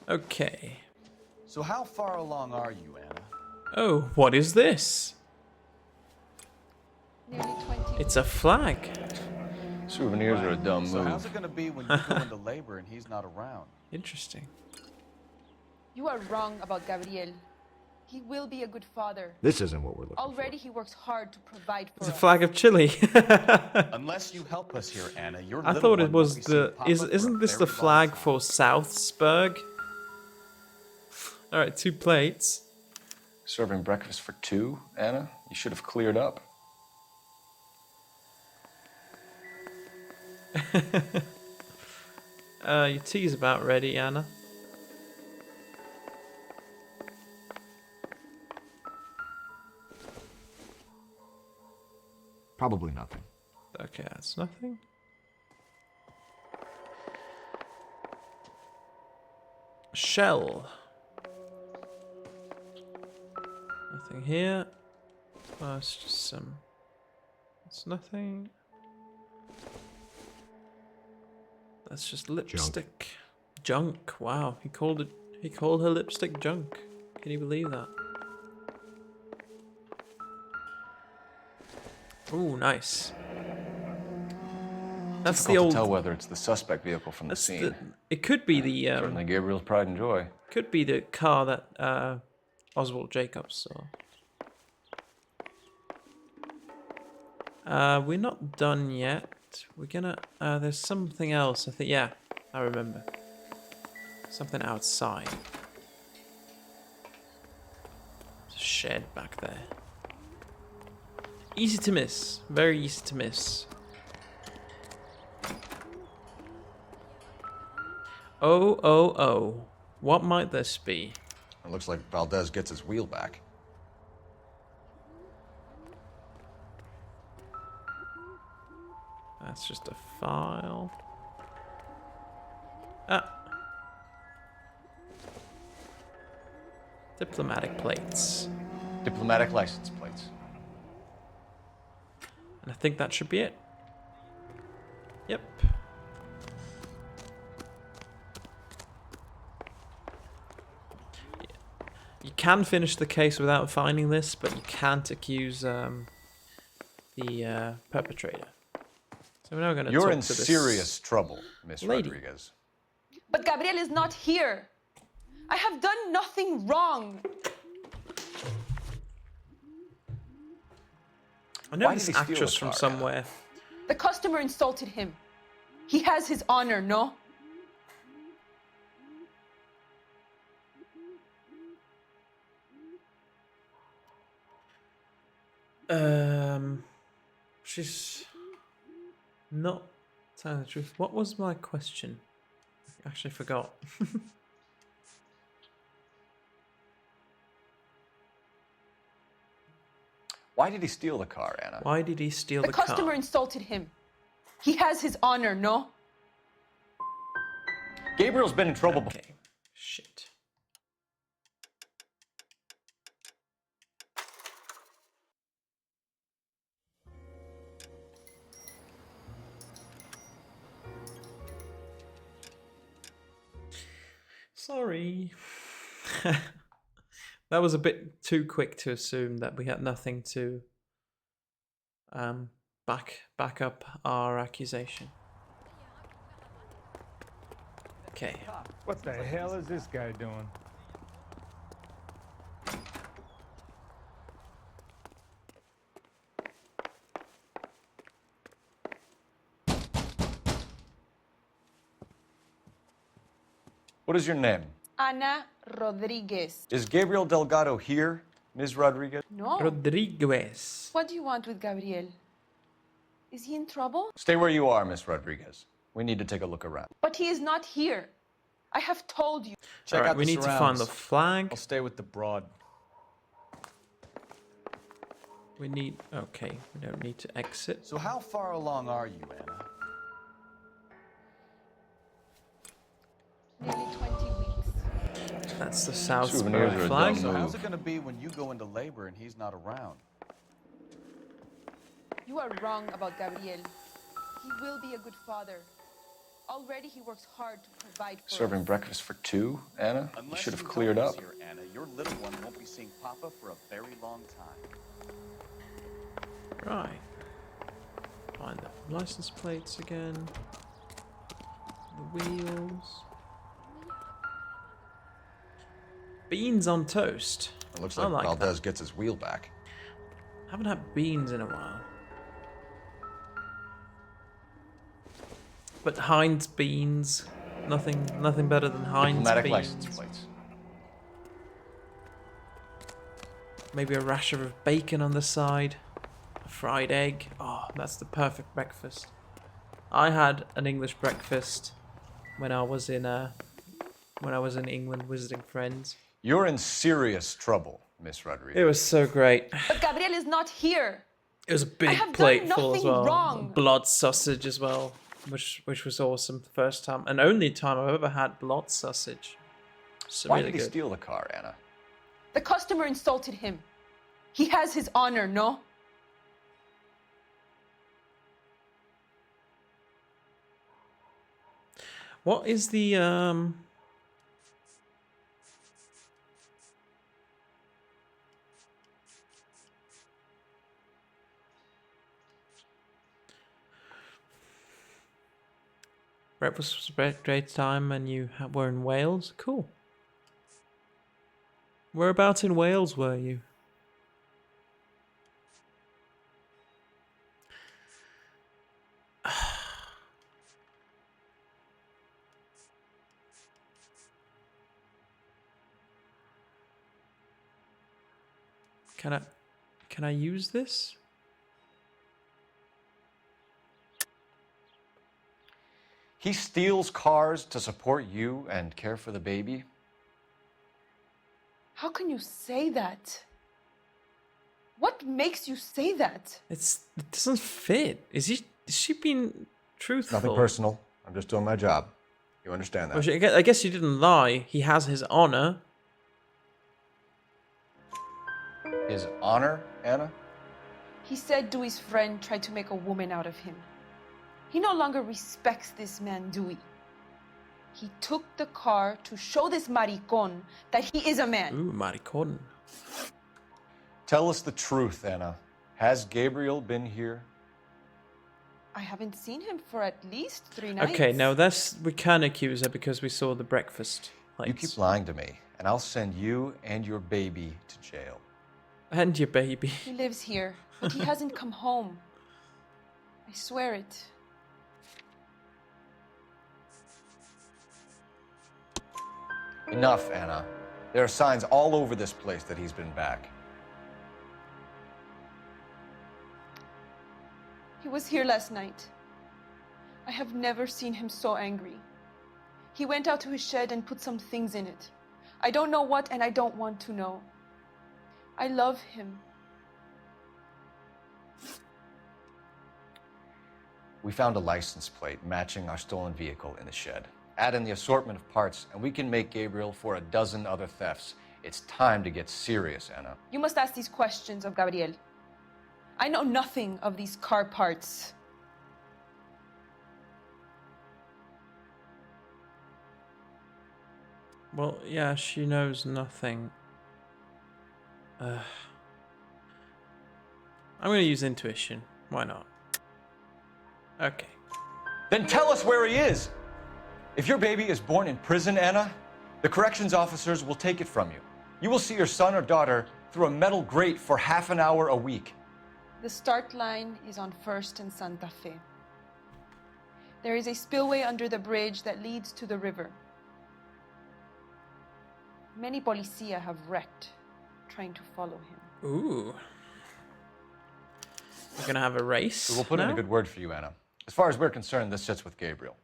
Okay. So how far along are you, Anna? Oh, what is this? Nearly 20. It's a flag. Souvenirs are a dumb So move. how's it going to be when you go into labor and he's not around? Interesting. You are wrong about Gabriel. He will be a good father. This isn't what we're looking Already he works hard to provide for It's a us. flag of Chile. Unless you help us here, Anna, your I little thought it one was won't be seeing the. Papa for a Isn't this the very long flag time. for Southsburg? Alright, 2 plates. Serving breakfast for 2, Anna? You should have cleared up. Your tea's about ready, Anna. Probably nothing. Okay, that's nothing. Shell. Nothing here. Oh, it's just some. It's nothing. That's just lipstick. Junk. Wow, he called it. He called her lipstick junk. Can you believe that? Ooh, nice. That's Difficult the old. to tell whether it's the suspect vehicle from the scene. It could be the. Certainly Gabriel's pride and joy. Could be the car that Oswald Jacobs saw. We're not done yet. We're gonna. There's something else. I think. Yeah, I remember. Something outside. There's a shed back there. Easy to miss. Very easy to miss. Oh, oh, oh. What might this be? It looks like Valdez gets his wheel back. That's just a file. Ah. Diplomatic plates. Diplomatic license plates. And I think that should be it. Yep. You can finish the case without finding this, but you can't accuse the perpetrator. So we're now going to talk You're to in this serious trouble, Miss lady. Rodriguez. But Gabriel is not here. I have done nothing wrong. I know Why this did he steal actress the from car, somewhere. The customer insulted him. He has his honor, no? She's not telling the truth. What was my question? I actually forgot. Why did he steal the car, Anna? Why did he steal The the car? customer insulted him. He has his honor, no? Gabriel's been in trouble before. Okay. Shit. Sorry. That was a bit too quick to assume that we had nothing to back up our accusation. Okay. What the hell is this guy doing? What is your name? Ana Rodriguez. Is Gabriel Delgado here, Ms. Rodriguez? No. Rodriguez. What do you want with Gabriel? Is he in trouble? Stay where you are, Miss Rodriguez. We need to take a look around. But he is not here. I have told you. Check Alright, out we the need to find the surrounds. flag. I'll stay with the broad. We need. Okay, we don't need to exit. So how far along are you, Anna? Nearly 20 weeks. That's the Souvenirs Southsburg are a flag. dumb So move. how's it going to be when you go into labor and he's not around? You are wrong about Gabriel. He will be a good father. Already he works hard to provide for Serving us. breakfast for 2, Anna? You Unless should have you cleared help up. us here, Anna, your little one won't be seeing Papa for a very long time. Right. Find the license plates again. The wheels. Beans on toast. It looks I like, like Valdez gets his wheel back. Haven't had beans in a while. But Heinz beans, nothing better than Heinz Diplomatic beans. license plates. Maybe a rasher of bacon on the side, a fried egg. Oh, that's the perfect breakfast. I had an English breakfast when I was in England visiting friends. You're in serious trouble, Miss Rodriguez. It was so great. But Gabriel is not here. It was a I big have plate done full as nothing well. wrong. Blood sausage as well, which was awesome. The first time and only time I've ever had blood sausage. So Why really did he good. steal the car, Anna? The customer insulted him. He has his honor, no? What is the breakfast was a great time and you were in Wales? Cool. Whereabouts in Wales were you? Can I use this? He steals cars to support you and care for the baby? How can you say that? What makes you say that? It doesn't fit. Is she being truthful? Nothing personal. I'm just doing my job. You understand that? Well, I guess she didn't lie. He has his honor. His honor, Anna? He said Dewey's friend tried to make a woman out of him. He no longer respects this man, Dewey. He took the car to show this maricon that he is a man. Ooh, maricon. Tell us the truth, Anna. Has Gabriel been here? I haven't seen him for at least 3 nights. Okay, now we can accuse her because we saw the breakfast plates. You keep lying to me, and I'll send you and your baby to jail. And your baby. He lives here, but he hasn't come home. I swear it. Enough, Anna. There are signs all over this place that he's been back. He was here last night. I have never seen him so angry. He went out to his shed and put some things in it. I don't know what, and I don't want to know. I love him. We found a license plate matching our stolen vehicle in the shed. Add in the assortment of parts, and we can make Gabriel for a dozen other thefts. It's time to get serious, Anna. You must ask these questions of Gabriel. I know nothing of these car parts. Well, yeah, she knows nothing. I'm going to use intuition. Why not? Okay. Then tell us where he is! If your baby is born in prison, Anna, the corrections officers will take it from you. You will see your son or daughter through a metal grate for half an hour a week. The start line is on 1st and Santa Fe. There is a spillway under the bridge that leads to the river. Many policia have wrecked trying to follow him. Ooh. We're going to have a race. We will put in a good word for you, Anna. As far as we're concerned, this sits with Gabriel.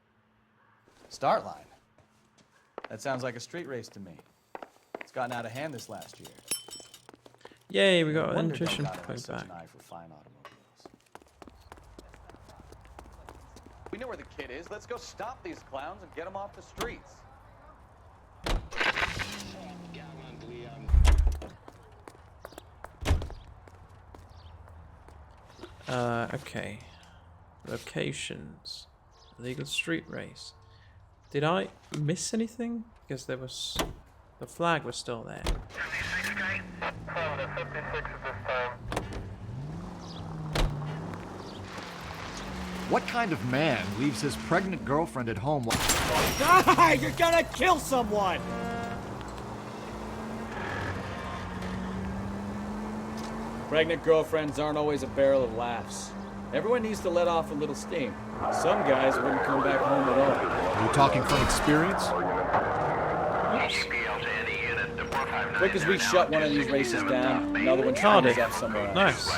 Start line. That sounds like a street race to me. It's gotten out of hand this last year. Yay, we got No an wonder intuition Delgado point has such back. an eye for fine automobiles. We know where the kid is. Let's go stop these clowns and get them off the streets. Okay. Locations. Illegal street race. Did I miss anything? Because there was... The flag was still there. What kind of man leaves his pregnant girlfriend at home while... Die! You're gonna kill someone! Pregnant girlfriends aren't always a barrel of laughs. Everyone needs to let off a little steam. Some guys wouldn't come back home at all. Are you talking from experience? Quick as we shut one of these races down, another one turns up somewhere else. Nice.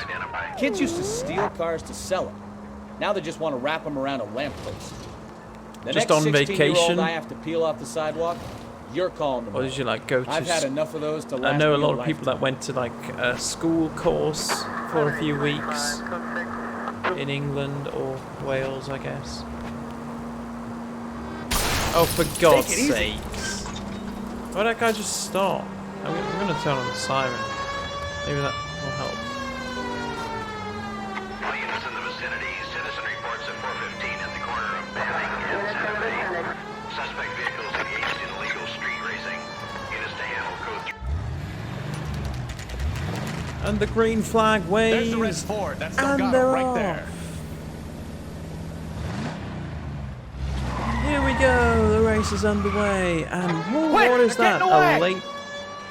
Kids used to steal cars to sell them. Now they just want to wrap them around a lamppost. The Just next on 16-year-old vacation? I have to peel off the sidewalk, you're calling them. Or did you like go to? I've had enough of those to last I know a me lot of people that went to like a school course for a few weeks in England or Wales, I guess. Oh, for God's sakes! Why did that guy just stop? I'm gonna turn on the siren. Maybe that will help. All units in the vicinity, citizen reports at 415 at the corner of Banning and Santa Fe. Suspect vehicles engaged in illegal street racing. Units to handle code 3. And the green flag waves. There's the red Ford. That's and Delgado they're right off. there. Here we go. The race is underway. And what is that? A late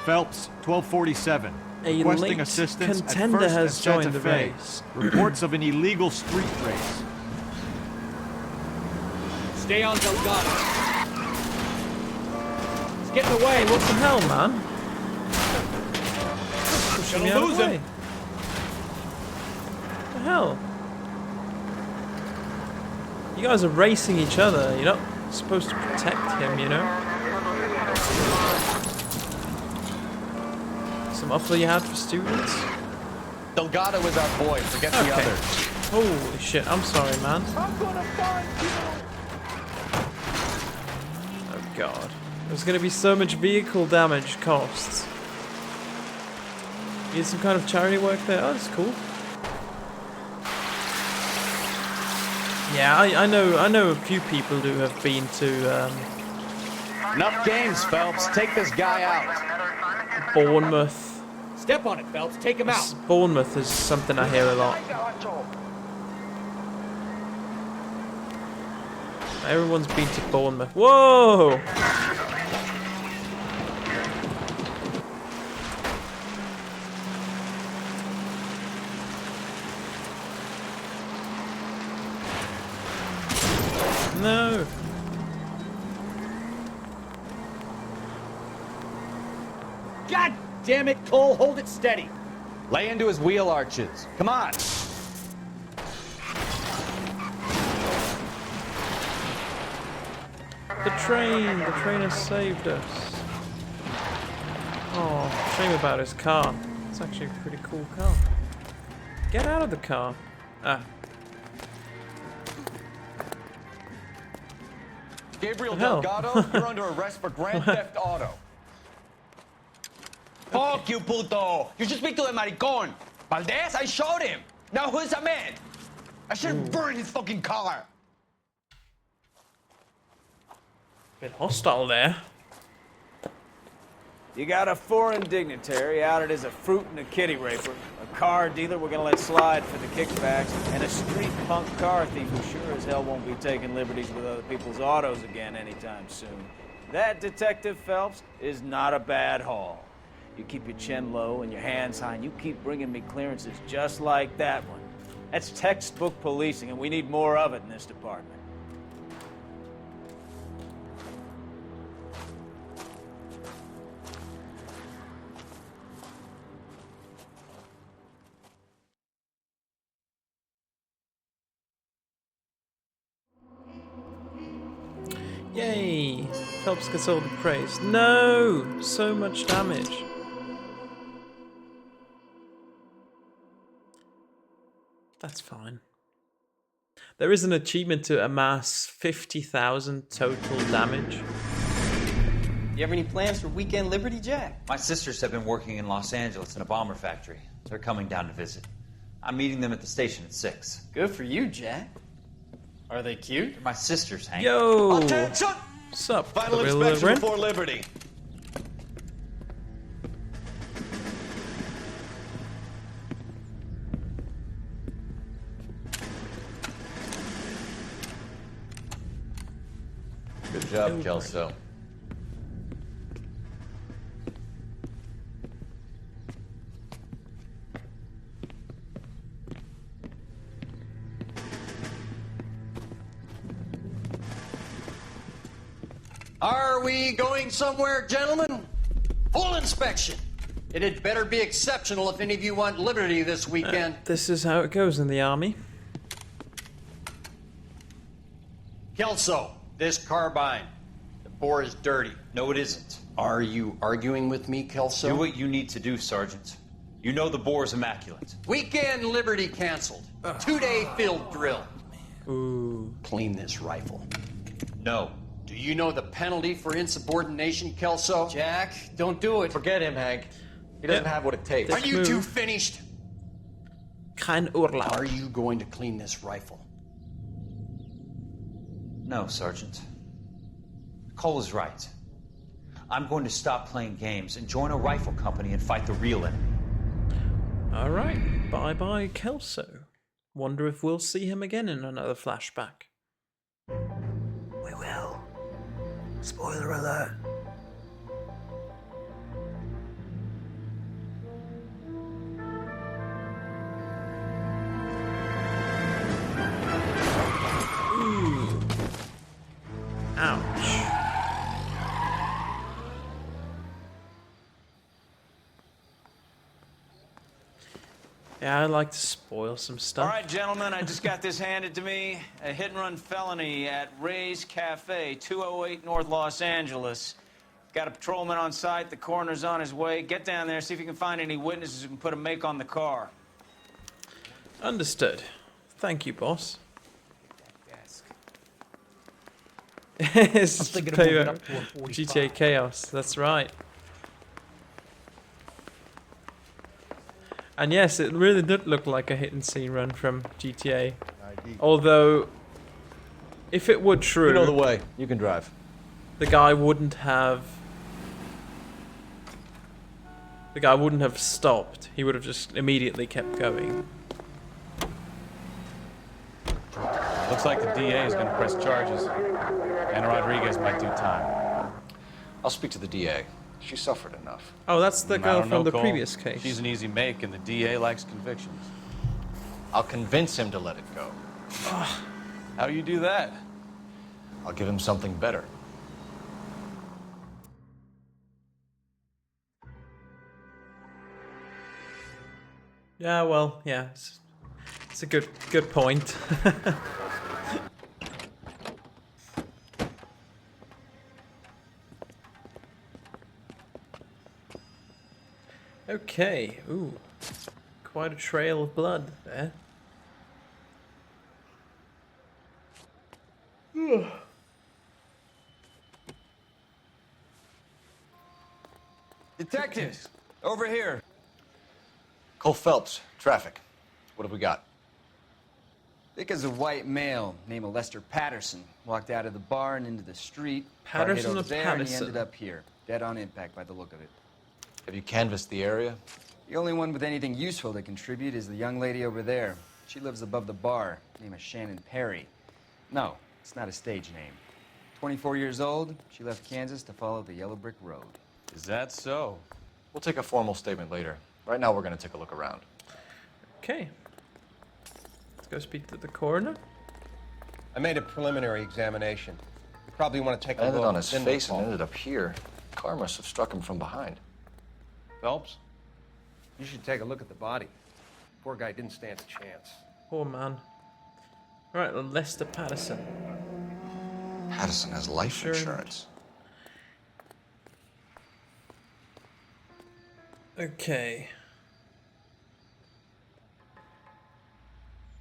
Phelps, 1247. A Requesting late assistance contender at First has and Santa joined the Fe. race. Reports of an illegal street race. Stay on Delgado. He's getting away. What the hell, man? Pushing me out of the way. What the hell? You guys are racing each other. You're not supposed to protect him, you know? Some offer you had for students? Delgado is our boy. Forget the others. Holy shit, I'm sorry, man. I'm gonna find you! Oh god. There's gonna be so much vehicle damage costs. You did some kind of charity work there? Oh, that's cool. Yeah, I know a few people who have been to Enough games, Phelps. Take this guy out. Bournemouth. Step on it, Phelps. Take him out. Bournemouth is something I hear a lot. Everyone's been to Bournemouth. Whoa! No! God damn it, Cole. Hold it steady. Lay into his wheel arches. Come on. The train has saved us. Oh, shame about his car. It's actually a pretty cool car. Get out of the car. Ah. Gabriel The hell? Delgado, you're under arrest for grand theft auto. Fuck you, puto! You should speak to the maricon. Valdez, I showed him. Now who's a man? I should have burned his fucking car. Bit hostile there. You got a foreign dignitary outed as a fruit and a kitty raper, a car dealer we're gonna let slide for the kickbacks, and a street punk car thief who sure as hell won't be taking liberties with other people's autos again anytime soon. That, Detective Phelps, is not a bad haul. You keep your chin low and your hands high, and you keep bringing me clearances just like that one. That's textbook policing, and we need more of it in this department. Yay! Phelps gets all the praise. No! So much damage. That's fine. There is an achievement to amass 50,000 total damage. You have any plans for weekend Liberty, Jack? My sisters have been working in Los Angeles in a bomber factory. They're coming down to visit. I'm meeting them at the station at 6. Good for you, Jack. Are they cute? They're my sisters, Hank. Yo! Attention! Sup? Final Real inspection Ren? before Liberty. Good job, Kelso. Are we going somewhere, gentlemen? Full inspection. It had better be exceptional if any of you want liberty this weekend. This is how it goes in the army. Kelso, this carbine. The bore is dirty. No, it isn't. Are you arguing with me, Kelso? Do what you need to do, Sergeant. You know the bore is immaculate. Weekend liberty canceled. 2-day field drill. Ooh. Clean this rifle. No. Do you know the penalty for insubordination, Kelso? Jack, don't do it. Forget him, Hank. He doesn't have what it takes. Are you two finished? Kein Urlaub. Are you going to clean this rifle? No, Sergeant. Cole is right. I'm going to stop playing games and join a rifle company and fight the real enemy. Alright, bye-bye Kelso. Wonder if we'll see him again in another flashback. We will. Spoiler alert. Ooh. Ouch. Yeah, I like to spoil some stuff. All right, gentlemen, I just got this handed to me. A hit-and-run felony at Ray's Cafe, 208 North Los Angeles. Got a patrolman on site. The coroner's on his way. Get down there, see if you can find any witnesses who can put a make on the car. Understood. Thank you, boss. It's just GTA Chaos, that's right. And yes, it really did look like a hit and see run from GTA. Although, if it were true... You know the way. You can drive. The guy wouldn't have... The guy wouldn't have stopped. He would have just immediately kept going. Looks like the DA is going to press charges. And Rodriguez might do time. I'll speak to the DA. She suffered enough. Oh, that's the I girl don't from know, the Cole. previous case. She's an easy make, and the DA likes convictions. I'll convince him to let it go. How do you do that? I'll give him something better. Yeah, well, yeah. It's a good point. Okay, ooh. Quite a trail of blood there. Detectives, over here. Cole Phelps, traffic. What have we got? Thick as a white male named Lester Patterson walked out of the bar and into the street. Car hit Patterson over or there, and he Patterson? ended up here, dead on impact by the look of it. Have you canvassed the area? The only one with anything useful to contribute is the young lady over there. She lives above the bar. Name is Shannon Perry. No, it's not a stage name. 24 years old, she left Kansas to follow the yellow brick road. Is that so? We'll take a formal statement later. Right now, we're going to take a look around. Okay. Let's go speak to the coroner. I made a preliminary examination. You probably want to take a Landed look. on his then face we'll and ended up here. Car must have struck him from behind. Phelps? You should take a look at the body. Poor guy didn't stand a chance. Poor man. Right, well, Lester Patterson. Patterson has life insurance. Okay.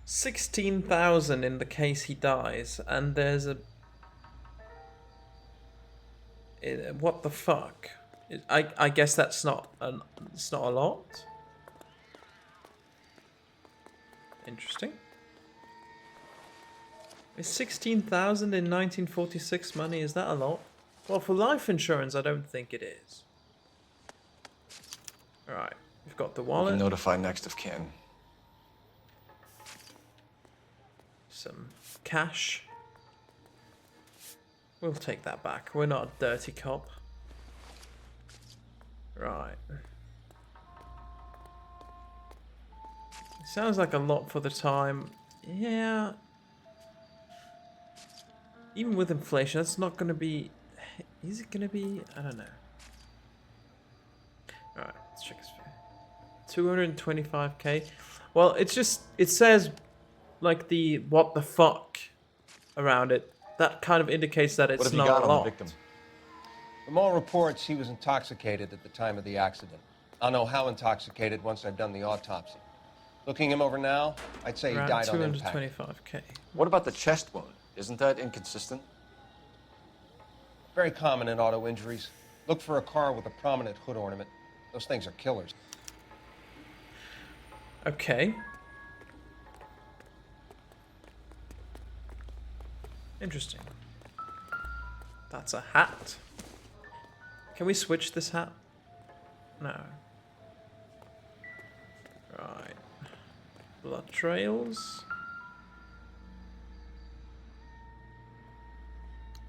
16,000 in the case he dies, and there's a... what the fuck? I guess that's not it's not a lot. Interesting. Is 16,000 in 1946 money, is that a lot? Well, for life insurance, I don't think it is. Alright, we've got the We wallet. can notify next of kin. Some cash. We'll take that back. We're not a dirty cop. Right. Sounds like a lot for the time. Yeah. Even with inflation, that's not going to be... Is it gonna be? I don't know. Alright, let's check his fee. 225k. Well, it's just, it says like the what the fuck around it. That kind of indicates that it's What have you not got a on the lot. victim? From all reports, he was intoxicated at the time of the accident. I'll know how intoxicated once I've done the autopsy. Looking him over now, I'd say he Around died on impact. 225k. What about the chest wound? Isn't that inconsistent? Very common in auto injuries. Look for a car with a prominent hood ornament. Those things are killers. Okay. Interesting. That's a hat. Can we switch this hat? No. Right. Blood trails.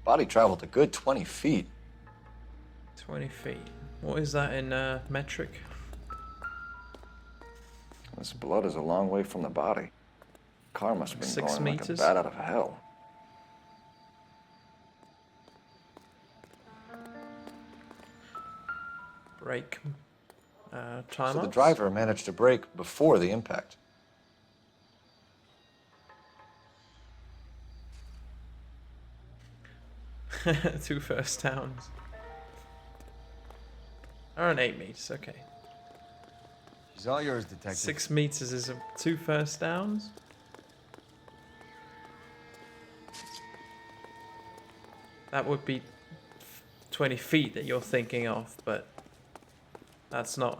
Body traveled a good 20 feet. 20 feet. What is that in metric? This blood is a long way from the body. Car must have been 6 going meters? like a bat out of hell. Brake. Time So the driver managed to brake before the impact. Two first downs. Around 8 meters, okay. She's all yours, detective. 6 meters is 2 first downs. That would be 20 feet that you're thinking of, but that's not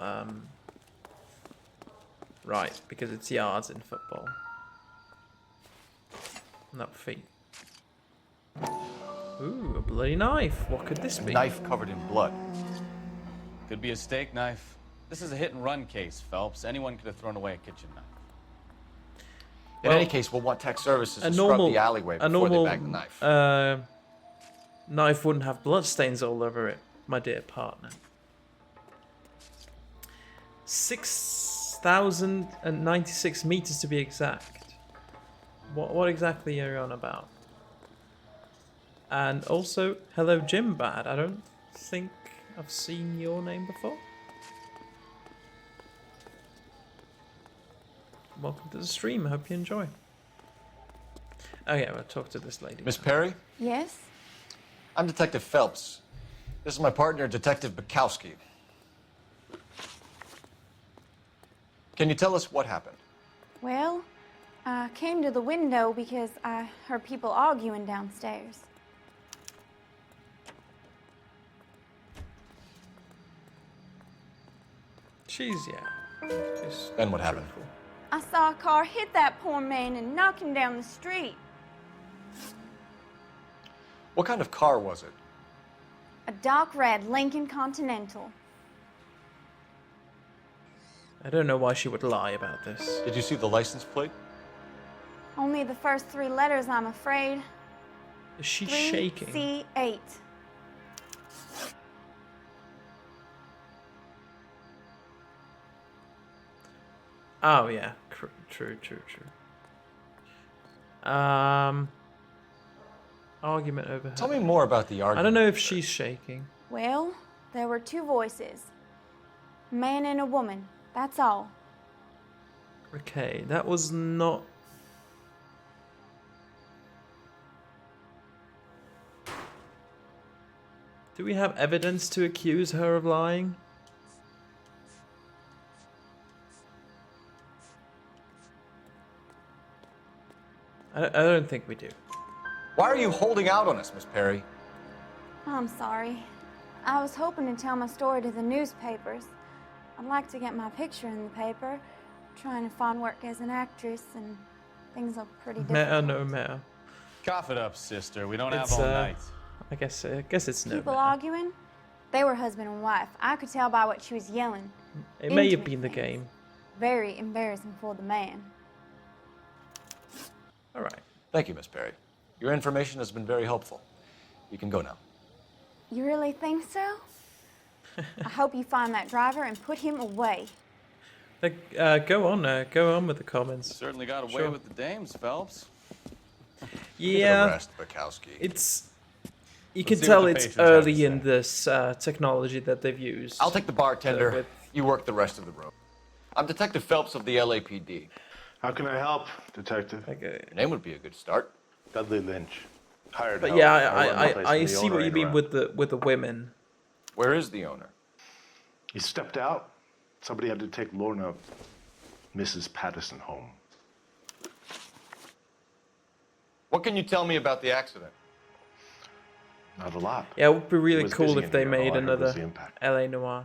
right, because it's yards in football, not feet. Ooh, a bloody knife. What could this be? Knife covered in blood. Could be a steak knife. This is a hit and run case, Phelps. Anyone could have thrown away a kitchen knife. In any case, we'll want tech services to scrub the alleyway before they bag the knife. Knife wouldn't have blood stains all over it, my dear partner. 6,096 meters to be exact. What exactly are you on about? And also, hello Jim Bad. I don't think I've seen your name before. Welcome to the stream. I hope you enjoy. Okay, we'll talk to this lady. Miss Perry? Yes? I'm Detective Phelps. This is my partner, Detective Bukowski. Can you tell us what happened? Well, I came to the window because I heard people arguing downstairs. She's Then what happened? I saw a car hit that poor man and knock him down the street. What kind of car was it? A dark red Lincoln Continental. I don't know why she would lie about this. Did you see the license plate? Only the first 3 letters, I'm afraid. Is she shaking? C8. Oh yeah, true. Argument over her. Tell me more about the argument. I don't know if she's shaking. Well, there were 2 voices. A man and a woman. That's all. Okay, that was not... Do we have evidence to accuse her of lying? I don't think we do. Why are you holding out on us, Miss Perry? I'm sorry. I was hoping to tell my story to the newspapers. I'd like to get my picture in the paper. Trying to find work as an actress, and things are pretty difficult. Meta, no meta. Cough it up, sister. We don't It's, have all night. I guess it's no People meta. arguing? They were husband and wife. I could tell by what she was yelling. It may have Intimate been the things. game. Very embarrassing for the man. All right. Thank you, Miss Perry. Your information has been very helpful. You can go now. You really think so? I hope you find that driver and put him away. Go on with the comments. Certainly got away Sure. with the dames, Phelps. Yeah. Give it a rest, Bukowski. It's You can see tell what the it's patients have to early say. in this technology that they've used. I'll take the bartender. with- You work the rest of the room. I'm Detective Phelps of the LAPD. How can I help, Detective? Your name would be a good start. Dudley Lynch. Hired But help. yeah, run the place I when the see owner what you ain't mean around. with the women. Where is the owner? He stepped out. Somebody had to take Lorna, Mrs. Patterson, home. What can you tell me about the accident? Not a lot. Yeah, it would be He really was cool busy if in they here. All I made heard was another the impact. LA Noire.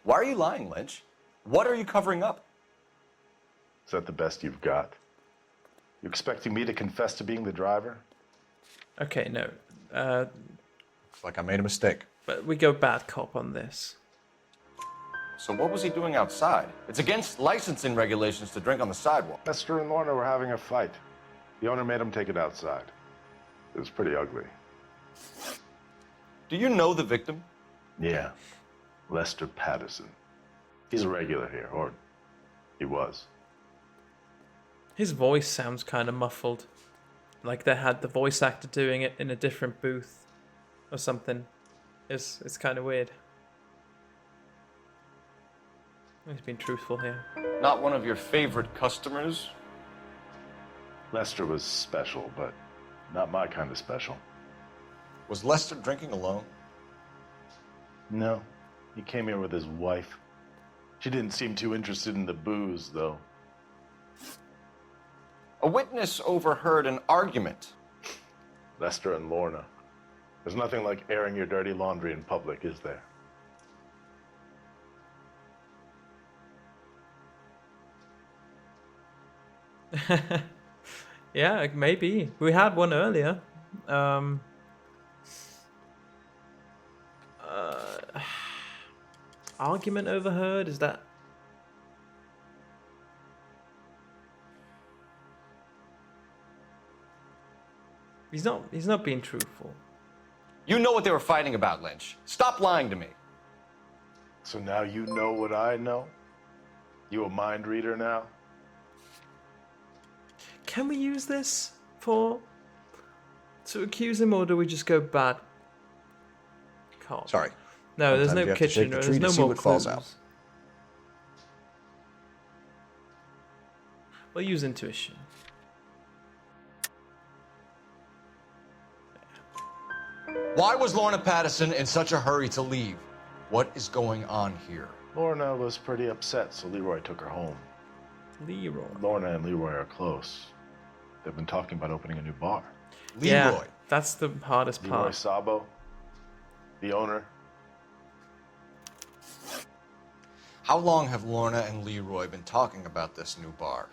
Why are you lying, Lynch? What are you covering up? Is that the best you've got? You expecting me to confess to being the driver? Okay, no. Looks like I made a mistake. But we go bad cop on this. So what was he doing outside? It's against licensing regulations to drink on the sidewalk. Lester and Lorna were having a fight. The owner made him take it outside. It was pretty ugly. Do you know the victim? Yeah. Lester Patterson. He's a regular here, or he was. His voice sounds kind of muffled. Like they had the voice actor doing it in a different booth or something. It's kind of weird. He's been truthful here. Not one of your favorite customers? Lester was special, but not my kind of special. Was Lester drinking alone? No. He came here with his wife. She didn't seem too interested in the booze, though. A witness overheard an argument. Lester and Lorna. There's nothing like airing your dirty laundry in public, is there? Yeah, maybe. We had one earlier. Argument overheard? Is that... He's not being truthful. You know what they were fighting about, Lynch. Stop lying to me. So now you know what I know? You a mind reader now? Can we use this to accuse him, or do we just go bad cop? Sorry. No, there's Sometimes you no have to kitchen. shake the There's tree no to see more what falls clues. out. We'll use intuition. Why was Lorna Patterson in such a hurry to leave? What is going on here? Lorna was pretty upset, so Leroy took her home. Leroy. Lorna and Leroy are close. They've been talking about opening a new bar. Yeah, that's the hardest Leroy part. Sabo, the owner. How long have Lorna and Leroy been talking about this new bar?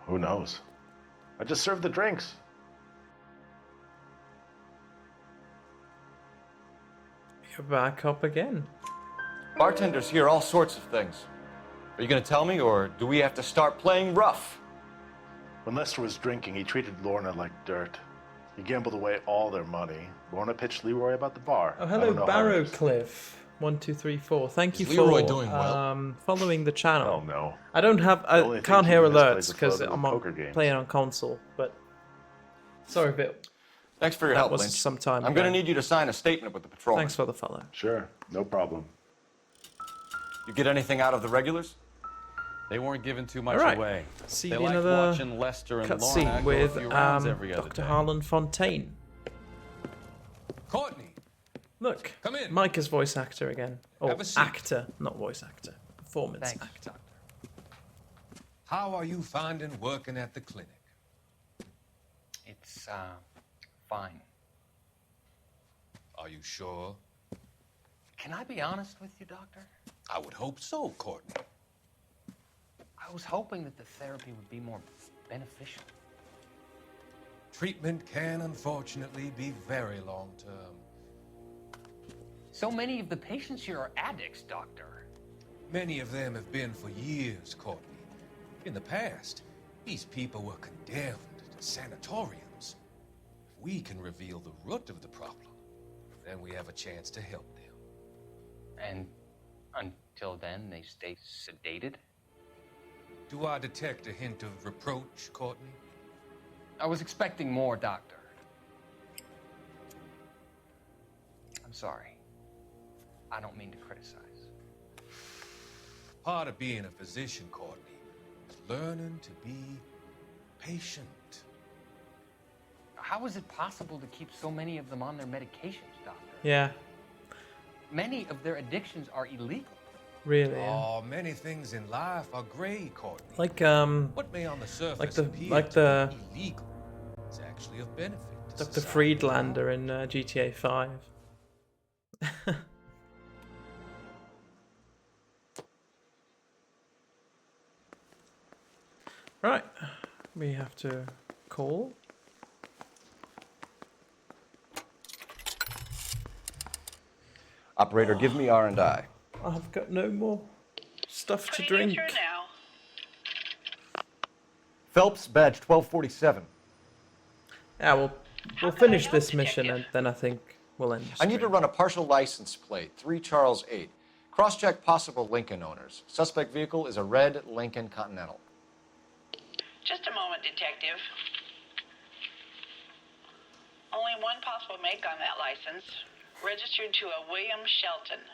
Who knows? I just served the drinks. You're bad cop again. Bartenders hear all sorts of things. Are you going to tell me, or do we have to start playing rough? When Lester was drinking, he treated Lorna like dirt. He gambled away all their money. Lorna pitched Leroy about the bar. Oh, I hello, don't know how it is. Barrowcliff. 1, 2, 3, 4. Thank you Is for Leroy doing well? following the channel. Oh, no. I don't have. I only can't thing hear keeping this alerts place because afloat are I'm the on, poker games. playing on console. But sorry, a bit. Thanks for your That help, was Lynch. some time I'm going to ago. need you to sign a statement with the patrolman. Thanks for the follow. Sure, no problem. You get anything out of the regulars? They weren't giving too much All right. away. See They you liked another watching Lester and Lorna cutscene go with a few rounds every other Dr. day. Harlan Fontaine. Courtney, Look, come in. Mike is voice actor again. Or Have a seat. actor, not voice actor. Performance Thanks, actor. How are you finding working at the clinic? It's, fine. Are you sure? Can I be honest with you, Doctor? I would hope so, Courtney. I was hoping that the therapy would be more beneficial. Treatment can, unfortunately, be very long-term. So many of the patients here are addicts, Doctor. Many of them have been for years, Courtney. In the past, these people were condemned to sanatoriums. If we can reveal the root of the problem, then we have a chance to help them. And until then, they stay sedated? Do I detect a hint of reproach, Courtney? I was expecting more, Doctor. I'm sorry. I don't mean to criticize. Part of being a physician, Courtney, is learning to be patient. How is it possible to keep so many of them on their medications, Doctor? Yeah. Many of their addictions are illegal. Really? Yeah. Oh, many things in life are gray, Courtney. Like what may on the surface like appear the to be illegal is actually of benefit to Dr. society. Friedlander in GTA 5. Right, we have to call. Operator, give me R&I. I've got no more stuff to drink. Phelps, badge 1247. Yeah, we'll finish this mission and then I think we'll end. I need to run a partial license plate, 3 Charles 8. Cross-check possible Lincoln owners. Suspect vehicle is a red Lincoln Continental. Just a moment, Detective. Only one possible make on that license. Registered to a William Shelton,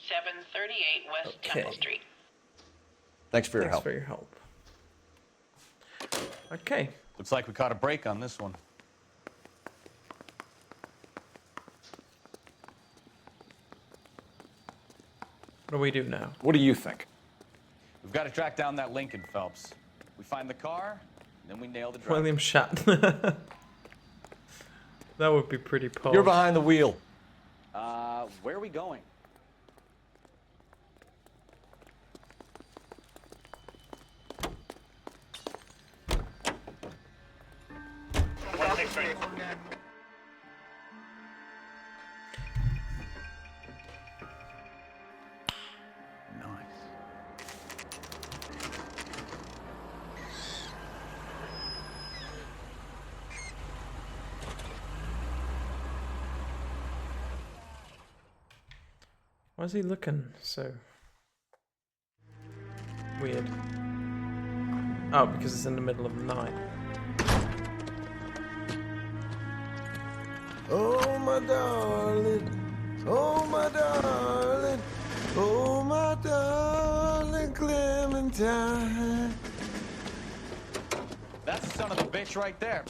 738 West Temple Street. Thanks for your help. Thanks for your help. Okay. Looks like we caught a break on this one. What do we do now? What do you think? We've got to track down that Lincoln, Phelps. We find the car, and then we nail the driver. William Shatner. That would be pretty posh. You're behind the wheel. Where are we going? Why is he looking so weird? Oh, because it's in the middle of the night. Oh my darling, oh my darling, oh my darling Clementine. That's the son of a bitch right there.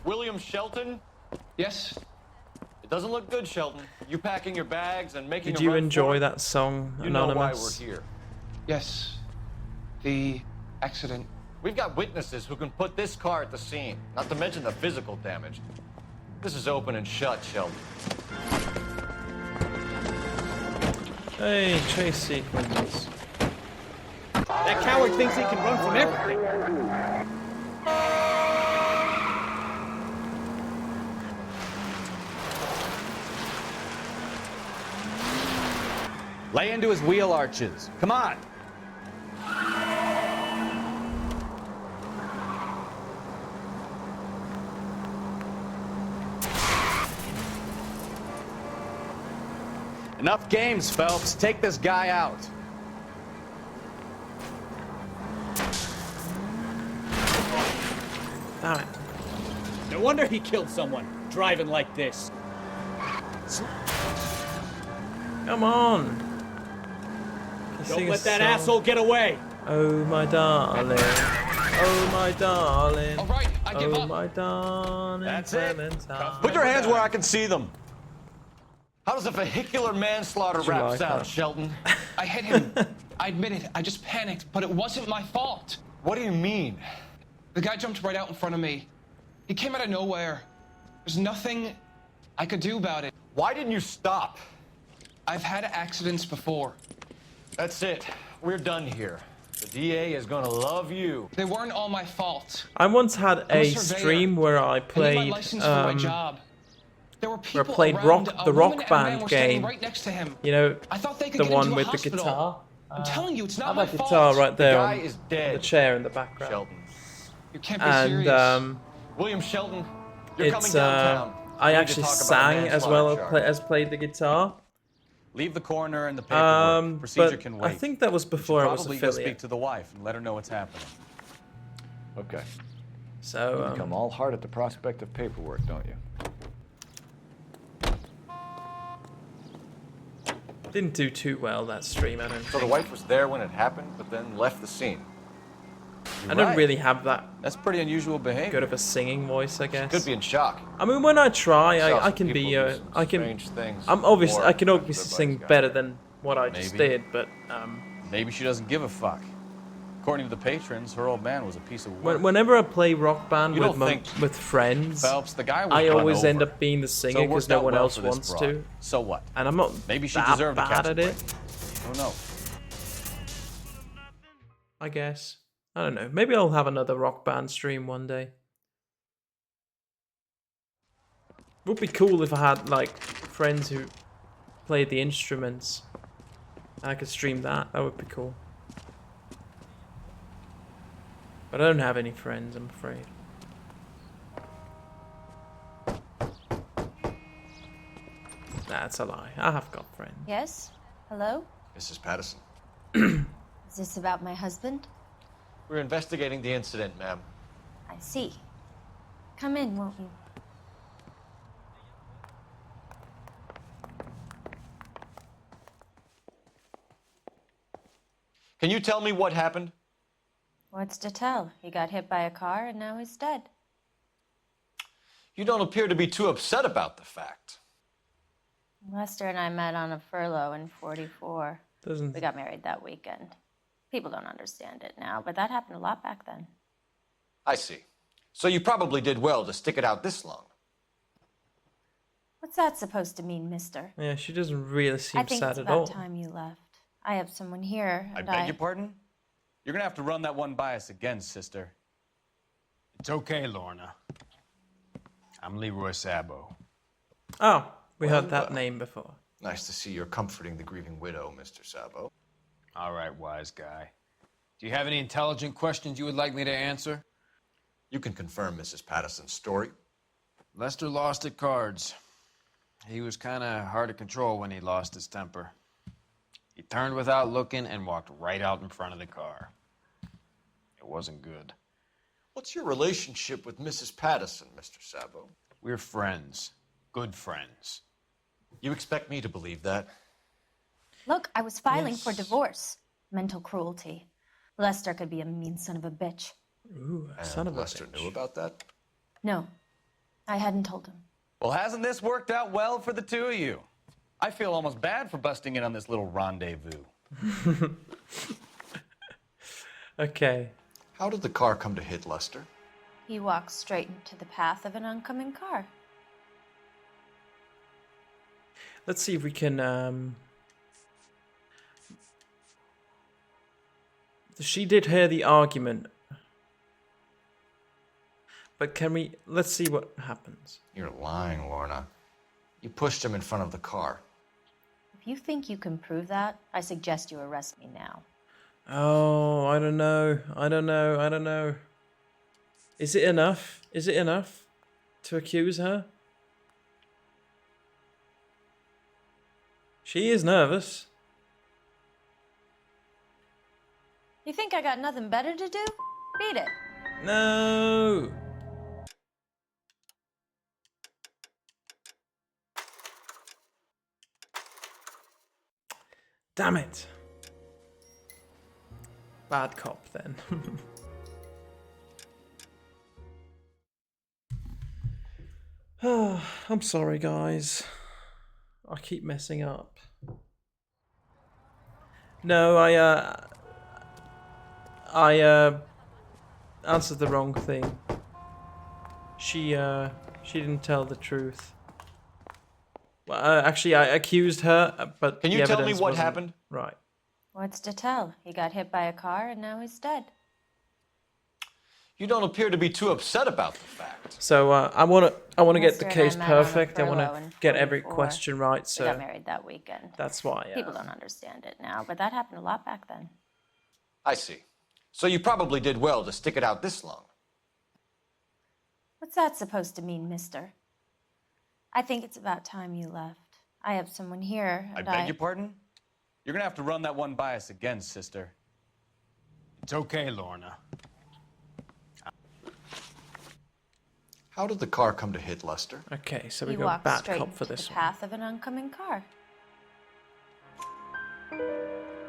William Shelton? Yes? It doesn't look good, Shelton. You packing your bags and making Did a you run enjoy for it? that song, You know why Anonymous? we're here. Yes. The accident. We've got witnesses who can put this car at the scene, not to mention the physical damage. This is open and shut, Shelton. Hey, chase sequence. That coward thinks he can run from everything. Lay into his wheel arches. Come on. Enough games, Phelps. Take this guy out. Damn it. No wonder he killed someone, driving like this. Come on. Don't let that asshole get away. Oh my darling. Oh my darling. All right, I give oh up. my darling. That's it. Clementine. Put your hands where I can see them. How does a vehicular manslaughter Did you rap like sound, that? Shelton? I hit him. I admit it. I just panicked, but it wasn't my fault. What do you mean? The guy jumped right out in front of me. He came out of nowhere. There's nothing I could do about it. Why didn't you stop? I've had accidents before. That's it. We're done here. The DA is gonna love you. They weren't all my fault. I once had I'm a surveyor. stream where I I need my played license for my job. There were where I people played around. the A woman Rock and a man Band were standing game. right next to him. You know, I thought they could the get one into a with the hospital. guitar. I'm telling you, it's I not have my that fault. guitar right there The guy on is dead. the chair in the background. Shelton. You can't be And serious. William Shelton, you're coming it's downtown. I We need to actually talk about a sang as well manslaughter as played the guitar. Leave the coroner and the paperwork. Procedure But can I wait. think that was You should before I was probably go speak affiliate. to the wife and let her know what's happening. Okay. So You become all heart at the prospect of paperwork, don't you? didn't do too well that stream, I don't So the think. wife was there when it happened, but then left the scene. I don't really have that. That's pretty unusual behavior. Good of a singing voice, I guess. Could be in shock. I mean, when I try, Yourself, I can people be. do some I can. strange things I'm obviously. before I can obviously everybody's sing got better it. than what I just Maybe. did, but Maybe she doesn't give a fuck. According to the patrons, her old man was a piece of work. whenever I play Rock Band You with don't think with friends, Phelps, the guy was I run always end over. up being the So singer it because worked no out one well else for this wants broad. to. So what? And I'm not Maybe she that deserved to bad catch a at it. break. Who knows? I guess. I don't know. Maybe I'll have another Rock Band stream one day. Would be cool if I had like friends who played the instruments. I could stream that. That would be cool. But I don't have any friends, I'm afraid. That's a lie. I have got friends. Yes? Hello? Mrs. Patterson. Is this about my husband? We're investigating the incident, ma'am. I see. Come in, won't you? Can you tell me what happened? What's to tell? He got hit by a car and now he's dead. You don't appear to be too upset about the fact. Lester and I met on a furlough in '44. Doesn't... We got married that weekend. People don't understand it now, but that happened a lot back then. I see. So you probably did well to stick it out this long. What's that supposed to mean, mister? Yeah, she doesn't really I seem think sad it's at about all. time you left. I have someone here, I and beg your pardon? You're gonna have to run that one by us again, sister. It's okay, Lorna. I'm Leroy Sabo. Oh, we Well, heard that name before. Nice to see you're comforting the grieving widow, Mr. Sabo. All right, wise guy. Do you have any intelligent questions you would like me to answer? You can confirm Mrs. Patterson's story. Lester lost at cards. He was kind of hard to control when he lost his temper. He turned without looking and walked right out in front of the car. It wasn't good. What's your relationship with Mrs. Patterson, Mr. Sabo? We're friends. Good friends. You expect me to believe that? Look, I was filing for divorce. Mental cruelty. Lester could be a mean son of a bitch. Ooh, And son of a Lester bitch. knew about that? No, I hadn't told him. Well, hasn't this worked out well for the two of you? I feel almost bad for busting in on this little rendezvous. Okay. How did the car come to hit Lester? He walked straight into the path of an oncoming car. Let's see if we can. She did hear the argument. But can we... Let's see what happens. You're lying, Lorna. You pushed him in front of the car. If you think you can prove that, I suggest you arrest me now. Oh, I don't know. I don't know. Is it enough? Is it enough to accuse her? She is nervous. You think I got nothing better to do? Beat it. No. Damn it. Bad cop then. Oh, I'm sorry, guys. I keep messing up. No, I answered the wrong thing. She didn't tell the truth. Well, actually, I accused her, but Can you the tell me evidence what wasn't happened? Right. What's to tell? He got hit by a car and now he's dead. You don't appear to be too upset about the fact. So I wanna get the Lester and case I met on a perfect. I wanna furlough in get every 44. question right. We So got married that weekend. that's why. People don't understand it now, but that happened a lot back then. I see. So you probably did well to stick it out this long. What's that supposed to mean, mister? I think it's about time you left. I have someone here, I and beg your pardon? You're gonna have to run that one by us again, sister. It's okay, Lorna. How did the car come to hit Lester? Okay, so He we go walked bad straight cop for into this the one. path of an oncoming car.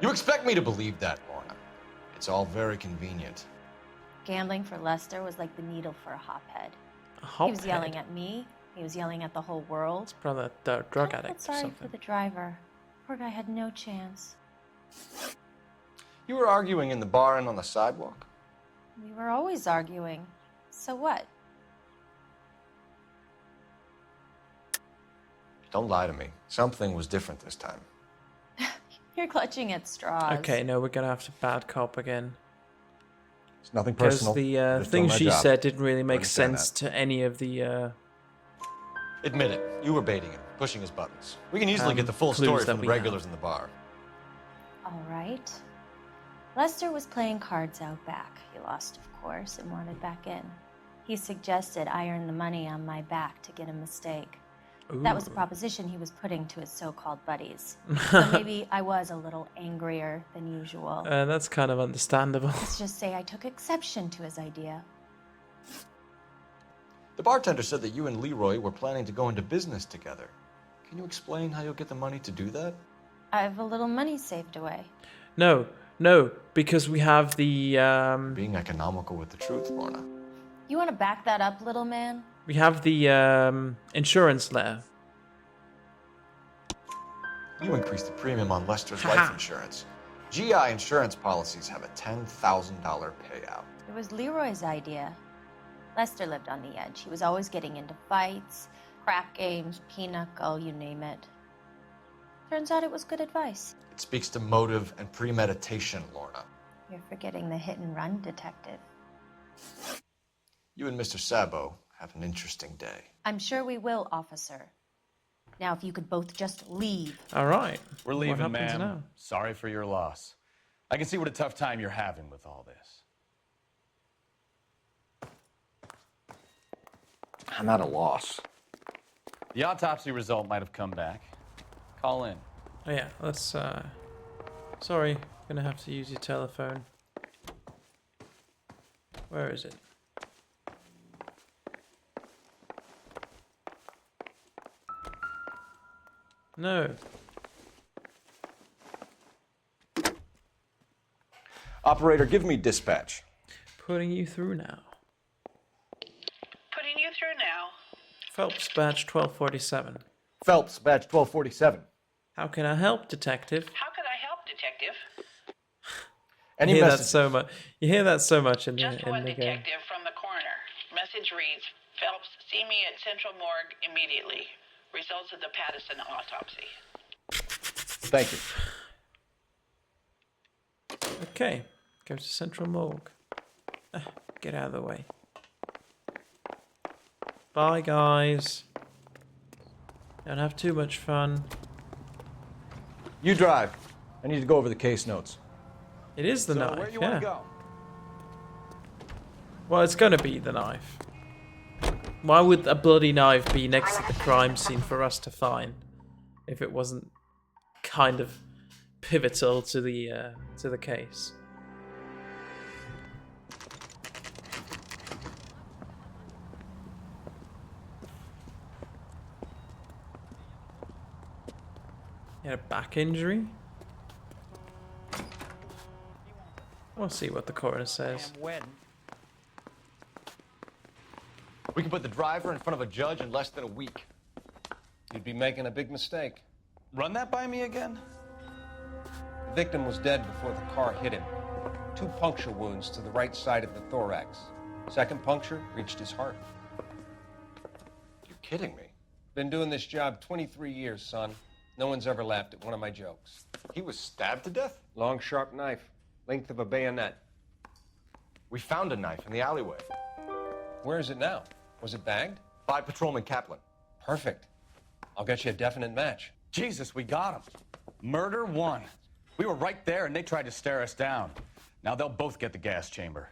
You expect me to believe that, Lorna? It's all very convenient. Gambling for Lester was like the needle for a hophead. A He was yelling hophead? at me. He was yelling at the whole world. Probably a drug I felt addict or sorry something. for the driver. Poor guy had no chance. You were arguing in the bar and on the sidewalk? We were always arguing. So what? Don't lie to me. Something was different this time. You're clutching at straws. Okay, no, we're gonna have to bad cop again. It's nothing Because personal. the Just doing thing my she job. said didn't really make Understand sense to any of the Admit it. You were baiting him, pushing his buttons. We can easily get the full clues story that from the we regulars have. in the bar. All right. Lester was playing cards out back. He lost, of course, and wanted back in. He suggested I earn the money on my back to get a mistake. That was the Ooh. proposition he was putting to his so-called buddies. So maybe I was a little angrier than usual. that's kind of understandable. Let's just say I took exception to his idea. The bartender said that you and Leroy were planning to go into business together. Can you explain how you'll get the money to do that? I have a little money saved away. No, because we have the Being economical with the truth, Lorna. You want to back that up, little man? we have the insurance letter. You increased the premium on Lester's life insurance. GI insurance policies have a $10,000 payout. It was Leroy's idea. Lester lived on the edge. He was always getting into fights, crap games, pinochle, you name it. Turns out it was good advice. It speaks to motive and premeditation, Lorna. You're forgetting the hit and run detective. You and Mr. Sabo have an interesting day. I'm sure we will, officer. Now, if you could both just leave. All right. We're What leaving, happens ma'am. now? Sorry for your loss. I can see what a tough time you're having with all this. I'm at a loss. The autopsy result might have come back. Call in. Oh yeah, let's sorry, gonna have to use your telephone. Where is it? No. Operator, give me dispatch. Putting you through now. Putting you through now. Phelps badge 1247. Phelps, badge 1247. How can I help, detective? How could I help, detective? Any you hear that messages? so much. You hear that so much in Just the one game. detective from the coroner. Message reads, Phelps, see me at Central Morgue immediately. Results of the Pattison autopsy. Thank you. Okay, go to Central Morgue. Get out of the way. Bye, guys. Don't have too much fun. You drive. I need to go over the case notes. It is the knife, where you yeah. want to go? Well, it's gonna be the knife. Why would a bloody knife be next to the crime scene for us to find, if it wasn't kind of pivotal to the case? He had a back injury. We'll see what the coroner says. We can put the driver in front of a judge in less than a week. You'd be making a big mistake. Run that by me again? The victim was dead before the car hit him. 2 puncture wounds to the right side of the thorax. Second puncture reached his heart. You're kidding me. Been doing this job 23 years, son. No one's ever laughed at one of my jokes. He was stabbed to death? Long, sharp knife. Length of a bayonet. We found a knife in the alleyway. Where is it now? Was it bagged? By Patrolman Kaplan. Perfect. I'll get you a definite match. Jesus, we got him. Murder 1. We were right there and they tried to stare us down. Now they'll both get the gas chamber.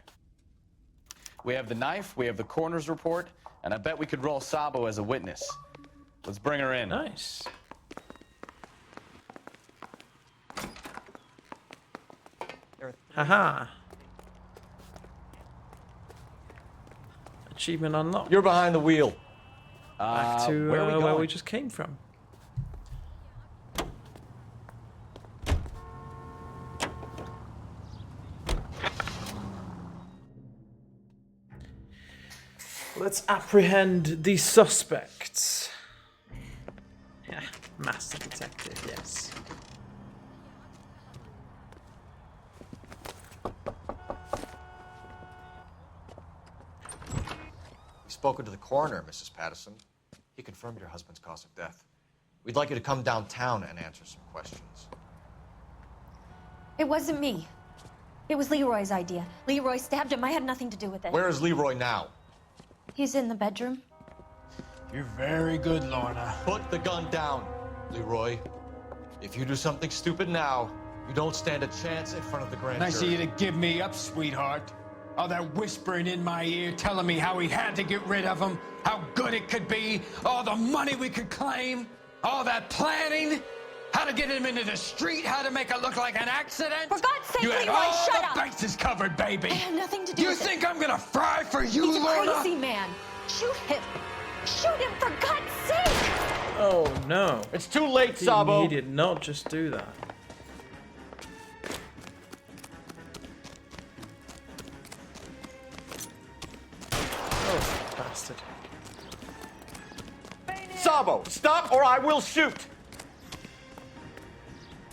We have the knife, we have the coroner's report, and I bet we could roll Sabo as a witness. Let's bring her in. Nice. Haha. Achievement unlocked. You're behind the wheel. Back to where we just came from. Let's apprehend the suspects. Yeah, master detective, yes. We've spoken to the coroner, Mrs. Patterson. He confirmed your husband's cause of death. We'd like you to come downtown and answer some questions. It wasn't me. It was Leroy's idea. Leroy stabbed him. I had nothing to do with it. Where is Leroy now? He's in the bedroom. You're very good, Lorna. Put the gun down, Leroy. If you do something stupid now, you don't stand a chance in front of the grand Nice of jury. you to give me up, sweetheart. All that whispering in my ear, telling me how we had to get rid of him, how good it could be, all the money we could claim, all that planning, how to get him into the street, how to make it look like an accident. For God's sake, you had Leroy, all shut the up! bases covered, baby. I had nothing to do You with think it. I'm gonna fry for you, He's a Lorna? crazy man. Shoot him. Shoot him, for God's sake! Oh no. It's too late, Sabo. He did not just do that. Oh, bastard. Sabo, stop or I will shoot.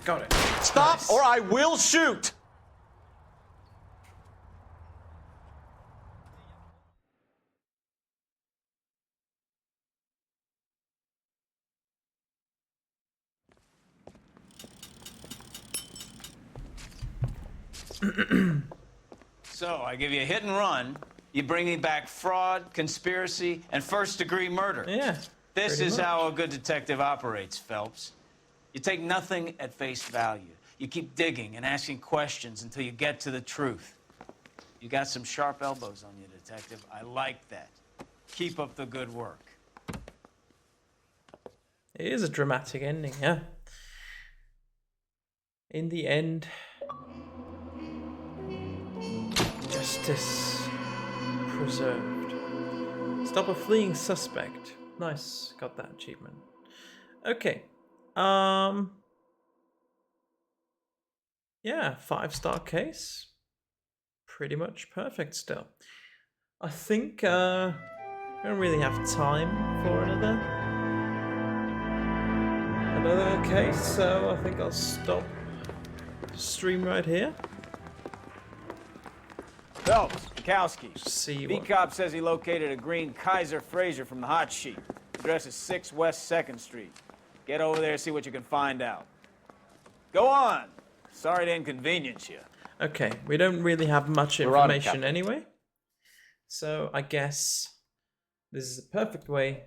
Got it. Stop Nice. or I will shoot. So, I give you a hit and run. You bring me back fraud, conspiracy, and first-degree murder. Yeah. This pretty is much. how a good detective operates, Phelps. You take nothing at face value. You keep digging and asking questions until you get to the truth. You got some sharp elbows on you, detective. I like that. Keep up the good work. It is a dramatic ending, yeah. In the end, justice preserved. Stop a fleeing suspect. Nice, got that achievement. Okay. Yeah, 5-star case. Pretty much perfect still. I think we don't really have time for another case, so I think I'll stop the stream right here. Phelps, Mikowski. See B-Cop says he located a green Kaiser Fraser from the hot sheet. Address is 6 West 2nd Street. Get over there, see what you can find out. Go on. Sorry to inconvenience you. Okay, we don't really have much We're on it, information Captain. anyway. So I guess this is the perfect way,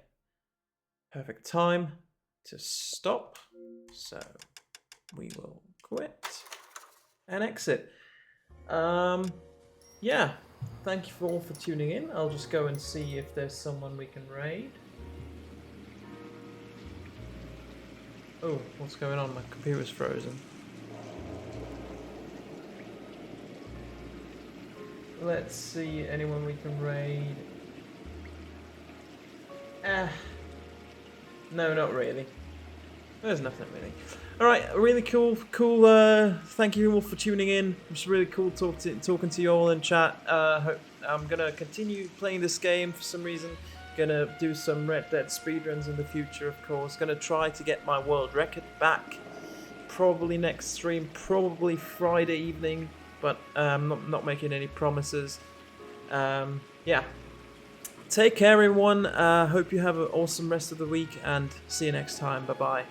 perfect time to stop. So we will quit and exit. Yeah, thank you all for tuning in. I'll just go and see if there's someone we can raid. Oh, what's going on? My computer's frozen. Let's see, anyone we can raid. No, not really. There's nothing really. Alright, really cool. Thank you all for tuning in. It's really cool talking to you all in chat. I'm gonna continue playing this game for some reason. Gonna do some Red Dead speedruns in the future, of course. Gonna try to get my world record back. Probably next stream, probably Friday evening. But not making any promises. Yeah. Take care, everyone. Hope you have an awesome rest of the week, and see you next time. Bye-bye.